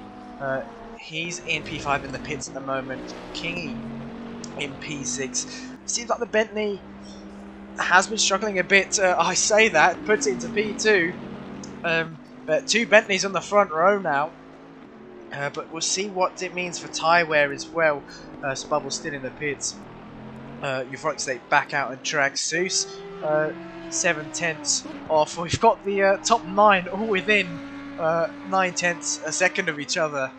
He's in P5 in the pits at the moment. Kingy in P6. Seems like the Bentley has been struggling a bit. I say that, puts it into P2. But 2 Bentleys on the front row now. But we'll see what it means for tyre wear as well. Bubble's still in the pits. Euphoric State back out on track. Seuss 7/10 off. We've got the top 9 all within 9/10 a second of each other,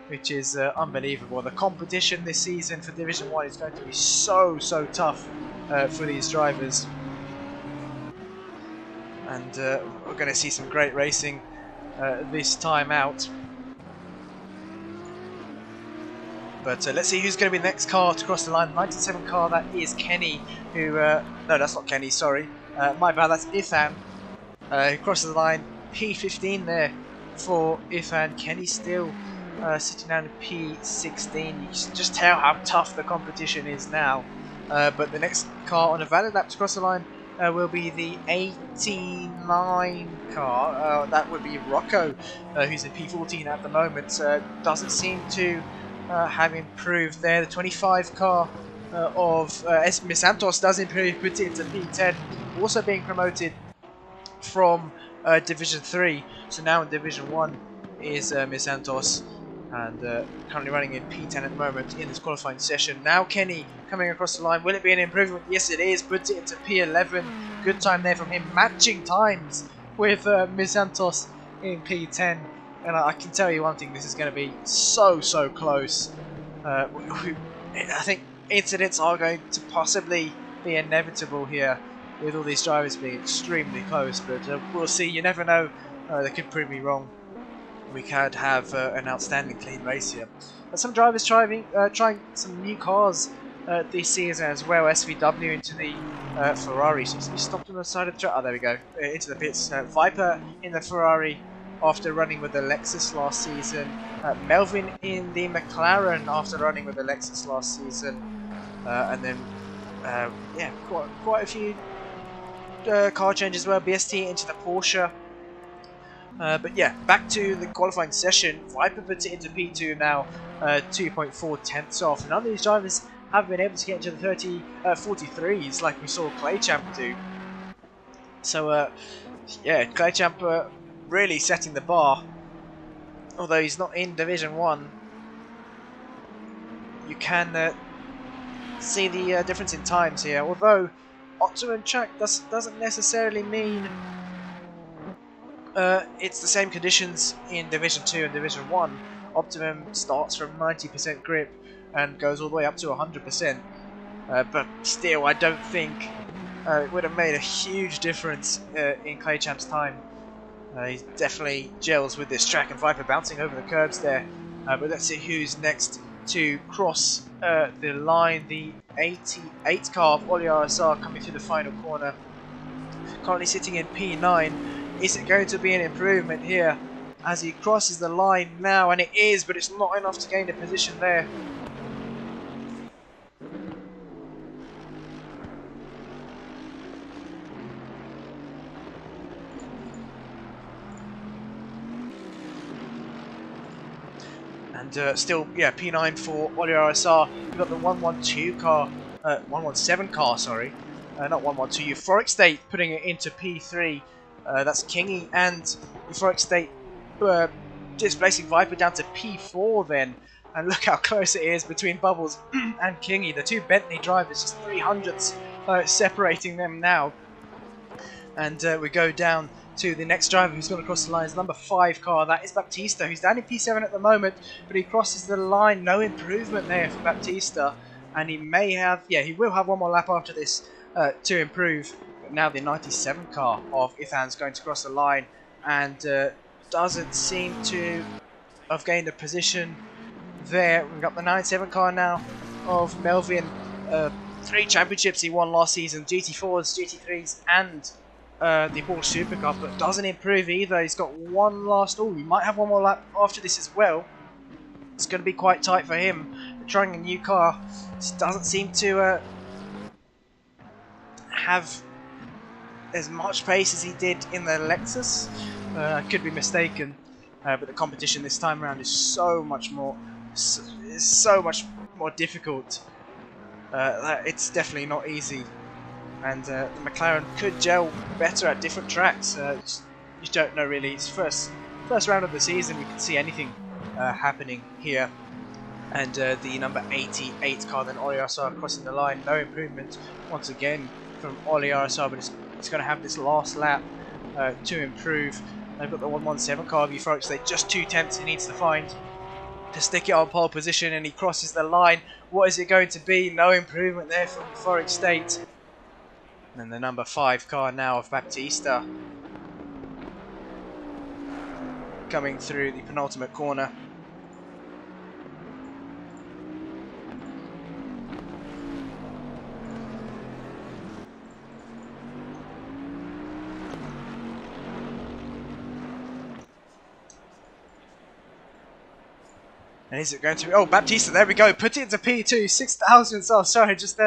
which is unbelievable. The competition this season for Division 1 is going to be so tough for these drivers. And we're going to see some great racing this time out. But let's see who's going to be the next car to cross the line. 97 car, that is Kenny, who... no, that's not Kenny, sorry. My bad, that's Ifan, who crosses the line. P15 there for Ifan. Kenny still sitting down in P16. You can just tell how tough the competition is now. But the next car on a valid lap to cross the line will be the 89 car. That would be Rocco, who's in P14 at the moment. Doesn't seem to have improved there. The 25 car of Miss Santos does improve, puts it into P10. Also being promoted from Division 3. So now in Division 1 is Miss Santos. And currently running in P10 at the moment in this qualifying session. Now Kenny coming across the line. Will it be an improvement? Yes, it is. Puts it into P11. Good time there from him. Matching times with Miss Santos in P10. And I can tell you one thing. This is going to be so close. I think incidents are going to possibly be inevitable here, with all these drivers being extremely close. But we'll see. You never know. They could prove me wrong. We could have an outstanding clean race here. Some drivers trying some new cars this season as well. SVW into the Ferrari. So we stopped on the side of the track. Oh, there we go. Into the pits. Viper in the Ferrari after running with the Lexus last season. Melvin in the McLaren after running with the Lexus last season. And then, yeah, quite a few car changes as well. BST into the Porsche. But yeah, back to the qualifying session. Viper puts it into P2 now, 2.4 tenths off. None of these drivers have been able to get into the 43s like we saw Claychamp do. So yeah, Claychamp really setting the bar. Although he's not in Division 1, you can see the difference in times here. Although optimum track doesn't necessarily mean it's the same conditions in Division 2 and Division 1. Optimum starts from 90% grip and goes all the way up to 100%. But still, I don't think it would have made a huge difference in Claychamp's time. He definitely gels with this track, and Viper bouncing over the curbs there. But let's see who's next to cross the line. The 88 car of Oli RSR coming through the final corner. Currently sitting in P9. Is it going to be an improvement here as he crosses the line now? And it is, but it's not enough to gain a position there. And still, yeah, P9 for Oli RSR. We've got the 112 car, 117 car, sorry. Not 112, Euphoric State putting it into P3. That's Kingy and Euphoric State displacing Viper down to P4 then. And look how close it is between Bubbles and Kingy. The 2 Bentley drivers, just 300ths separating them now. And we go down to the next driver who's going to cross the line. Is number 5 car. That is Baptista, who's down in P7 at the moment. But he crosses the line. No improvement there for Baptista. And he may have, yeah, he will have one more lap after this to improve. Now the 97 car of Ithan's going to cross the line, and doesn't seem to have gained a position there. We've got the 97 car now of Melvin. 3 championships he won last season, GT4s, GT3s, and the Porsche Supercar, but doesn't improve either. He's got one last, he might have one more lap after this as well. It's going to be quite tight for him. Trying a new car, just doesn't seem to have as much pace as he did in the Lexus. I could be mistaken, but the competition this time around is so much more difficult. It's definitely not easy, and the McLaren could gel better at different tracks. You don't know really. It's first round of the season. We can see anything happening here. And the number 88 car, then Oli Arsar crossing the line. No improvement once again from Oli Arsar, but it's going to have this last lap to improve. They've got the 117 car of Euphoric. Just 2 tenths he needs to find to stick it on pole position, and he crosses the line. What is it going to be? No improvement there from Euphoric State. And then the number 5 car now of Baptista coming through the penultimate corner. And is it going to be... Oh, Baptista, there we go. Put it into P2. 6,000. Oh, sorry, just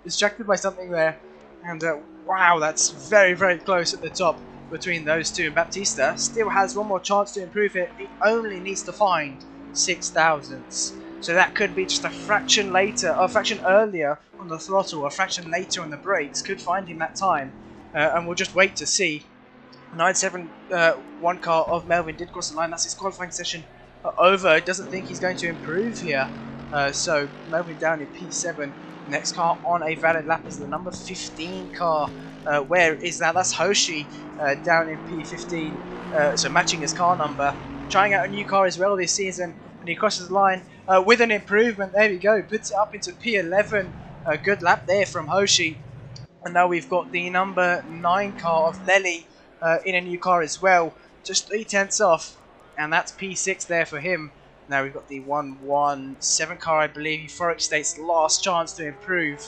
distracted by something there. And wow, that's very, very close at the top between those two. And Baptista still has one more chance to improve it. He only needs to find 6,000. So that could be just a fraction later, or a fraction earlier on the throttle, a fraction later on the brakes. Could find him that time. And we'll just wait to see. 971 car of Melvin did cross the line. That's his qualifying session over. Doesn't think he's going to improve here. So Melvin down in P7. Next car on a valid lap is the number 15 car. Where is that? That's Hoshi down in P15. So matching his car number. Trying out a new car as well this season. And he crosses the line with an improvement. There we go. Puts it up into P11. A good lap there from Hoshi. And now we've got the number 9 car of Lely in a new car as well. Just 3 tenths off. And that's P6 there for him. Now we've got the 117 car, I believe. Euphoric State's last chance to improve.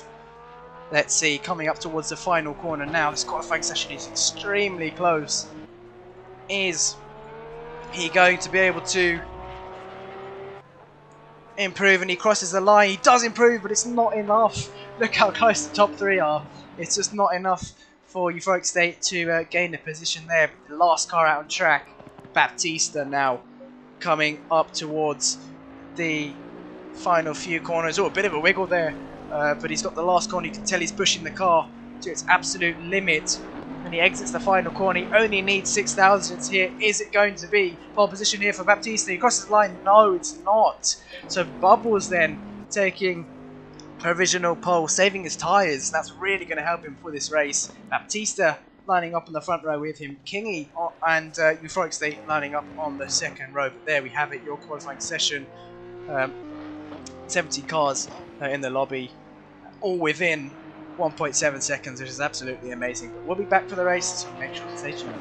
Let's see, coming up towards the final corner now. This qualifying session is extremely close. Is he going to be able to improve? And he crosses the line. He does improve, but it's not enough. Look how close the top 3 are. It's just not enough for Euphoric State to gain the position there. The last car out on track. Baptista now coming up towards the final few corners. Oh, a bit of a wiggle there, but he's got the last corner. You can tell he's pushing the car to its absolute limit, and he exits the final corner. He only needs 6 thousandths here. Is it going to be pole position here for Baptista? He crosses the line. No, it's not. So Bubbles then taking provisional pole, saving his tyres. That's really going to help him for this race. Baptista lining up on the front row with him. Kingy and Euphoric State lining up on the second row. But there we have it, your qualifying session. 70 cars in the lobby, all within 1.7 seconds, which is absolutely amazing. But we'll be back for the race, so make sure to stay tuned.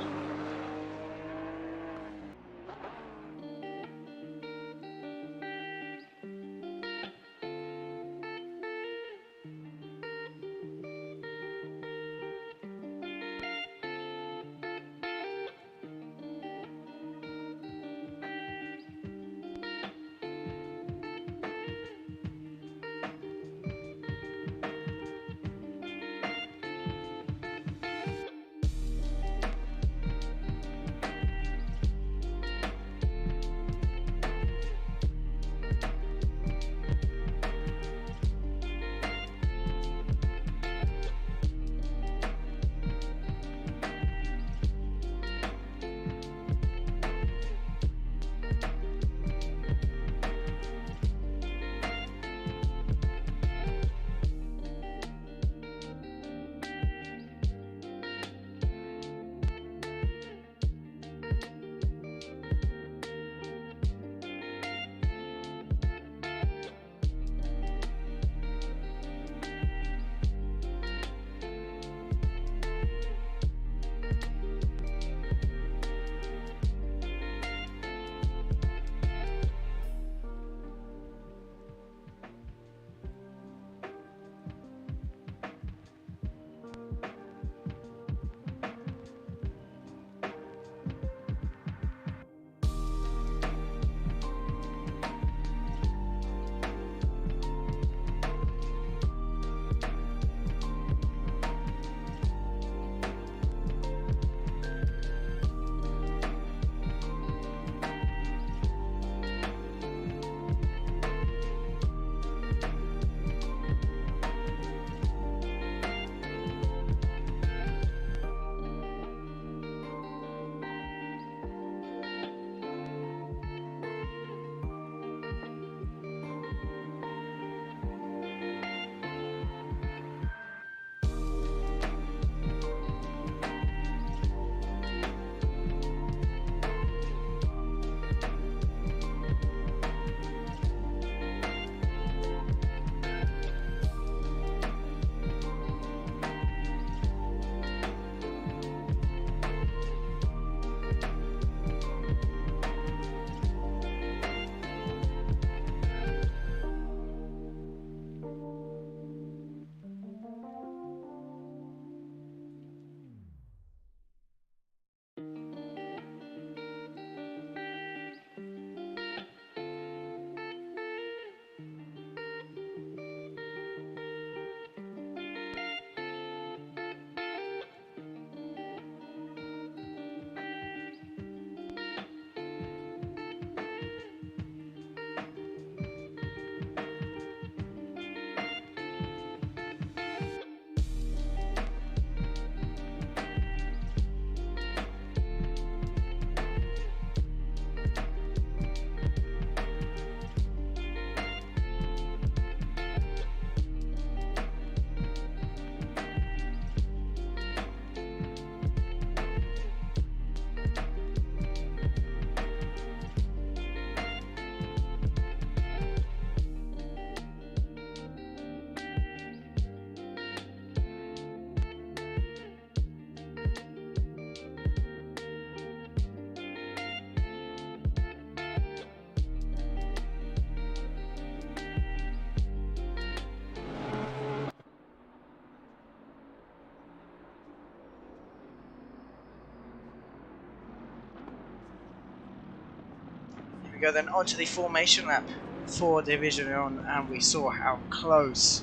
go then onto the formation lap for Division 1, and we saw how close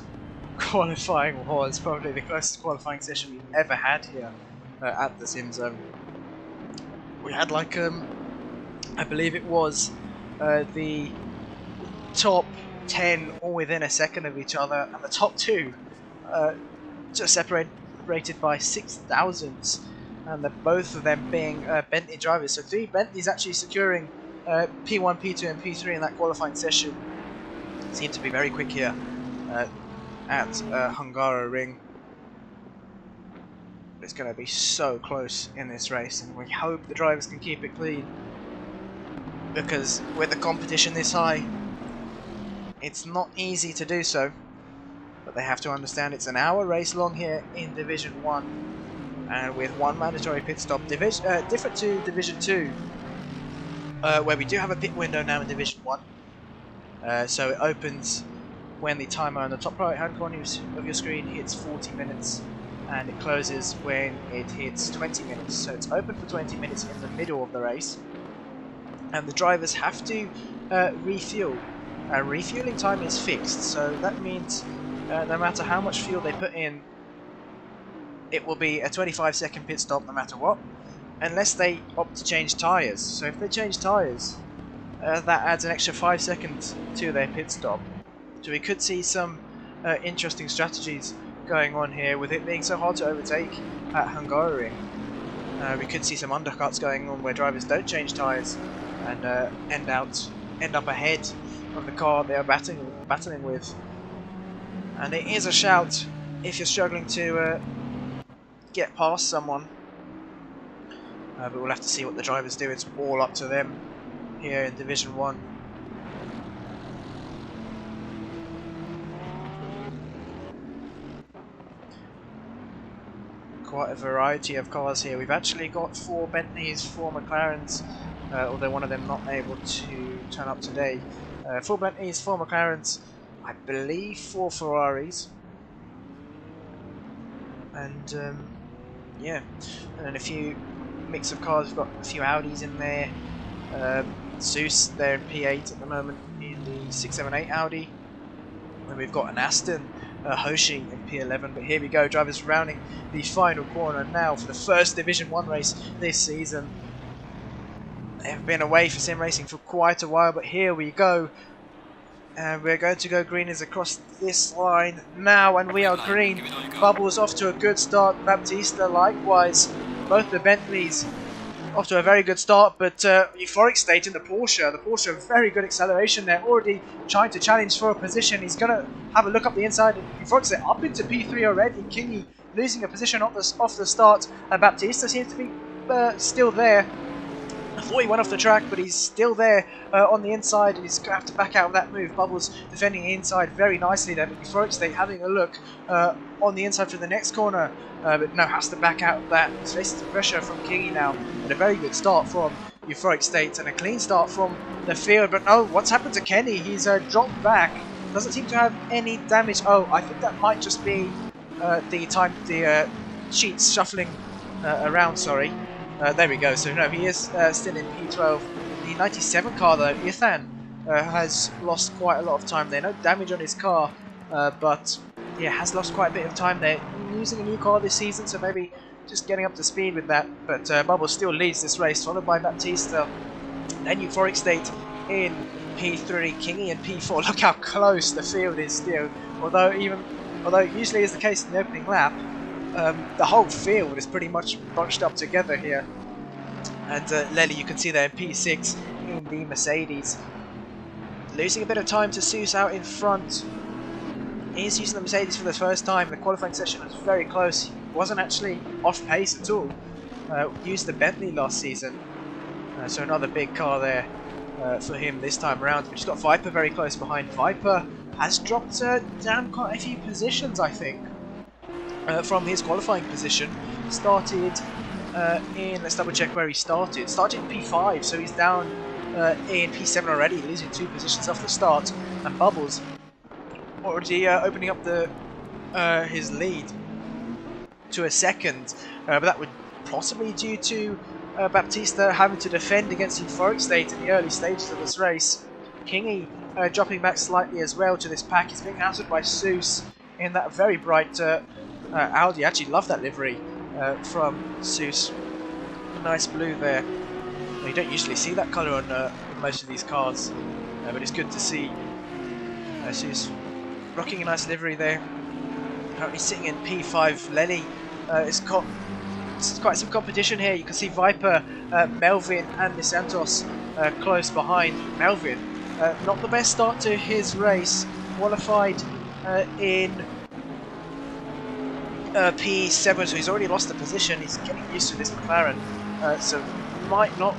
qualifying was. Probably the closest qualifying session we've ever had here at the SimZone. We had like I believe it was the top 10 all within a second of each other, and the top 2 just separated by 6 thousandths, and both of them being Bentley drivers. So 3 Bentleys actually securing P1, P2 and P3 in that qualifying session. Seemed to be very quick here at Hungaroring. It's going to be so close in this race, and we hope the drivers can keep it clean, because with the competition this high, it's not easy to do so. But they have to understand it's an hour race long here in Division 1, and with 1 mandatory pit stop, different to Division 2, where we do have a pit window now in Division 1. So it opens when the timer on the top right hand corner of your screen hits 40 minutes, and it closes when it hits 20 minutes. So it's open for 20 minutes in the middle of the race, and the drivers have to refuel. Refueling time is fixed, so that means no matter how much fuel they put in, it will be a 25-second pit stop no matter what, unless they opt to change tyres. So if they change tyres, that adds an extra 5 seconds to their pit stop. So we could see some interesting strategies going on here, with it being so hard to overtake at Hungaroring. We could see some undercuts going on where drivers don't change tyres and end up ahead of the car they are battling with. And it is a shout if you're struggling to get past someone, but we'll have to see what the drivers do. It's all up to them here in Division 1. Quite a variety of cars here. We've actually got 4 Bentleys, 4 McLarens, although one of them not able to turn up today. 4 Bentleys, 4 McLarens, I believe 4 Ferraris, and yeah, and then a few mix of cars. We've got a few Audis in there. Zeus, they're in P8 at the moment in the 678 Audi, and we've got an Aston Hoshi in P11. But here we go, drivers rounding the final corner now for the first Division 1 race this season. They have been away for sim racing for quite a while, but here we go. And we're going to go greeners across this line now, and we are green. Bubbles off to a good start. Baptista likewise. Both the Bentleys off to a very good start, but Euphoric State in the Porsche, very good acceleration there, already trying to challenge for a position. He's going to have a look up the inside. Euphoric State up into P3 already. Kingy losing a position off the start. Baptista seems to be still there. I thought he went off the track, but he's still there on the inside, and he's going to have to back out of that move. Bubbles defending the inside very nicely there, but Euphoric State having a look on the inside for the next corner, but no, has to back out of that. He's facing some pressure from Kingy now, but a very good start from Euphoric State, and a clean start from the field. But no, what's happened to Kenny? He's dropped back, doesn't seem to have any damage. Oh, I think that might just be the sheets shuffling around, sorry. There we go, so no, he is still in P12. The 97 car though, Ethan, has lost quite a lot of time there. No damage on his car, but yeah, has lost quite a bit of time there. Using a new car this season, so maybe just getting up to speed with that. But Bubbles still leads this race, followed by Baptista. Then Euphoric State in P3, Kingy in P4. Look how close the field is still. Although usually is the case in the opening lap, the whole field is pretty much bunched up together here. And Lely, you can see there in P6 in the Mercedes. Losing a bit of time to Zeus out in front. He's using the Mercedes for the first time. The qualifying session was very close. He wasn't actually off pace at all. Used the Bentley last season. So another big car there for him this time around. But he's got Viper very close behind. Viper has dropped down quite a few positions, I think. From his qualifying position, started in, let's double check where he started. Started in P5, so he's down in P7 already, losing 2 positions off the start. And Bubbles already opening up his lead to a second, but that would possibly due to Baptista having to defend against Euphoric State in the early stages of this race. Kingy dropping back slightly as well to this pack. He's being hassled by Seuss in that very bright Audi. I actually love that livery from Seuss. A nice blue there. You don't usually see that colour on most of these cars, but it's good to see. Seuss rocking a nice livery there. Currently sitting in P5. Lenny it's got quite some competition here. You can see Viper, Melvin and Nisantos close behind. Melvin, not the best start to his race. Qualified in P7, so he's already lost a position. He's getting used to this McLaren, so might not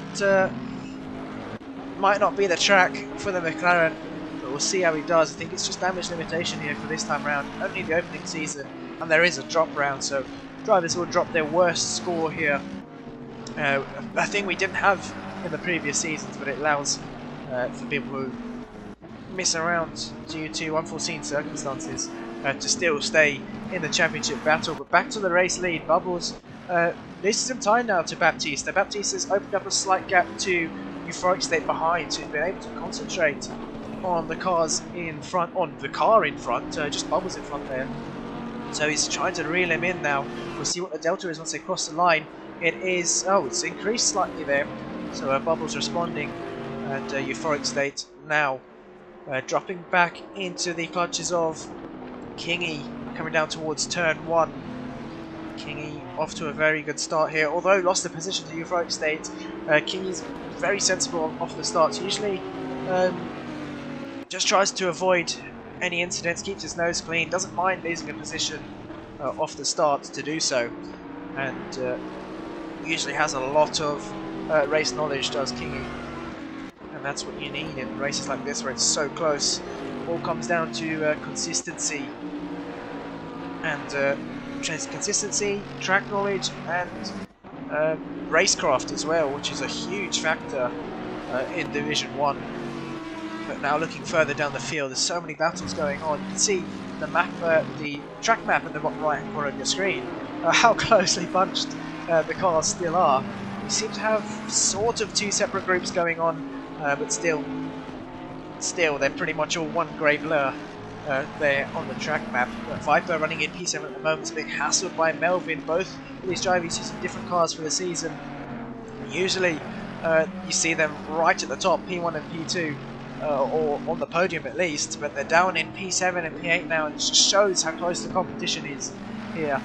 be the track for the McLaren, but we'll see how he does. I think it's just damage limitation here for this time round. Only the opening season, and there is a drop round, so drivers will drop their worst score here. A thing we didn't have in the previous seasons, but it allows for people who miss around due to unforeseen circumstances to still stay in the championship battle. But back to the race lead. Bubbles loses some time now to Baptista. Baptista's opened up a slight gap to Euphoric State behind, so he's been able to concentrate on the cars in front, on the car in front, just Bubbles in front there. So he's trying to reel him in now. We'll see what the delta is once they cross the line. It is, oh, it's increased slightly there. So Bubbles responding, and Euphoric State now dropping back into the clutches of Kingy, coming down towards turn 1. Kingy off to a very good start here, although lost the position to Euphoric State. Kingy's very sensible off the start. So usually just tries to avoid any incidents, keeps his nose clean, doesn't mind losing a position off the start to do so, and usually has a lot of race knowledge, does Kingy, and that's what you need in races like this where it's so close. All comes down to consistency, and consistency, track knowledge, and racecraft as well, which is a huge factor in Division 1. But now looking further down the field, there's so many battles going on. You can see the map, the track map in the bottom right hand corner of your screen, how closely bunched the cars still are. You seem to have sort of two separate groups going on, but still they're pretty much all one grey blur there on the track map. Viper running in P7 at the moment is being hassled by Melvin. Both of these drivers using different cars for the season. Usually you see them right at the top, P1 and P2, or on the podium at least, but they're down in P7 and P8 now, and it just shows how close the competition is here.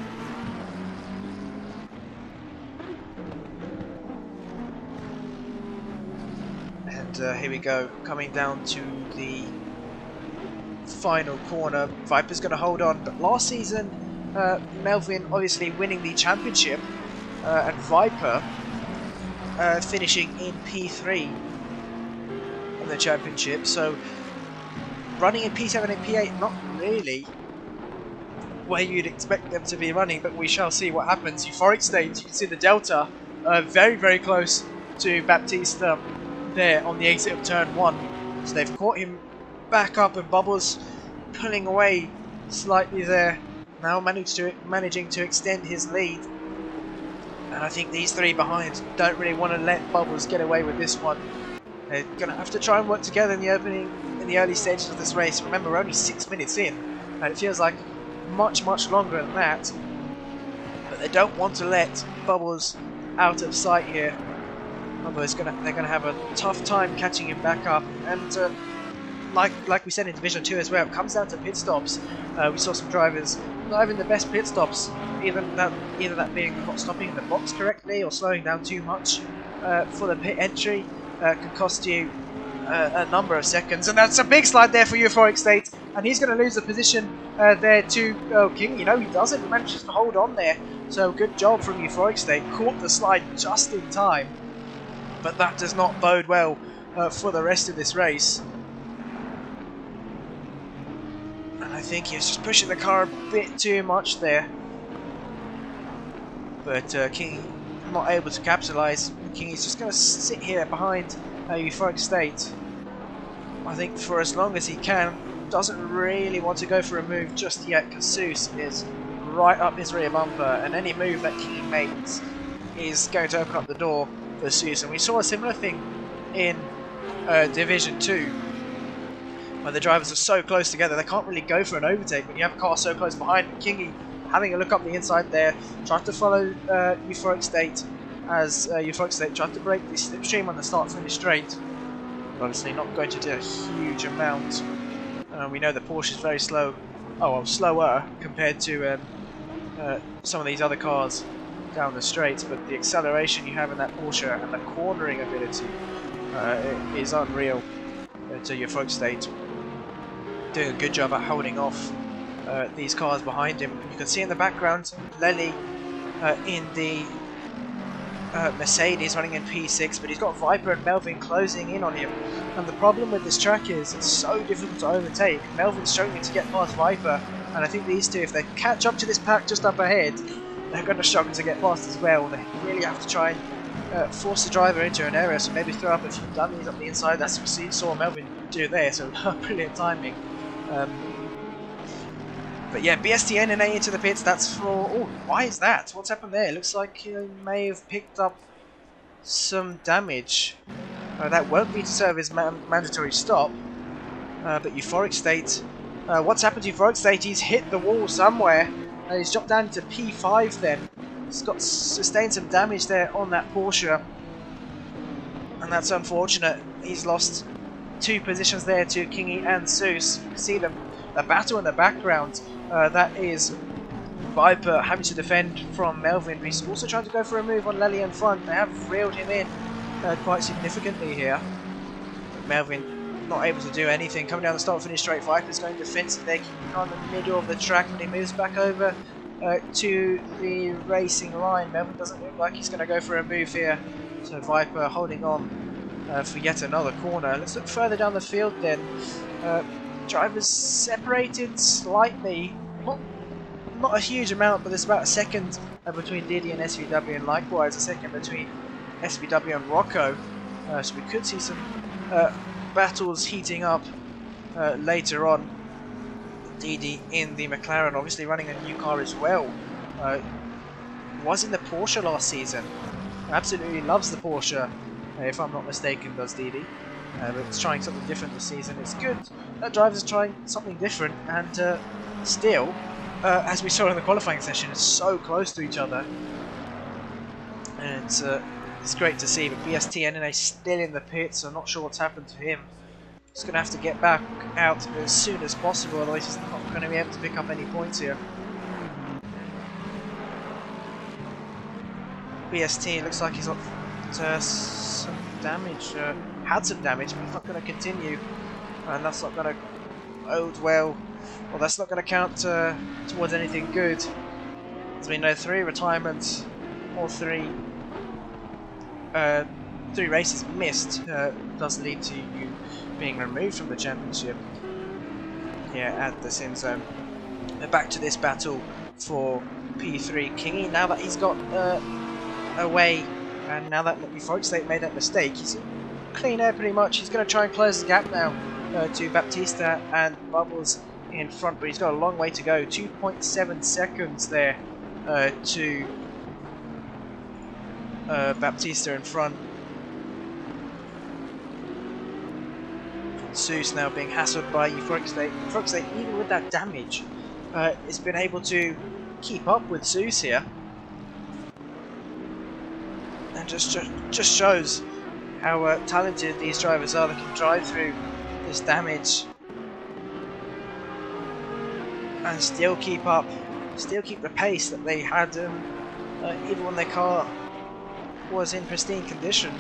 And here we go, coming down to the final corner. Viper's going to hold on, but last season Melvin obviously winning the championship, and Viper finishing in P3 in the championship, so running in P7 and P8 not really where you'd expect them to be running, but we shall see what happens. Euphoric State, you can see the delta very, very close to Baptista there on the exit of turn 1, so they've caught him back up, and Bubbles pulling away slightly there, now managing to extend his lead. And I think these three behind don't really want to let Bubbles get away with this one. They're going to have to try and work together in the early stages of this race. Remember, we're only 6 minutes in, and it feels like much longer than that. But they don't want to let Bubbles out of sight here. Otherwise, they're going to have a tough time catching him back up. And like we said in Division 2 as well, it comes down to pit stops. We saw some drivers not having the best pit stops, either that being not stopping in the box correctly or slowing down too much for the pit entry. Can cost you a number of seconds, and that's a big slide there for Euphoric State, and he's going to lose the position there to King. You know, he doesn't, he manages to hold on there, so good job from Euphoric State, caught the slide just in time, but that does not bode well for the rest of this race. And I think he was just pushing the car a bit too much there, but King not able to capitalise. King is just going to sit here behind Euphoric State, I think, for as long as he can. Doesn't really want to go for a move just yet, because Seuss is right up his rear bumper, and any move that King makes is going to open up the door the Zeus. And we saw a similar thing in Division 2, where the drivers are so close together they can't really go for an overtake when you have a car so close behind. Kingy having a look up the inside there, tried to follow Euphoric State as Euphoric State tried to break the slipstream on the start-finish straight. But obviously not going to do a huge amount. We know that Porsche is very slow, slower compared to some of these other cars down the straights, but the acceleration you have in that Porsche and the cornering ability is unreal to Euphoric State. Doing a good job at holding off these cars behind him. You can see in the background Lely in the Mercedes running in P6, but he's got Viper and Melvin closing in on him. And the problem with this track is it's so difficult to overtake. Melvin's struggling to get past Viper, and I think these two, if they catch up to this pack just up ahead, they're going to struggle to get past as well. They really have to try and force the driver into an area, so maybe throw up a few dummies up the inside. That's what we saw Melvin do there, so brilliant timing. But yeah, BSTNNA into the pits, that's for... Oh, why is that? What's happened there? It looks like he may have picked up some damage. That won't be to serve his mandatory stop. But Euphoric State... what's happened to Euphoric State? He's hit the wall somewhere. He's dropped down to P5 then. He's got sustained some damage there on that Porsche. And that's unfortunate. He's lost 2 positions there to Kingy and Zeus. You can see the battle in the background. That is Viper having to defend from Melvin. He's also trying to go for a move on Lely in front. They have reeled him in quite significantly here. But Melvin not able to do anything. Coming down the start finish straight, Viper's going defensive there, keeping on the middle of the track, but he moves back over to the racing line. Melvin doesn't look like he's going to go for a move here. So Viper holding on for yet another corner. Let's look further down the field then. Drivers separated slightly, not a huge amount, but there's about a second between Diddy and SVW, and likewise a second between SVW and Rocco. So we could see some battles heating up later on. Deedee in the McLaren, obviously running a new car as well. Was in the Porsche last season. Absolutely loves the Porsche, if I'm not mistaken, does Deedee. But it's trying something different this season. It's good that drivers are trying something different, and still, as we saw in the qualifying session, it's so close to each other. And it's great to see. But BSTNNA still in the pits, so I'm not sure what's happened to him. He's going to have to get back out as soon as possible, otherwise he's not going to be able to pick up any points here. BST looks like he's got some damage. Had some damage, but he's not going to continue, and that's not going to bode well. Well, that's not going to count towards anything good. As we know, 3 retirements or 3 races missed does lead to you being removed from the championship here at the SimZone. Back to this battle for P3. Kingy, now that he's got away, and now that Euphoric State made that mistake, he's clean air pretty much. He's going to try and close the gap now to Baptista and Bubbles in front, but he's got a long way to go. 2.7 seconds there to Baptista in front. Zeus now being hassled by Euphoric State. Euphoric State, even with that damage, has been able to keep up with Zeus here. And just shows how talented these drivers are. They can drive through this damage and still keep up, still keep the pace that they had even when their car was in pristine condition.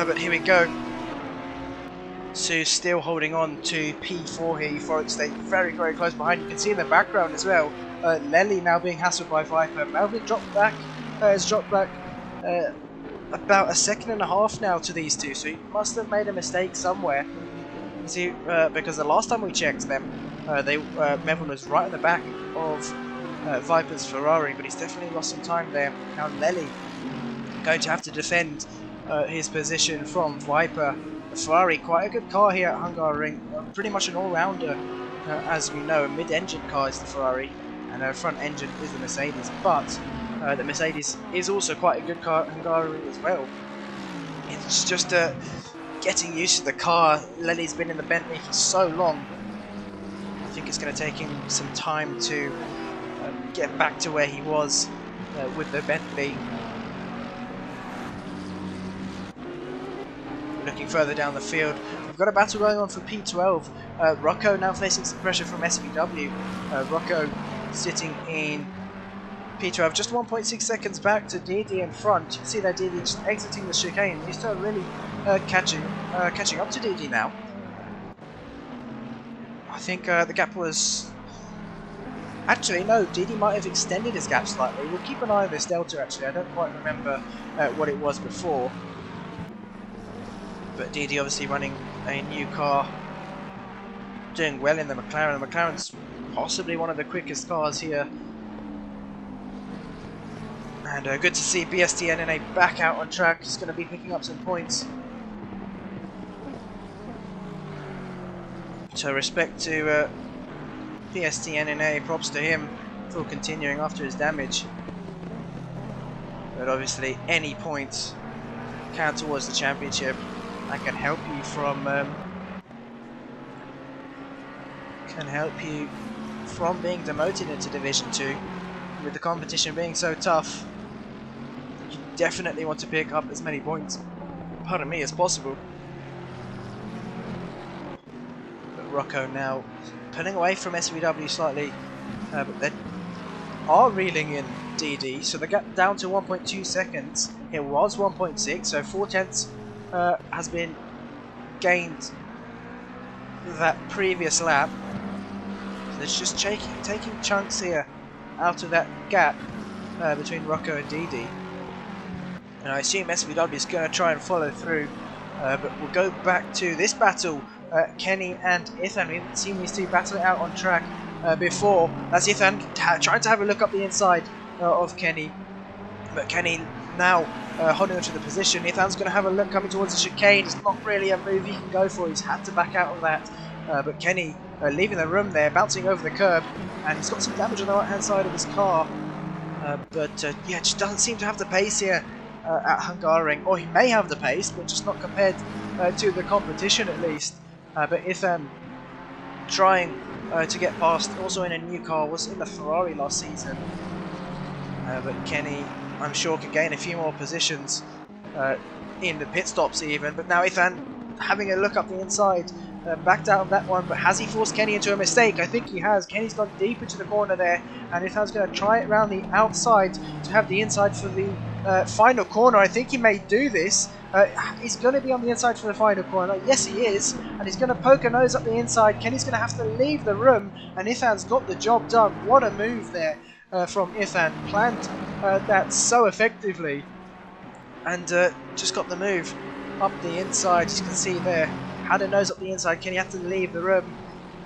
But here we go. Sue's still holding on to P4 here. Euphoric State very, very close behind. You can see in the background as well. Lely now being hassled by Viper. Melvin has dropped back about a second and a half now to these two. So he must have made a mistake somewhere. You see, because the last time we checked them, Melvin was right in the back of Viper's Ferrari, but he's definitely lost some time there. Now Lely going to have to defend his position from Viper. The Ferrari, quite a good car here at Hungaroring, pretty much an all-rounder, as we know. A mid-engine car is the Ferrari, and a front engine is the Mercedes, but the Mercedes is also quite a good car at Hungaroring as well. It's just getting used to the car. Lely's been in the Bentley for so long. I think it's going to take him some time to get back to where he was with the Bentley. Looking further down the field, we've got a battle going on for P12. Rocco now facing some pressure from SVW. Rocco sitting in P12, just 1.6 seconds back to Deedee in front. You can see that Deedee just exiting the chicane. He's still really catching up to Deedee now. I think the gap was... Actually, no, Deedee might have extended his gap slightly. We'll keep an eye on this delta, actually. I don't quite remember what it was before. But Deedee obviously running a new car, doing well in the McLaren. The McLaren's possibly one of the quickest cars here. And good to see BSTNNA back out on track. He's going to be picking up some points. So respect to BSTNNA, props to him for continuing after his damage. But obviously any points count towards the championship. That can help you from being demoted into Division 2. With the competition being so tough, you definitely want to pick up as many points, pardon me, as possible. But Rocco now pulling away from SVW slightly, but they are reeling in Deedee, so the gap down to 1.2 seconds. It was 1.6, so 4/10 has been gained that previous lap. So it's just taking chunks here out of that gap between Rocco and Deedee. And I assume SVW is going to try and follow through, but we'll go back to this battle. Kenny and Ethan, we haven't seen these two battle it out on track before. That's Ethan trying to have a look up the inside of Kenny, but Kenny now holding onto the position. Ethan's going to have a look coming towards the chicane. It's not really a move he can go for. He's had to back out of that. But Kenny leaving the room there, bouncing over the curb, and he's got some damage on the right hand side of his car. Yeah, just doesn't seem to have the pace here at Hungaroring. Or he may have the pace, but just not compared to the competition at least. But Ethan trying to get past, also in a new car, was in the Ferrari last season. But Kenny, I'm sure, can gain a few more positions in the pit stops even. But now Ethan having a look up the inside, backed out of that one. But has he forced Kenny into a mistake? I think he has. Kenny's gone deep into the corner there, and Ethan's going to try it around the outside to have the inside for the final corner. I think he may do this. He's going to be on the inside for the final corner. Yes, he is. And he's going to poke a nose up the inside. Kenny's going to have to leave the room, and Ethan's got the job done. What a move there from Ethan. Planned that so effectively, and just got the move up the inside. As you can see there, had a nose up the inside. Kenny had to leave the room,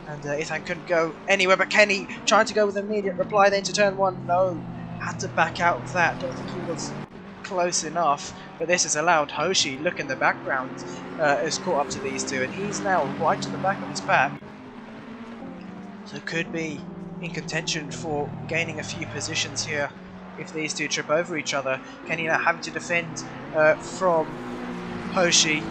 and Ethan couldn't go anywhere. But Kenny trying to go with an immediate reply then to turn one. No, had to back out of that. Don't think he was close enough, but this has allowed Hoshi, look in the background, has caught up to these two, and he's now right to the back of his pack, so could be in contention for gaining a few positions here if these two trip over each other. Kenny now having to defend from Hoshi,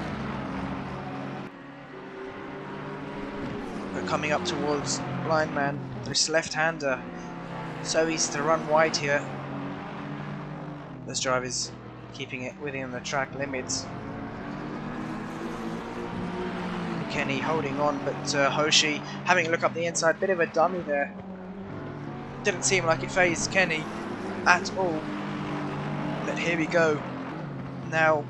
but coming up towards Blind Man, this left-hander, so easy to run wide here. This drive is keeping it within the track limits. Kenny holding on, but Hoshi having a look up the inside. Bit of a dummy there. Didn't seem like it fazed Kenny at all. But here we go. Now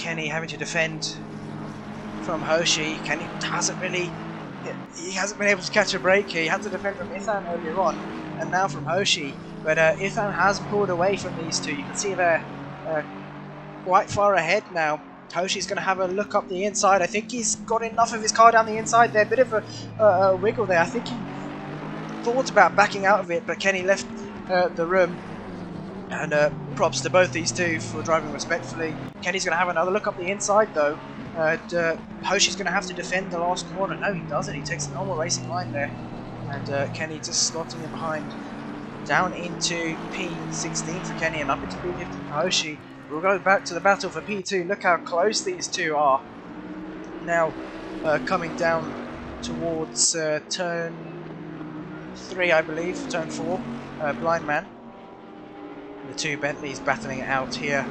Kenny having to defend from Hoshi. Kenny hasn't really, he hasn't been able to catch a break here. He had to defend from Ithan earlier on, and now from Hoshi. But Ithan has pulled away from these two. You can see they're quite far ahead now. Hoshi's going to have a look up the inside. I think he's got enough of his car down the inside there. A bit of a wiggle there. I think he thought about backing out of it, but Kenny left the room. And props to both these two for driving respectfully. Kenny's going to have another look up the inside though. Hoshi's going to have to defend the last corner. No, he doesn't. He takes a normal racing line there. And Kenny just slotting it behind. Down into P16 for Kenny and up into P15 for Hoshi. We'll go back to the battle for P2. Look how close these two are. Now coming down towards turn 3, I believe. Turn 4. Blind Man. The two Bentleys battling it out here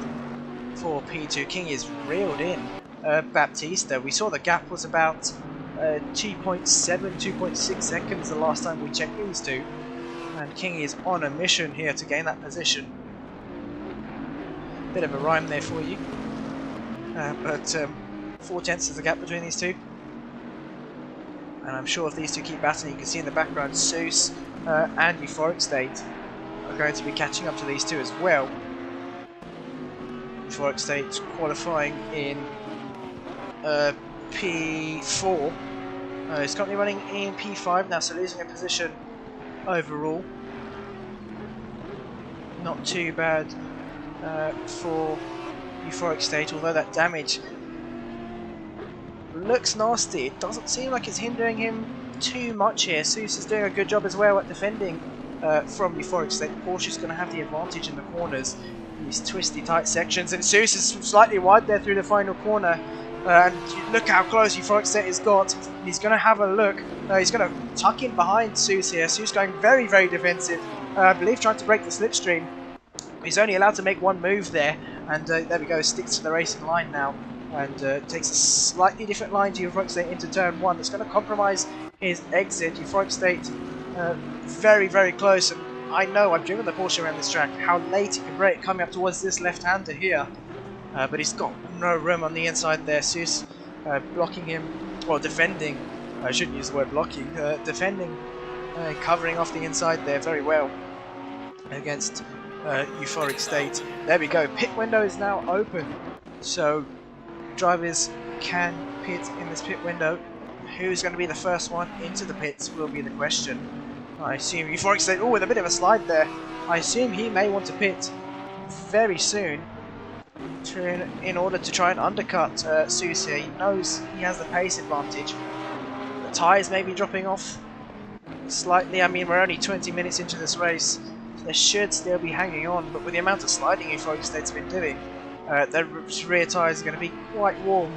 for P2. King is reeled in Baptista. We saw the gap was about 2.7, 2.6 seconds the last time we checked these two. And King is on a mission here to gain that position. Bit of a rhyme there for you. But 4/10 is the gap between these two. And I'm sure if these two keep battling, you can see in the background Seuss and Euphoric State are going to be catching up to these two as well. Euphoric State qualifying in P4. He's currently running in P5 now, so losing a position overall. Not too bad for Euphoric State, although that damage looks nasty. It doesn't seem like it's hindering him too much here. Seuss is doing a good job as well at defending from Euphoric State. Porsche's going to have the advantage in the corners, these twisty tight sections, and Seuss is slightly wide there through the final corner. And look how close Euphoric State has got. He's going to have a look. He's going to tuck in behind Seuss here. Seuss going very, very defensive. I believe trying to break the slipstream. He's only allowed to make one move there. And there we go, sticks to the racing line now. And takes a slightly different line to Euphoric State into turn 1. That's going to compromise his exit. Euphoric State very, very close. And I know, I've driven the Porsche around this track, how late he can brake coming up towards this left-hander here. But he's got no room on the inside there. Seuss blocking him, or defending, I shouldn't use the word blocking, defending, covering off the inside there very well against Euphoric State. There we go, pit window is now open, so drivers can pit in this pit window. Who's going to be the first one into the pits will be the question. I assume Euphoric State, oh, with a bit of a slide there, I assume he may want to pit very soon in order to try and undercut Seuss here. He knows he has the pace advantage. The tyres may be dropping off slightly. I mean, we're only 20 minutes into this race, so they should still be hanging on, but with the amount of sliding Euphoric State's been doing, their rear tyres are going to be quite warm,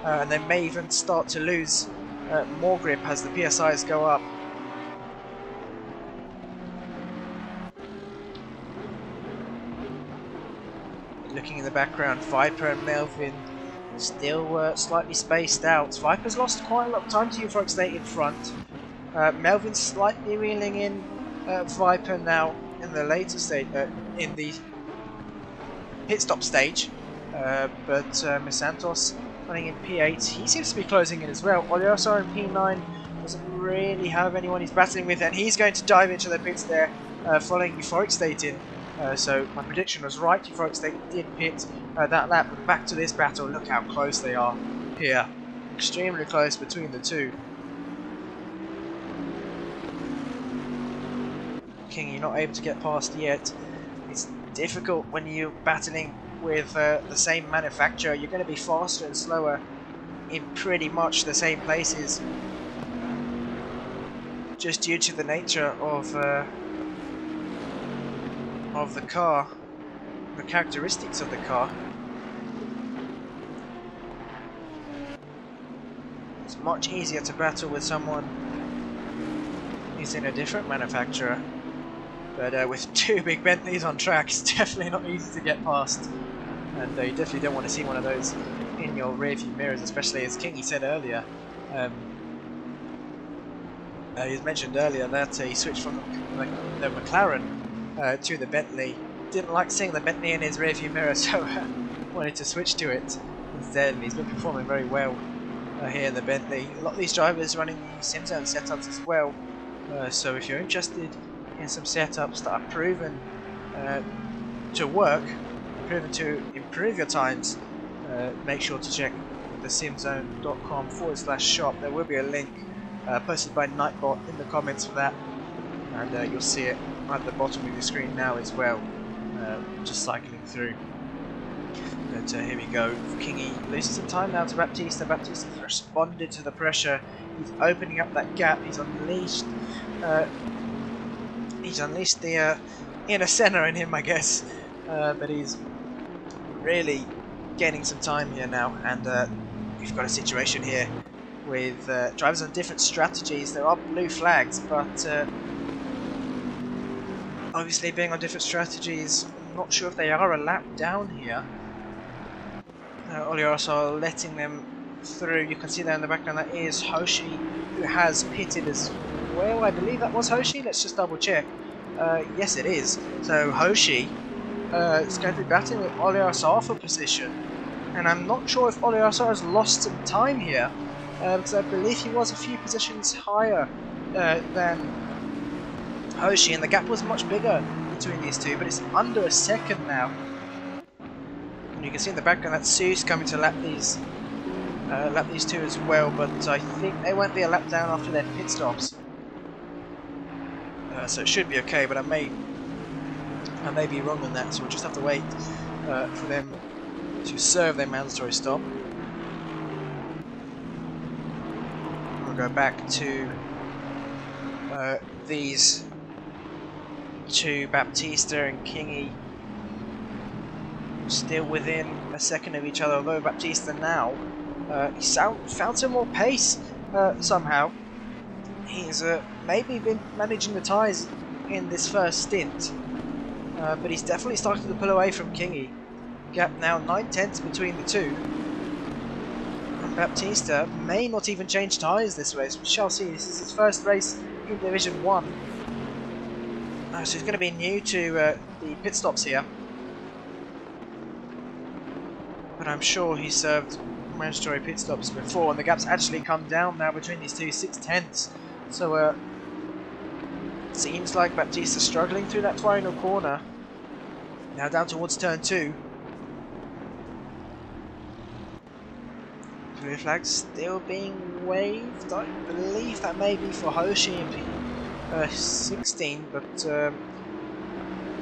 and they may even start to lose more grip as the PSIs go up. Looking in the background, Viper and Melvin still slightly spaced out. Viper's lost quite a lot of time to Euphoric State in front. Melvin's slightly reeling in Viper now in the later stage, in the pit stop stage. But Misantos running in P8, he seems to be closing in as well. Olioso in P9 doesn't really have anyone he's battling with, and he's going to dive into the pits there, following Euphoric State in. So my prediction was right, Euphoric State did pit that lap, but back to this battle, look how close they are here. Extremely close between the two. King, you're not able to get past yet. It's difficult when you're battling with the same manufacturer. You're going to be faster and slower in pretty much the same places, just due to the nature of the car, the characteristics of the car. It's much easier to battle with someone who's in a different manufacturer, but with two big Bentleys on track, it's definitely not easy to get past, and you definitely don't want to see one of those in your rear view mirrors, especially as Kingy said earlier. He mentioned earlier that he switched from the McLaren to the Bentley. Didn't like seeing the Bentley in his rearview mirror, so wanted to switch to it. instead, and he's been performing very well here in the Bentley. A lot of these drivers running the SimZone setups as well, so if you're interested in some setups that are proven to work, proven to improve your times, make sure to check the simzone.com/shop. There will be a link posted by Nightbot in the comments for that, and you'll see it at the bottom of your screen now as well, just cycling through. But here we go. Kingy loses some time now to Baptista. Baptista responded to the pressure. He's opening up that gap. He's unleashed the inner center in him, I guess. But he's really gaining some time here now, and we've got a situation here with drivers on different strategies. There are blue flags, but obviously being on different strategies, I'm not sure if they are a lap down here. Olios are letting them through. You can see there in the background that is Hoshi, who has pitted as well. I believe that was Hoshi. Let's just double check. Yes, it is. So Hoshi is going to be battling with Oliosar for position, and I'm not sure if Oliosar has lost some time here, because I believe he was a few positions higher than Hoshi, and the gap was much bigger between these two, but it's under a second now. And you can see in the background that Sue's coming to lap these two as well, but I think they won't be a lap down after their pit stops. So it should be okay, but I may be wrong on that, so we'll just have to wait for them to serve their mandatory stop. We'll go back to these two, Baptista and Kingy, still within a second of each other, although Baptista now he found some more pace somehow. He's maybe been managing the tyres in this first stint, but he's definitely started to pull away from Kingy. Gap now 9/10 between the two, and Baptista may not even change tyres this race. We shall see. This is his first race in Division 1, so he's going to be new to the pit stops here, but I'm sure he served mandatory pit stops before, and the gap's actually come down now between these two, 6/10. So seems like Baptista struggling through that final corner. Now down towards turn 2. Blue flag still being waved. I believe that may be for Hoshi in P16, but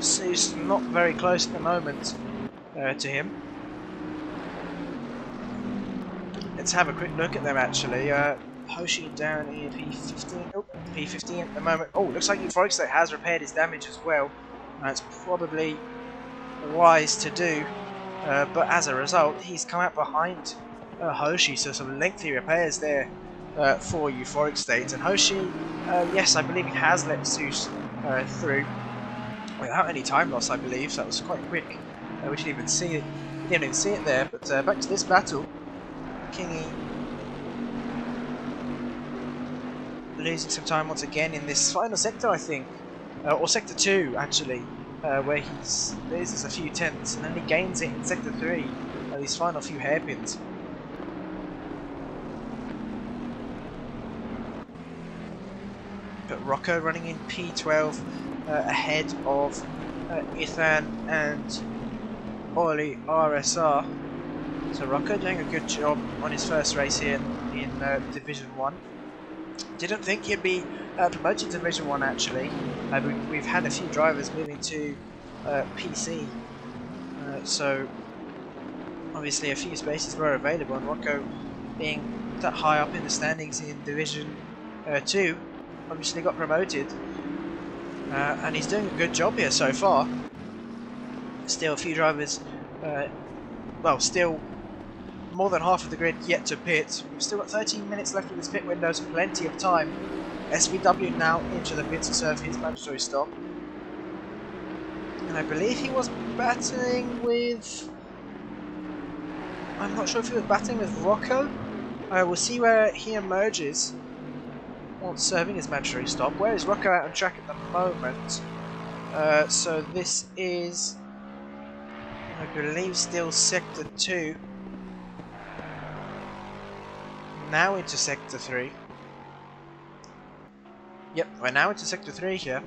Sue's not very close at the moment to him. Let's have a quick look at them actually. Hoshi down in P15. Oh, P15 at the moment. Oh, looks like DeedeeTKU has repaired his damage as well. It's probably wise to do, but as a result, he's come out behind Hoshi, so some lengthy repairs there for DeedeeTKU. And Hoshi, yes, I believe he has let Zeus through without any time loss. I believe so. That was quite quick. We didn't even see it. Didn't even see it there. But back to this battle. Kingy losing some time once again in this final sector, I think, or sector 2 actually, where he loses a few tenths and then he gains it in sector 3, these final few hairpins. But Rocco running in P12 ahead of Ethan and Oli RSR. So Rocco doing a good job on his first race here in Division 1. Didn't think he'd be promoted to Division 1 actually. We've had a few drivers moving to PC, so obviously a few spaces were available, and Rocco being that high up in the standings in Division 2 obviously got promoted, and he's doing a good job here so far. Still a few drivers, well, still more than half of the grid yet to pit. We've still got 13 minutes left of this pit window, so plenty of time. SVW now into the pit to serve his mandatory stop. And I believe he was battling with... I'm not sure if he was battling with Rocco. We'll see where he emerges once serving his mandatory stop. Where is Rocco out on track at the moment? So this is, I believe, still Sector 2. now into Sector 3. Yep, we're now into Sector 3 here.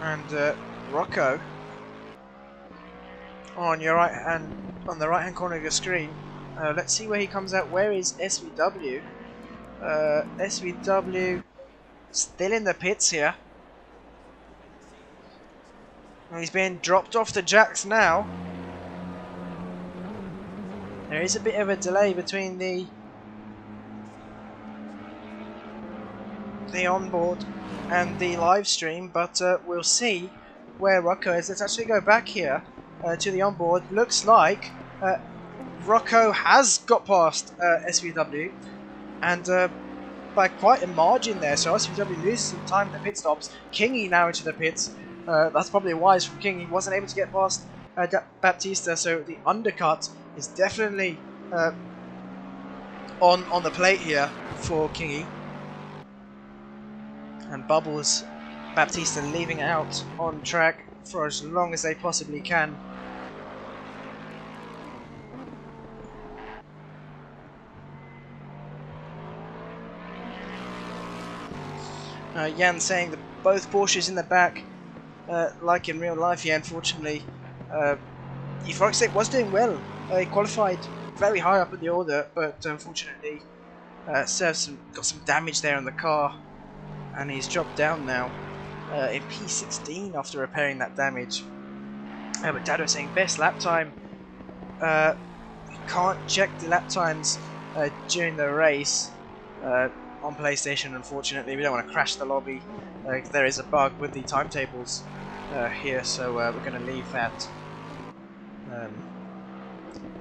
And Rocco, on your right hand, on the right hand corner of your screen, let's see where he comes out. Where is SVW? SVW still in the pits here. He's being dropped off the jacks now. There is a bit of a delay between the onboard and the live stream, but we'll see where Rocco is. Let's actually go back here to the onboard. Looks like Rocco has got past SVW, and by quite a margin there. So SVW loses some time in the pit stops. Kingy now into the pits. That's probably wise from King. He wasn't able to get past Baptista, so the undercut is definitely on the plate here for Kingy. And Bubbles, Baptista leaving out on track for as long as they possibly can. Jan saying that both Porsches in the back, like in real life. Yeah, unfortunately, Foxtec was doing well. He qualified very high up in the order, but unfortunately, got some damage there on the car, and he's dropped down now in P16 after repairing that damage. But Dad was saying best lap time. You can't check the lap times during the race on PlayStation, unfortunately. We don't want to crash the lobby. There is a bug with the timetables here, so we're going to leave that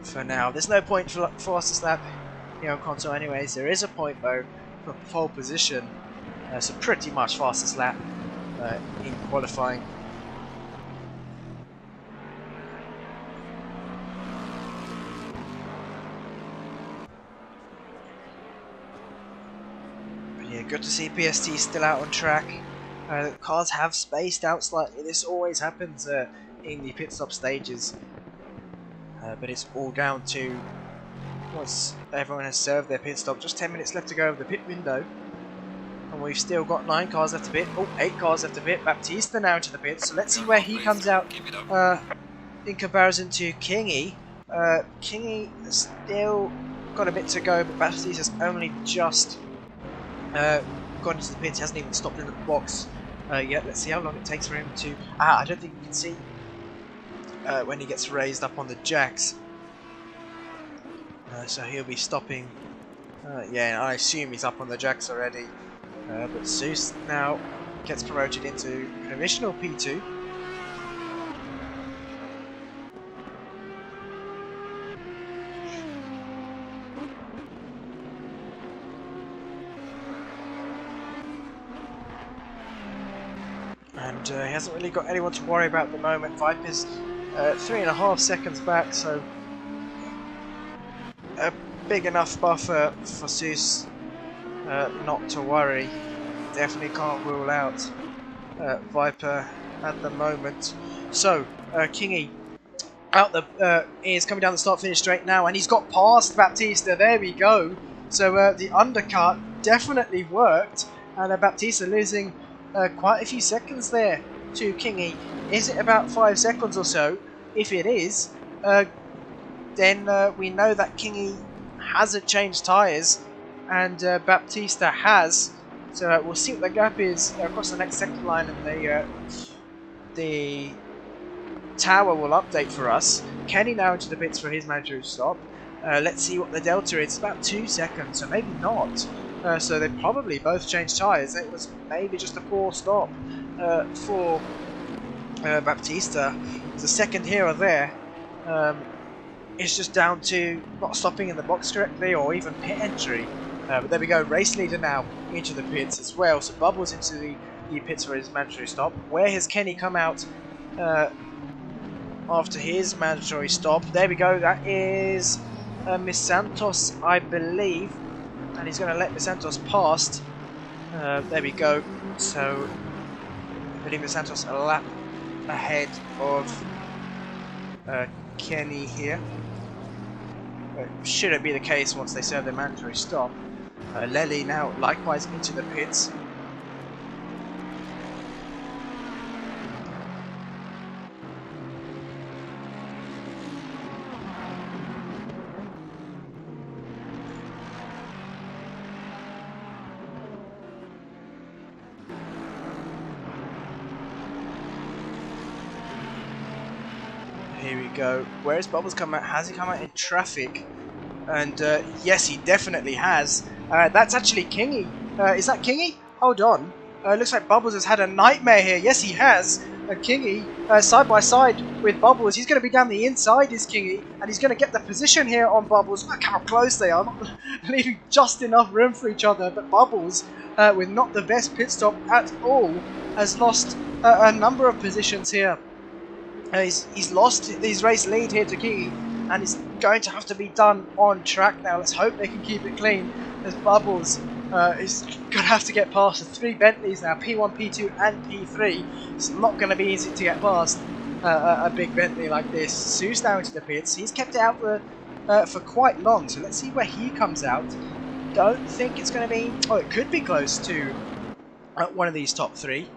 for now. There's no point for fastest lap here on console anyways. There is a point though for pole position, so pretty much fastest lap in qualifying. Yeah, good to see PST still out on track. The cars have spaced out slightly. This always happens in the pit stop stages, but it's all down to once everyone has served their pit stop. Just 10 minutes left to go of the pit window, and we've still got 9 cars left to pit. Oh, 8 cars left to pit. Baptista now into the pit, so let's see where he comes out in comparison to Kingy. Kingy has still got a bit to go, but Baptista's only just gone into the pits. He hasn't even stopped in the box yet. Let's see how long it takes for him to... I don't think you can see when he gets raised up on the jacks. So he'll be stopping. Yeah, I assume he's up on the jacks already. But Zeus now gets promoted into provisional P2. And he hasn't really got anyone to worry about at the moment. Viper's 3.5 seconds back, so a big enough buffer for Zeus not to worry. Definitely can't rule out Viper at the moment. So Kingy out the is coming down the start-finish straight now, and he's got past Baptista. There we go. So the undercut definitely worked, and Baptista losing quite a few seconds there to Kingy. Is it about 5 seconds or so? If it is, then we know that Kingy hasn't changed tyres, and Baptista has. So we'll see what the gap is across the next sector line, and the tower will update for us. Kenny now into the pits for his mandatory stop. Let's see what the delta is. It's about 2 seconds, so maybe not. So they probably both changed tyres. It was maybe just a poor stop for Baptista. The second here or there. It's just down to not stopping in the box correctly or even pit entry. But there we go, race leader now into the pits as well. So Bubbles into the pits for his mandatory stop. Where has Kenny come out after his mandatory stop? There we go, that is Miss Santos, I believe. And he's going to let Miss Santos past. There we go. So I believe Miss Santos a lap ahead of Kenny here. Shouldn't be the case once they serve their mandatory stop. Lely now likewise into the pits. Here we go. Where has Bubbles come out? Has he come out in traffic? And yes, he definitely has. That's actually Kingy. Is that Kingy? Hold on. Looks like Bubbles has had a nightmare here. Yes, he has. Kingy side by side with Bubbles. He's going to be down the inside, is Kingy, and he's going to get the position here on Bubbles. Look how close they are. Not leaving just enough room for each other. But Bubbles, with not the best pit stop at all, has lost a number of positions here. He's lost his race lead here to Kingy, and it's going to have to be done on track now. Let's hope they can keep it clean, as Bubbles is going to have to get past the 3 Bentleys now, P1, P2 and P3. It's not going to be easy to get past a big Bentley like this. Sue's now into the pits. He's kept it out for quite long, so let's see where he comes out. Don't think it's going to be... Oh, it could be close to one of these top 3.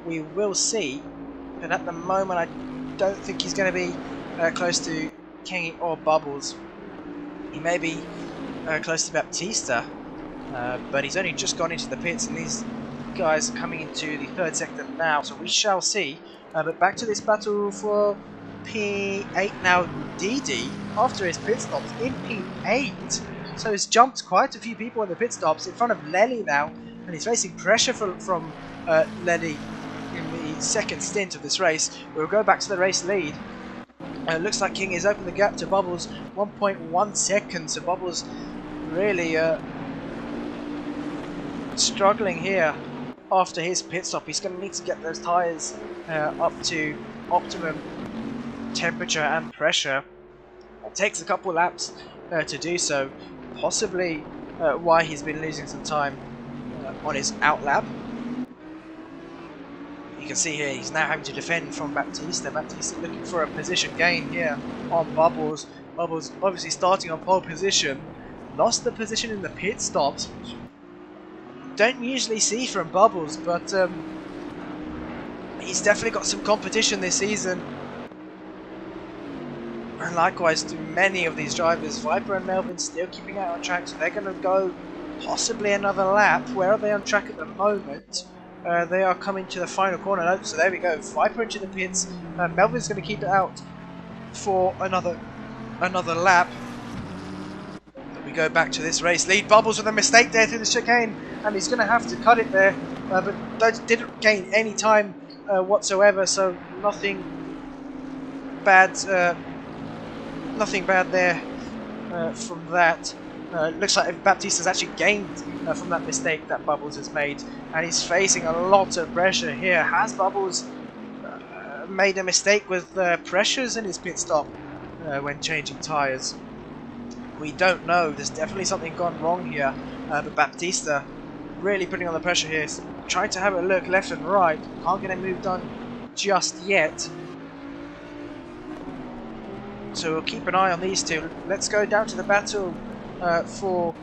We will see, but at the moment I don't think he's going to be close to Kingy or Bubbles. He may be close to Baptista, but he's only just gone into the pits, and these guys are coming into the 3rd sector now, so we shall see. But back to this battle for P8 now. Deedee, after his pit stops, in P8, so he's jumped quite a few people in the pit stops in front of Lely now, and he's facing pressure from Lely in the 2nd stint of this race. We'll go back to the race lead. It looks like King has opened the gap to Bubbles 1.1 seconds, so Bubbles really struggling here after his pit stop. He's going to need to get those tyres up to optimum temperature and pressure. It takes a couple laps to do so, possibly why he's been losing some time on his out lap. You can see here he's now having to defend from Baptista. Baptista looking for a position gain here on Bubbles. Bubbles obviously starting on pole position. Lost the position in the pit stops, which don't usually see from Bubbles, but he's definitely got some competition this season. And likewise to many of these drivers. Viper and Melvin still keeping out on track, so they're going to go possibly another lap. Where are they on track at the moment? They are coming to the final corner. So there we go. Viper into the pits. Melvin's going to keep it out for another lap. But we go back to this race lead. Bubbles with a mistake there through the chicane, and he's going to have to cut it there. But didn't gain any time whatsoever. So nothing bad. Nothing bad there from that. Looks like Baptista's actually gained from that mistake that Bubbles has made, and he's facing a lot of pressure here. Has Bubbles made a mistake with pressures in his pit stop when changing tyres? We don't know. There's definitely something gone wrong here, but Baptista really putting on the pressure here. He's trying to have a look left and right. Can't get a move done just yet. So we'll keep an eye on these two. Let's go down to the battle for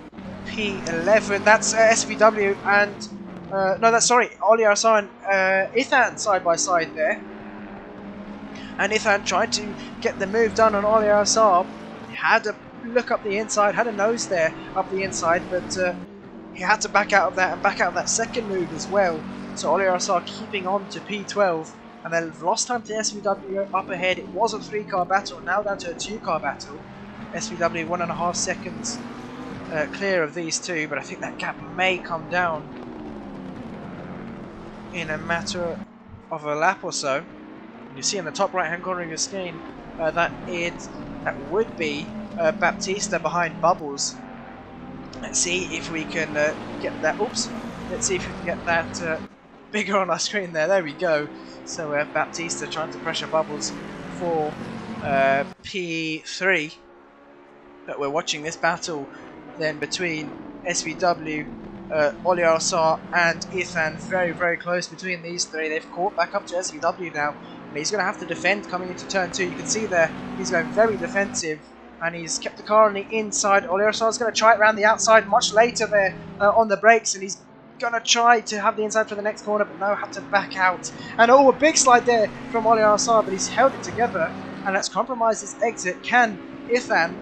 P11. That's SVW and no, that's sorry, Oli Arsan and Ethan side by side there. And Ethan tried to get the move done on Oli Arsan. He had to look up the inside, had a nose there up the inside, but he had to back out of that and back out of that second move as well. So Oli Arsan keeping on to P12. And they've lost time to SVW up ahead. It was a 3-car battle, now down to a 2-car battle. SVW 1.5 seconds clear of these two, but I think that gap may come down in a matter of a lap or so. You see in the top right hand corner of your screen that would be Baptista behind Bubbles. Let's see if we can get that. Oops. Let's see if we can get that bigger on our screen there. There we go. So Baptista trying to pressure Bubbles for P3. But we're watching this battle then between SVW, Oli Arsan and Ethan. Very, very close between these three. They've caught back up to SVW now. And he's going to have to defend coming into turn 2. You can see there he's going very defensive. and he's kept the car on the inside. Oliarasar's going to try it around the outside much later there on the brakes, and he's going to try to have the inside for the next corner, but no, had to back out. And oh, a big slide there from Oliarasar, but he's held it together, and that's compromised his exit. Can Ithan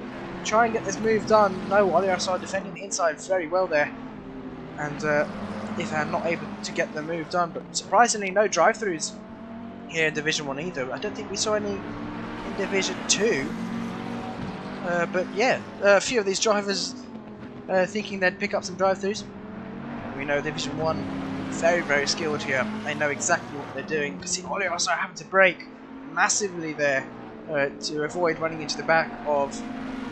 try and get this move done? No, Oliarasar defending the inside very well there, and Ithan not able to get the move done. But surprisingly, no drive-throughs here in Division 1 either. I don't think we saw any in Division 2. But yeah, a few of these drivers thinking they'd pick up some drive-throughs. We know Division 1 very, very skilled here. They know exactly what they're doing. You can see Oliarasar having to brake massively there to avoid running into the back of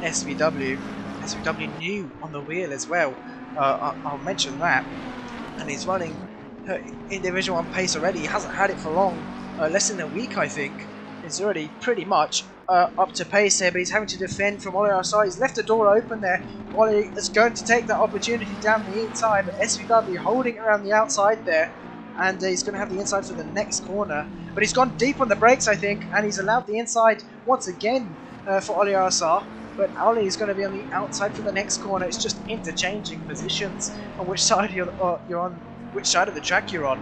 SVW. SVW new on the wheel as well. I'll mention that. And he's running in Division 1 pace already. He hasn't had it for long. Less than a week, I think. He's already pretty much up to pace here, but he's having to defend from Oliarasar. He's left the door open there. Oli is going to take that opportunity down the inside, but SVW holding it around the outside there, and he's going to have the inside for the next corner. But he's gone deep on the brakes, I think, and he's allowed the inside once again for Oliarasar. But Oli is going to be on the outside for the next corner. It's just interchanging positions on which side you're on, which side of the track you're on.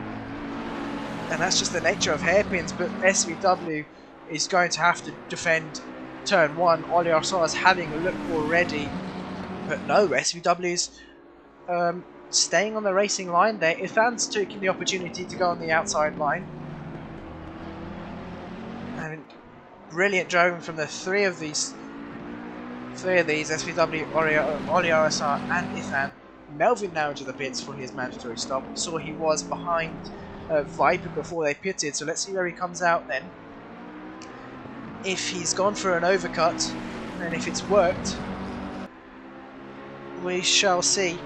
And that's just the nature of hairpins, but SVW is going to have to defend turn 1. Oliarasar is having a look already, but no, SVW's staying on the racing line there. Ithan's taking the opportunity to go on the outside line. And brilliant driving from the three of these, SVW, Oliarasar and Ithan. Melvin now into the pits for his mandatory stop. Saw he was behind Viper before they pitted, so let's see where he comes out then. If he's gone for an overcut, and if it's worked, we shall see.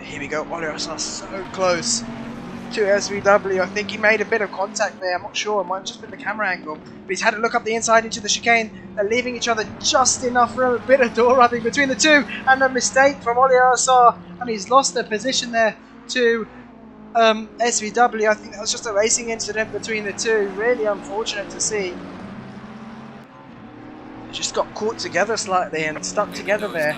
Here we go, Oliarasar so close to SVW. I think he made a bit of contact there, I'm not sure, it might have just been the camera angle. But he's had to look up the inside into the chicane, leaving each other just enough for a bit of door rubbing between the two, and a mistake from Oliarasar, and he's lost their position there to SVW. I think that was just a racing incident between the two, really unfortunate to see. They just got caught together slightly and stuck together there.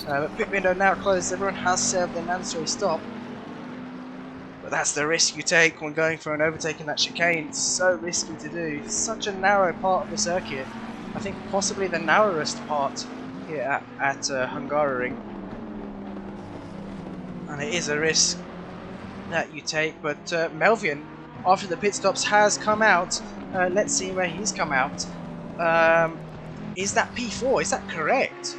But pit window now closed, everyone has served their mandatory stop. But that's the risk you take when going for an overtake in that chicane. It's so risky to do. It's such a narrow part of the circuit. I think possibly the narrowest part here at Hungaroring. And it is a risk that you take. But Melvin, after the pit stops, has come out. Let's see where he's come out. Is that P4? Is that correct?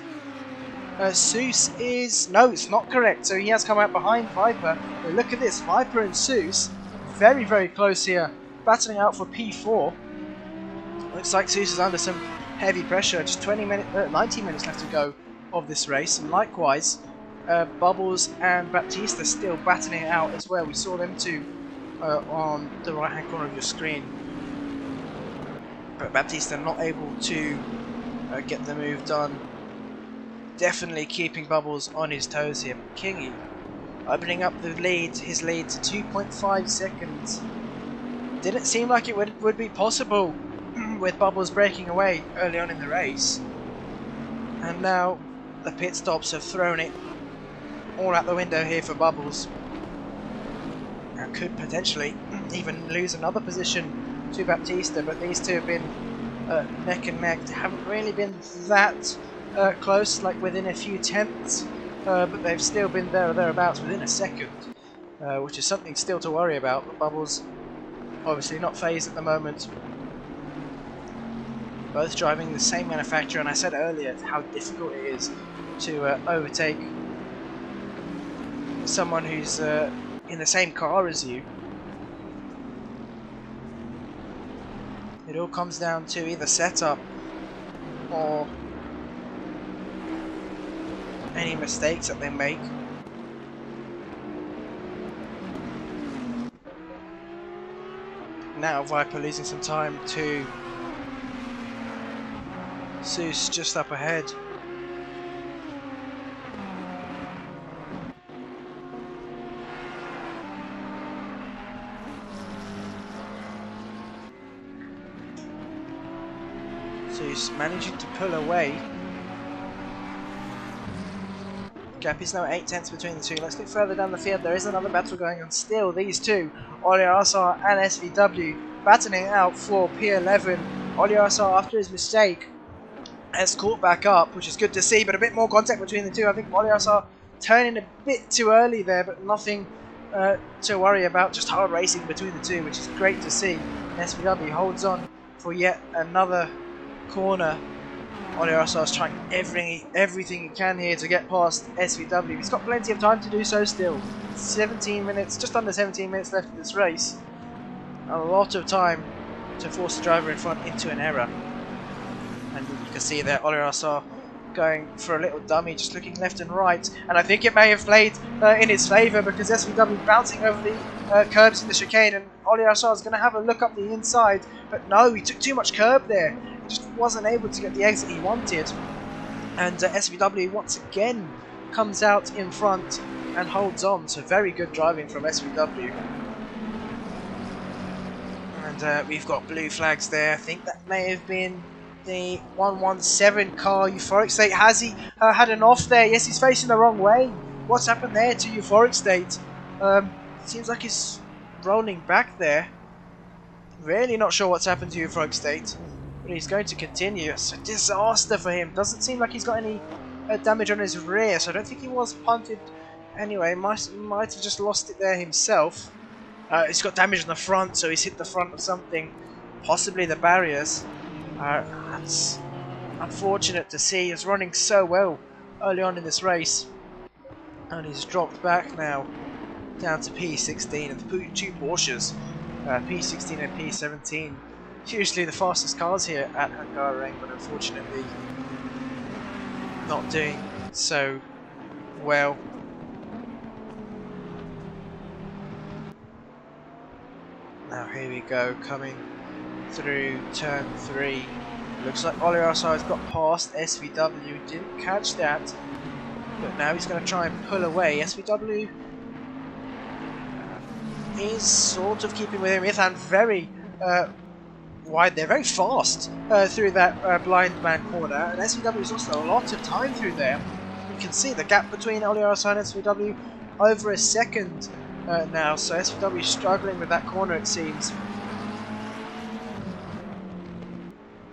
Seuss is... No, it's not correct. So he has come out behind Viper. But look at this. Viper and Seuss very, very close here. Battling out for P4. Looks like Seuss is under some heavy pressure. Just 90 minutes left to go of this race. And likewise, Bubbles and Baptista still battling it out as well. We saw them two on the right hand corner of your screen. But Baptista not able to get the move done. Definitely keeping Bubbles on his toes here. Kingy opening up the lead, his lead to 2.5 seconds. Didn't seem like it would be possible with Bubbles breaking away early on in the race. And now the pit stops have thrown it all out the window here for Bubbles. And could potentially even lose another position to Baptista, but these two have been neck and neck. They haven't really been that close, like within a few tenths, but they've still been there or thereabouts within a second, which is something still to worry about. But Bubbles obviously not phased at the moment. Both driving the same manufacturer, and I said earlier how difficult it is to overtake someone who's in the same car as you. It all comes down to either setup or any mistakes that they make. Now Viper losing some time to Seuss just up ahead. So he's managing to pull away. Gap is now 8/10 between the two. Let's look further down the field. There is another battle going on still. These two, Oliarasar and SVW, battling out for P11. Oliarasar, after his mistake, has caught back up, which is good to see, but a bit more contact between the two. I think Oliarasar turning a bit too early there, but nothing to worry about. Just hard racing between the two, which is great to see. And SVW holds on for yet another corner. Oliarasar is trying everything he can here to get past SVW. He's got plenty of time to do so still. 17 minutes, just under 17 minutes left in this race. A lot of time to force the driver in front into an error. And you can see there Oliarasar going for a little dummy, just looking left and right. And I think it may have played in his favour, because SVW bouncing over the curbs in the chicane, and Oliarasar is going to have a look up the inside. But no, he took too much curb there. He just wasn't able to get the exit he wanted. And SVW once again comes out in front and holds on. So very good driving from SVW. And we've got blue flags there. I think that may have been the 117 car. Euphoric State, has he had an off there? Yes, he's facing the wrong way. What's happened there to Euphoric State? Seems like he's rolling back there. Really not sure what's happened to Euphoric State, but he's going to continue. It's a disaster for him. Doesn't seem like he's got any damage on his rear, so I don't think he was punted anyway. Might have just lost it there himself. He's got damage on the front, so he's hit the front of something, possibly the barriers. That's unfortunate to see. He was running so well early on in this race, and he's dropped back now down to P16. And the two Porsches, P16 and P17, usually the fastest cars here at Hungaroring, but unfortunately not doing so well. Now here we go, coming through turn 3. Looks like Oliarasar has got past SVW, didn't catch that, but now he's going to try and pull away. SVW is sort of keeping with him. Ethan very wide there, very fast through that blind man corner, and SVW has lost a lot of time through there. You can see the gap between Oliarasar and SVW over a second now, so SVW is struggling with that corner, it seems.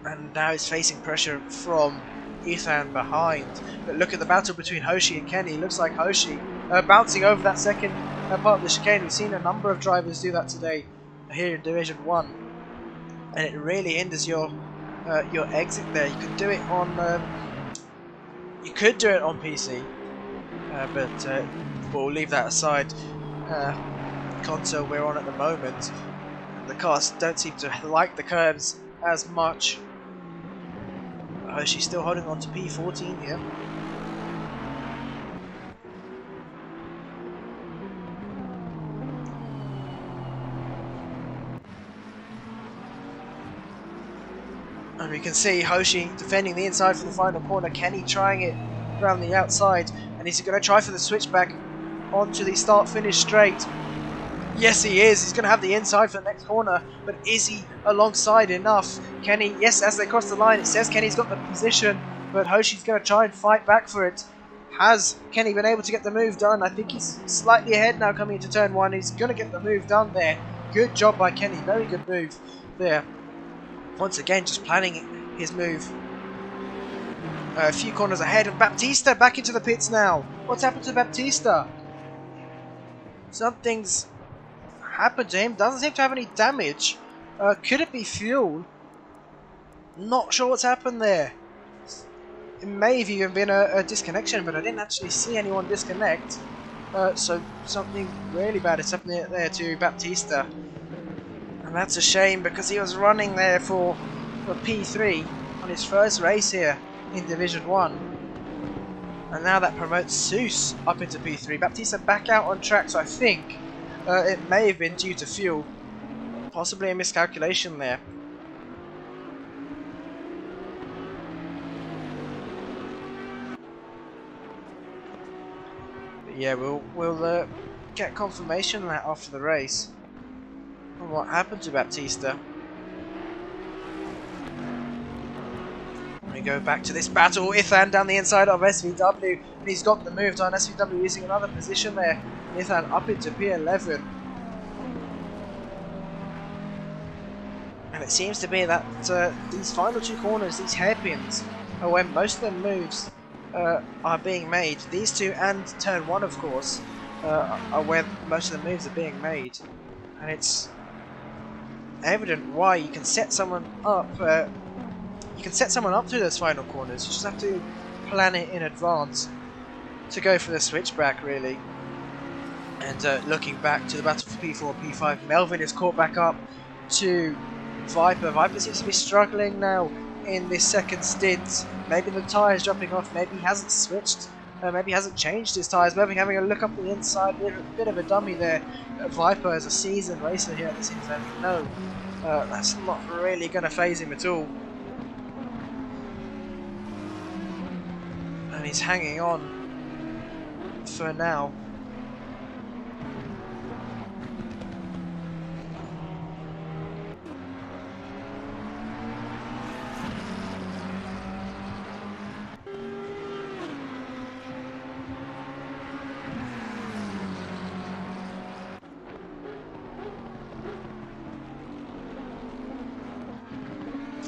And now he's facing pressure from Ethan behind. But look at the battle between Hoshi and Kenny. Looks like Hoshi bouncing over that second part of the chicane. We've seen a number of drivers do that today here in Division 1. And it really hinders your exit there. You can do it on PC, but we'll leave that aside. Console we're on at the moment, the cars don't seem to like the curbs as much. She's still holding on to P14 here. And we can see Hoshi defending the inside for the final corner. Kenny trying it around the outside, and he's going to try for the switchback onto the start-finish straight. Yes, he is. He's going to have the inside for the next corner, but is he alongside enough? Kenny, yes, as they cross the line, it says Kenny's got the position, but Hoshi's going to try and fight back for it. Has Kenny been able to get the move done? I think he's slightly ahead now coming into turn 1. He's going to get the move done there. Good job by Kenny. Very good move there. Once again, just planning his move. A few corners ahead, and Baptista back into the pits now. What's happened to Baptista? Something's happened to him. Doesn't seem to have any damage. Could it be fuel? Not sure what's happened there. It may have even been a disconnection, but I didn't actually see anyone disconnect. So something really bad is happening there to Baptista. And that's a shame, because he was running there for P3 on his first race here in Division 1. And now that promotes Seuss up into P3. Baptista back out on track, so I think it may have been due to fuel. Possibly a miscalculation there. But yeah, we'll get confirmation of that after the race. On what happened to Baptista. We go back to this battle. Ithan down the inside of SVW, and he's got the move on. SVW using another position there. Ithan up into P11. And it seems to be that these final two corners, these hairpins, are when most of the moves are being made. These two and turn 1, of course, are where most of the moves are being made. And it's evident why you can set someone up. You can set someone up through those final corners. You just have to plan it in advance to go for the switchback, really. And looking back to the battle for P4 and P5, Melvin is caught back up to Viper. Viper seems to be struggling now in this second stint. Maybe the tyres dropping off, maybe he hasn't switched, maybe he hasn't changed his tyres. Maybe having a look up the inside, bit of a dummy there. Viper is a seasoned racer here at the SimZone. No, that's not really going to phase him at all. And he's hanging on for now.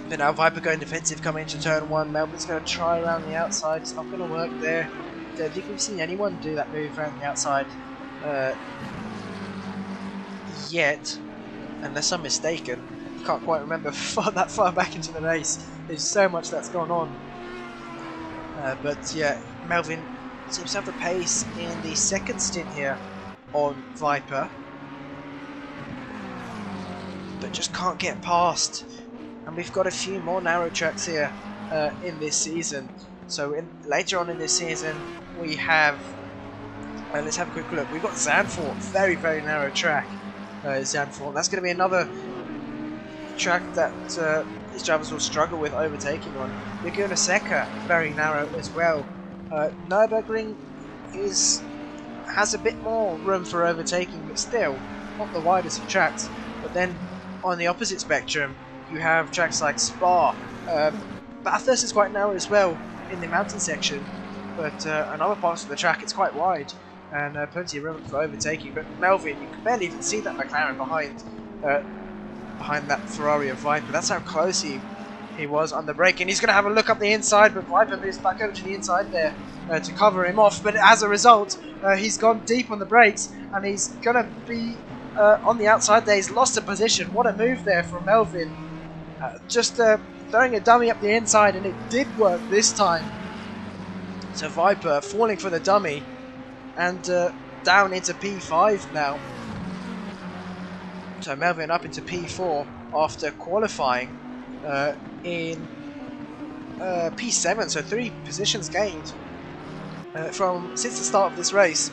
But now Viper going defensive, coming into turn 1. Melvin's going to try around the outside. It's not going to work there. Don't think we've seen anyone do that move around the outside yet, unless I'm mistaken. Can't quite remember that far back into the race. There's so much that's gone on. But yeah, Melvin seems to have the pace in the second stint here on Viper, but just can't get past. And we've got a few more narrow tracks here in this season. So later on in this season, we have, let's have a quick look. We've got Zandvoort, very, very narrow track. Zandvoort. That's going to be another track that these drivers will struggle with overtaking on. Laguna Seca, very narrow as well. Nürburgring has a bit more room for overtaking, but still not the widest of tracks. But then on the opposite spectrum, you have tracks like Spa. Bathurst is quite narrow as well in the mountain section, but in other parts of the track it's quite wide and plenty of room for overtaking. But Melvin, you can barely even see that McLaren behind that Ferrari of Viper. That's how close he was on the brake, and he's going to have a look up the inside, but Viper moves back over to the inside there to cover him off. But as a result, he's gone deep on the brakes, and he's going to be on the outside there. He's lost a position. What a move there from Melvin. Just throwing a dummy up the inside, and it did work this time. So Viper falling for the dummy and down into P5 now. So Melvin up into P4 after qualifying in P7, so 3 positions gained since the start of this race.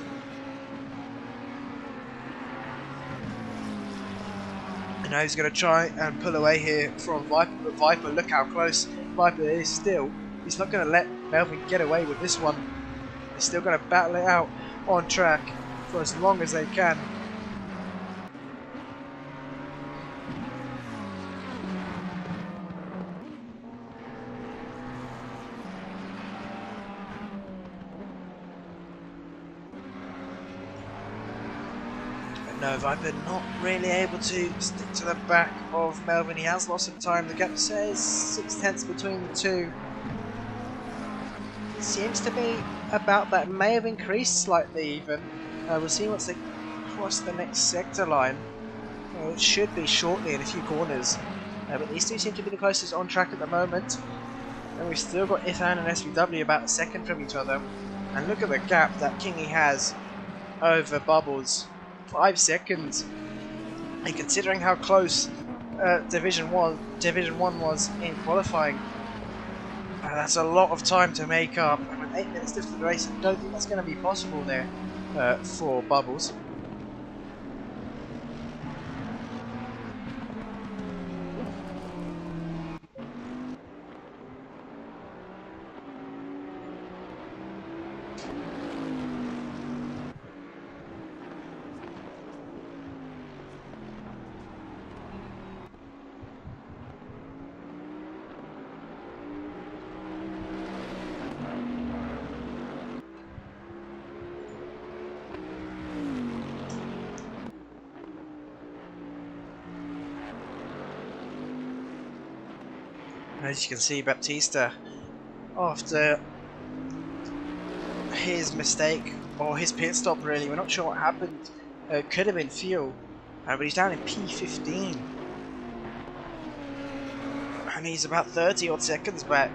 And now he's going to try and pull away here from Viper, but Viper, look how close Viper is still. He's not going to let Melvin get away with this one. He's still going to battle it out on track for as long as they can. No, Viper not really able to stick to the back of Melvin. He has lost some time. The gap says 6/10 between the two. It seems to be about that. May have increased slightly even. We'll see once they cross the next sector line. It should be shortly in a few corners. But these two seem to be the closest on track at the moment. And we've still got Ithan and SVW about a second from each other. And look at the gap that Kingy has over Bubbles. 5 seconds, and considering how close Division 1 was in qualifying, that's a lot of time to make up. And with 8 minutes left of the race, I don't think that's going to be possible there for Bubbles. As you can see, Baptista, after his mistake, or his pit stop really, we're not sure what happened, could have been fuel, but he's down in P15. And he's about 30 odd seconds back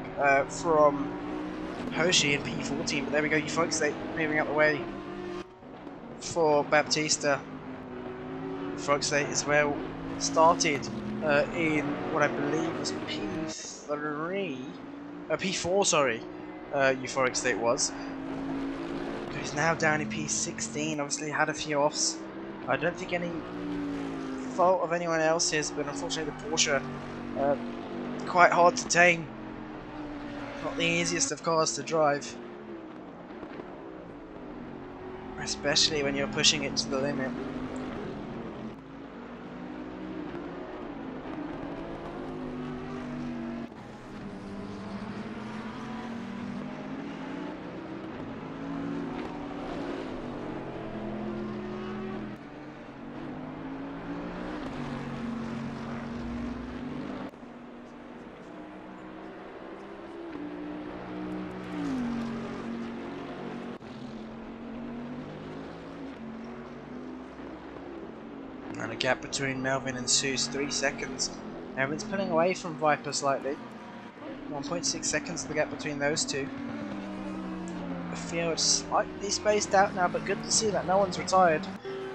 from Hoshi in P14, but there we go, you folks, they moving out the way for Baptista. Folks, they as well started in what I believe was P4, sorry, Euphoric State was. He's now down in P16, obviously had a few offs. I don't think any fault of anyone else's, but unfortunately the Porsche, quite hard to tame. Not the easiest of cars to drive. Especially when you're pushing it to the limit. And a gap between Melvin and Sue's 3 seconds. Melvin's pulling away from Viper slightly. 1.6 seconds the gap between those two. The field slightly spaced out now, but good to see that no one's retired.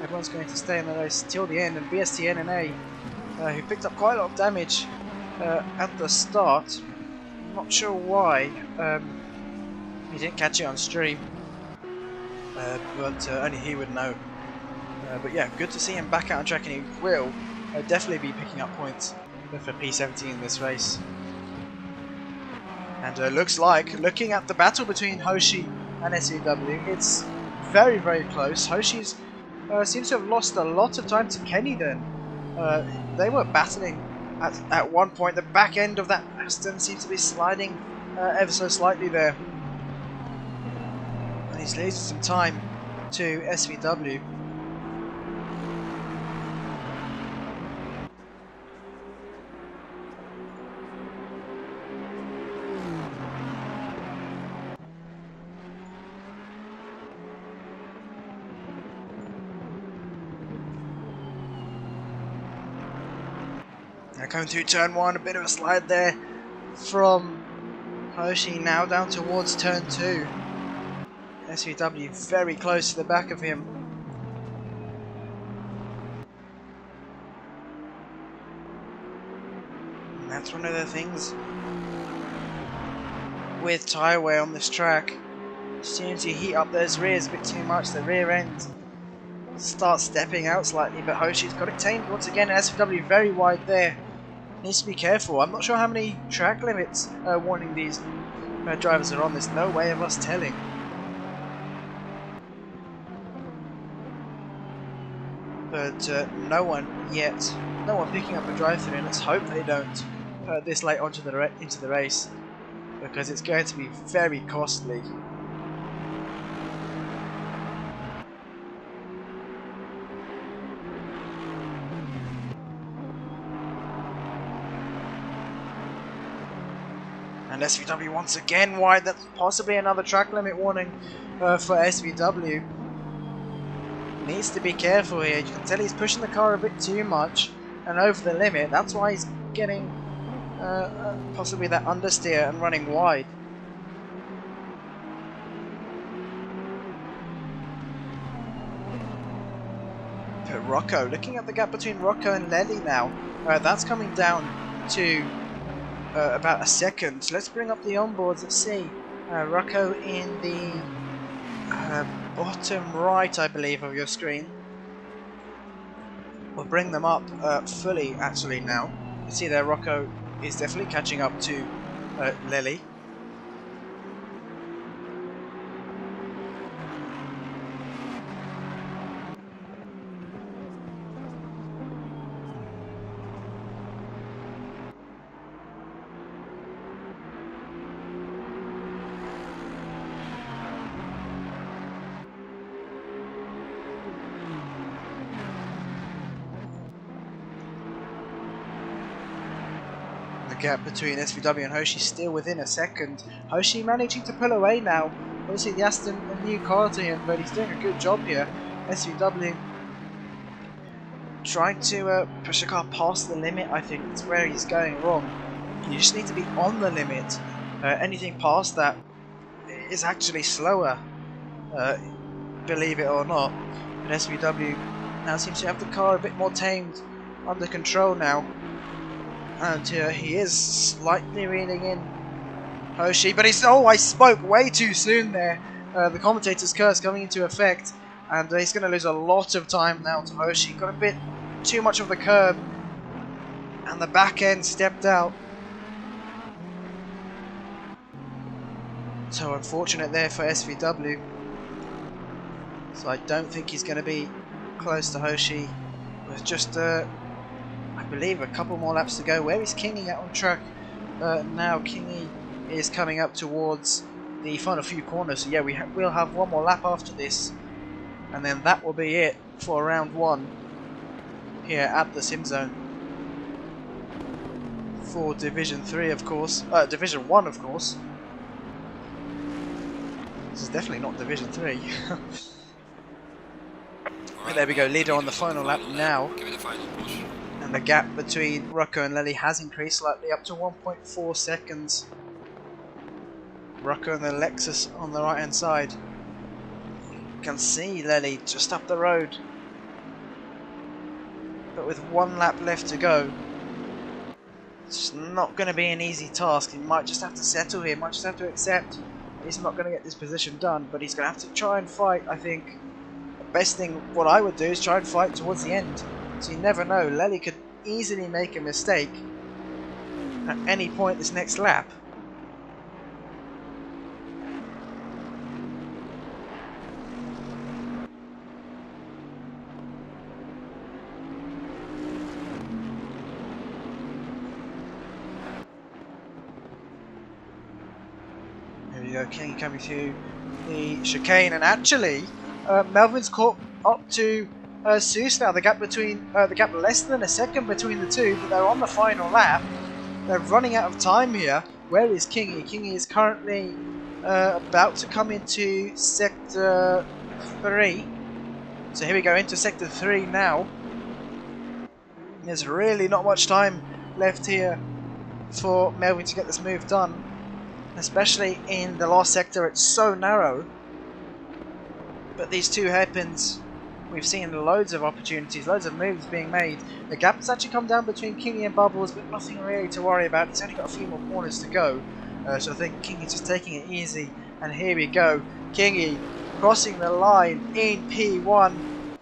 Everyone's going to stay in the race till the end. And BSTNNA, who picked up quite a lot of damage at the start. I'm not sure why. He didn't catch it on stream, but only he would know. But yeah, good to see him back out on track, and he will definitely be picking up points for P17 in this race. And looks like, looking at the battle between Hoshi and SVW, it's very, very close. Hoshi's seems to have lost a lot of time to Kenny then. They were battling at one point. The back end of that Aston seems to be sliding ever so slightly there. And he's losing some time to SVW. Coming through turn 1, a bit of a slide there from Hoshi, now down towards turn 2. SVW very close to the back of him. And that's one of the things with tyre wear on this track. As soon as you heat up those rears a bit too much, the rear end starts stepping out slightly, but Hoshi's got it tamed once again. SVW very wide there. Needs to be careful. I'm not sure how many track limits warning these drivers are on. There's no way of us telling. But no one yet. No one picking up the drive-through, and let's hope they don't this late onto into the race, because it's going to be very costly. And SVW once again wide. That's possibly another track limit warning for SVW. Needs to be careful here. You can tell he's pushing the car a bit too much and over the limit. That's why he's getting possibly that understeer and running wide. But Rocco, looking at the gap between Rocco and Lely now, that's coming down to about a second. So let's bring up the onboards. Let's see. Rocco in the bottom right, I believe, of your screen. We'll bring them up fully actually now. You see there, Rocco is definitely catching up to Lely. gap between SVW and Hoshi still within a second. Hoshi managing to pull away now. Obviously the Aston a new car to him, but he's doing a good job here. SVW trying to push the car past the limit. I think that's where he's going wrong. You just need to be on the limit. Anything past that is actually slower, believe it or not. But SVW now seems to have the car a bit more tamed, under control now. And he is slightly reeling in Hoshi, but he's... Oh, I spoke way too soon there. The commentator's curse coming into effect, and he's going to lose a lot of time now to Hoshi. Got a bit too much of the curb, and the back end stepped out. So unfortunate there for SVW. So I don't think he's going to be close to Hoshi. With just, I believe, a couple more laps to go. Where is Kingy at on track? Now Kingy is coming up towards the final few corners. So yeah, we'll have one more lap after this, and then that will be it for round 1 here at the SimZone. For Division 3, of course. Division 1, of course. This is definitely not Division 3. But there we go, leader on the final lap now. And the gap between Rocco and Lely has increased slightly, up to 1.4 seconds. Rocco and the Lexus on the right hand side. You can see Lely just up the road. But with 1 lap left to go, it's not going to be an easy task. He might just have to settle here, might just have to accept he's not going to get this position done, but he's going to have to try and fight. I think the best thing, what I would do, is try and fight towards the end. So you never know, Lely could easily make a mistake at any point this next lap. King coming through the chicane, and actually Melvin's caught up to Seuss now. The gap less than a second between the two, but they're on the final lap. They're running out of time here. Where is Kingy? Kingy is currently about to come into sector 3. So here we go, into sector 3 now. There's really not much time left here for Melvin to get this move done. Especially in the last sector, it's so narrow. But these two hairpins, we've seen loads of opportunities, loads of moves being made. The gap has actually come down between Kingy and Bubbles, but nothing really to worry about. He's only got a few more corners to go. So I think Kingy's just taking it easy. And here we go. Kingy crossing the line in P1,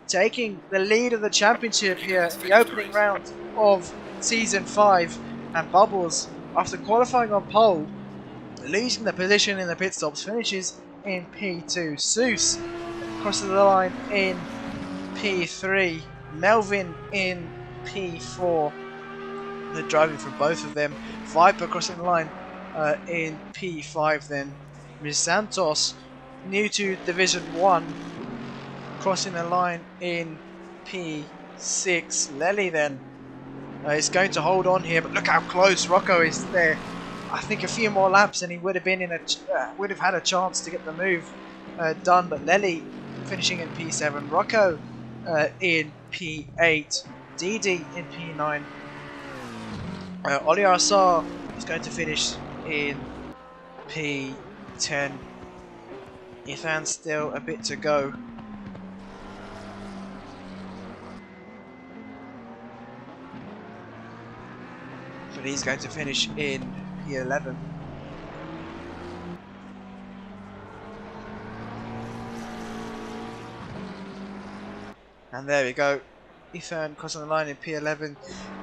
taking the lead of the championship here, the opening round of Season 5. And Bubbles, after qualifying on pole, losing the position in the pit stops, finishes in P2. Seuss crosses the line in P3. Melvin in P4. The driving for both of them. Viper crossing the line in P5 then. Ms. Santos, new to Division 1, crossing the line in P6. Lely then is going to hold on here, but look how close Rocco is there. I think a few more laps and he would have been in would have had a chance to get the move done. But Lely finishing in P7, Rocco in P8, Deedee in P9. Oli Arsar is going to finish in P10. Ethan still a bit to go. But he's going to finish in P11. And there we go. Ethan crossing the line in P11.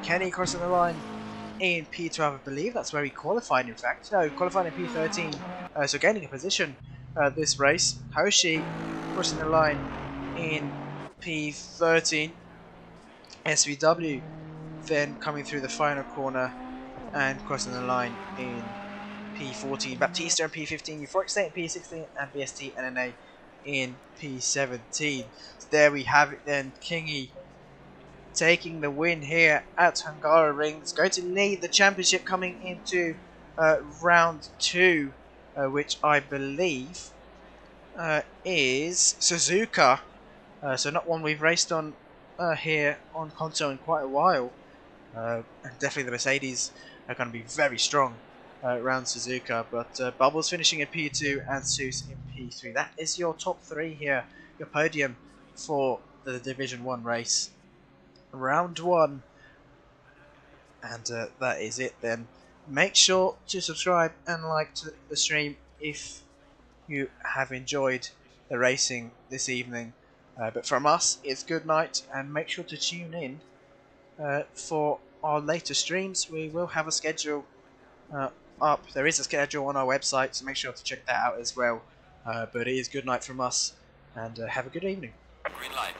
Kenny crossing the line in P12, I believe that's where he qualified in fact. No, qualified in P13. So gaining a position this race. Hoshi crossing the line in P13. SVW then coming through the final corner and crossing the line in P14. Baptista in P15, Euphoric State in P16, and BST NNA in P17. So there we have it then. Kingy taking the win here at Hungaroring. It's going to lead the championship coming into round 2, which I believe is Suzuka. So not one we've raced on here on console in quite a while. And definitely the Mercedes are going to be very strong around Suzuka. But Bubbles finishing in P2 and Seuss in P3. That is your top 3 here, your podium for the Division 1 race. Round 1. And that is it then. Make sure to subscribe and like to the stream if you have enjoyed the racing this evening. But from us, it's good night, and make sure to tune in for our later streams. We will have a schedule up. There is a schedule on our website, so make sure to check that out as well. But it is good night from us, and have a good evening. Green light.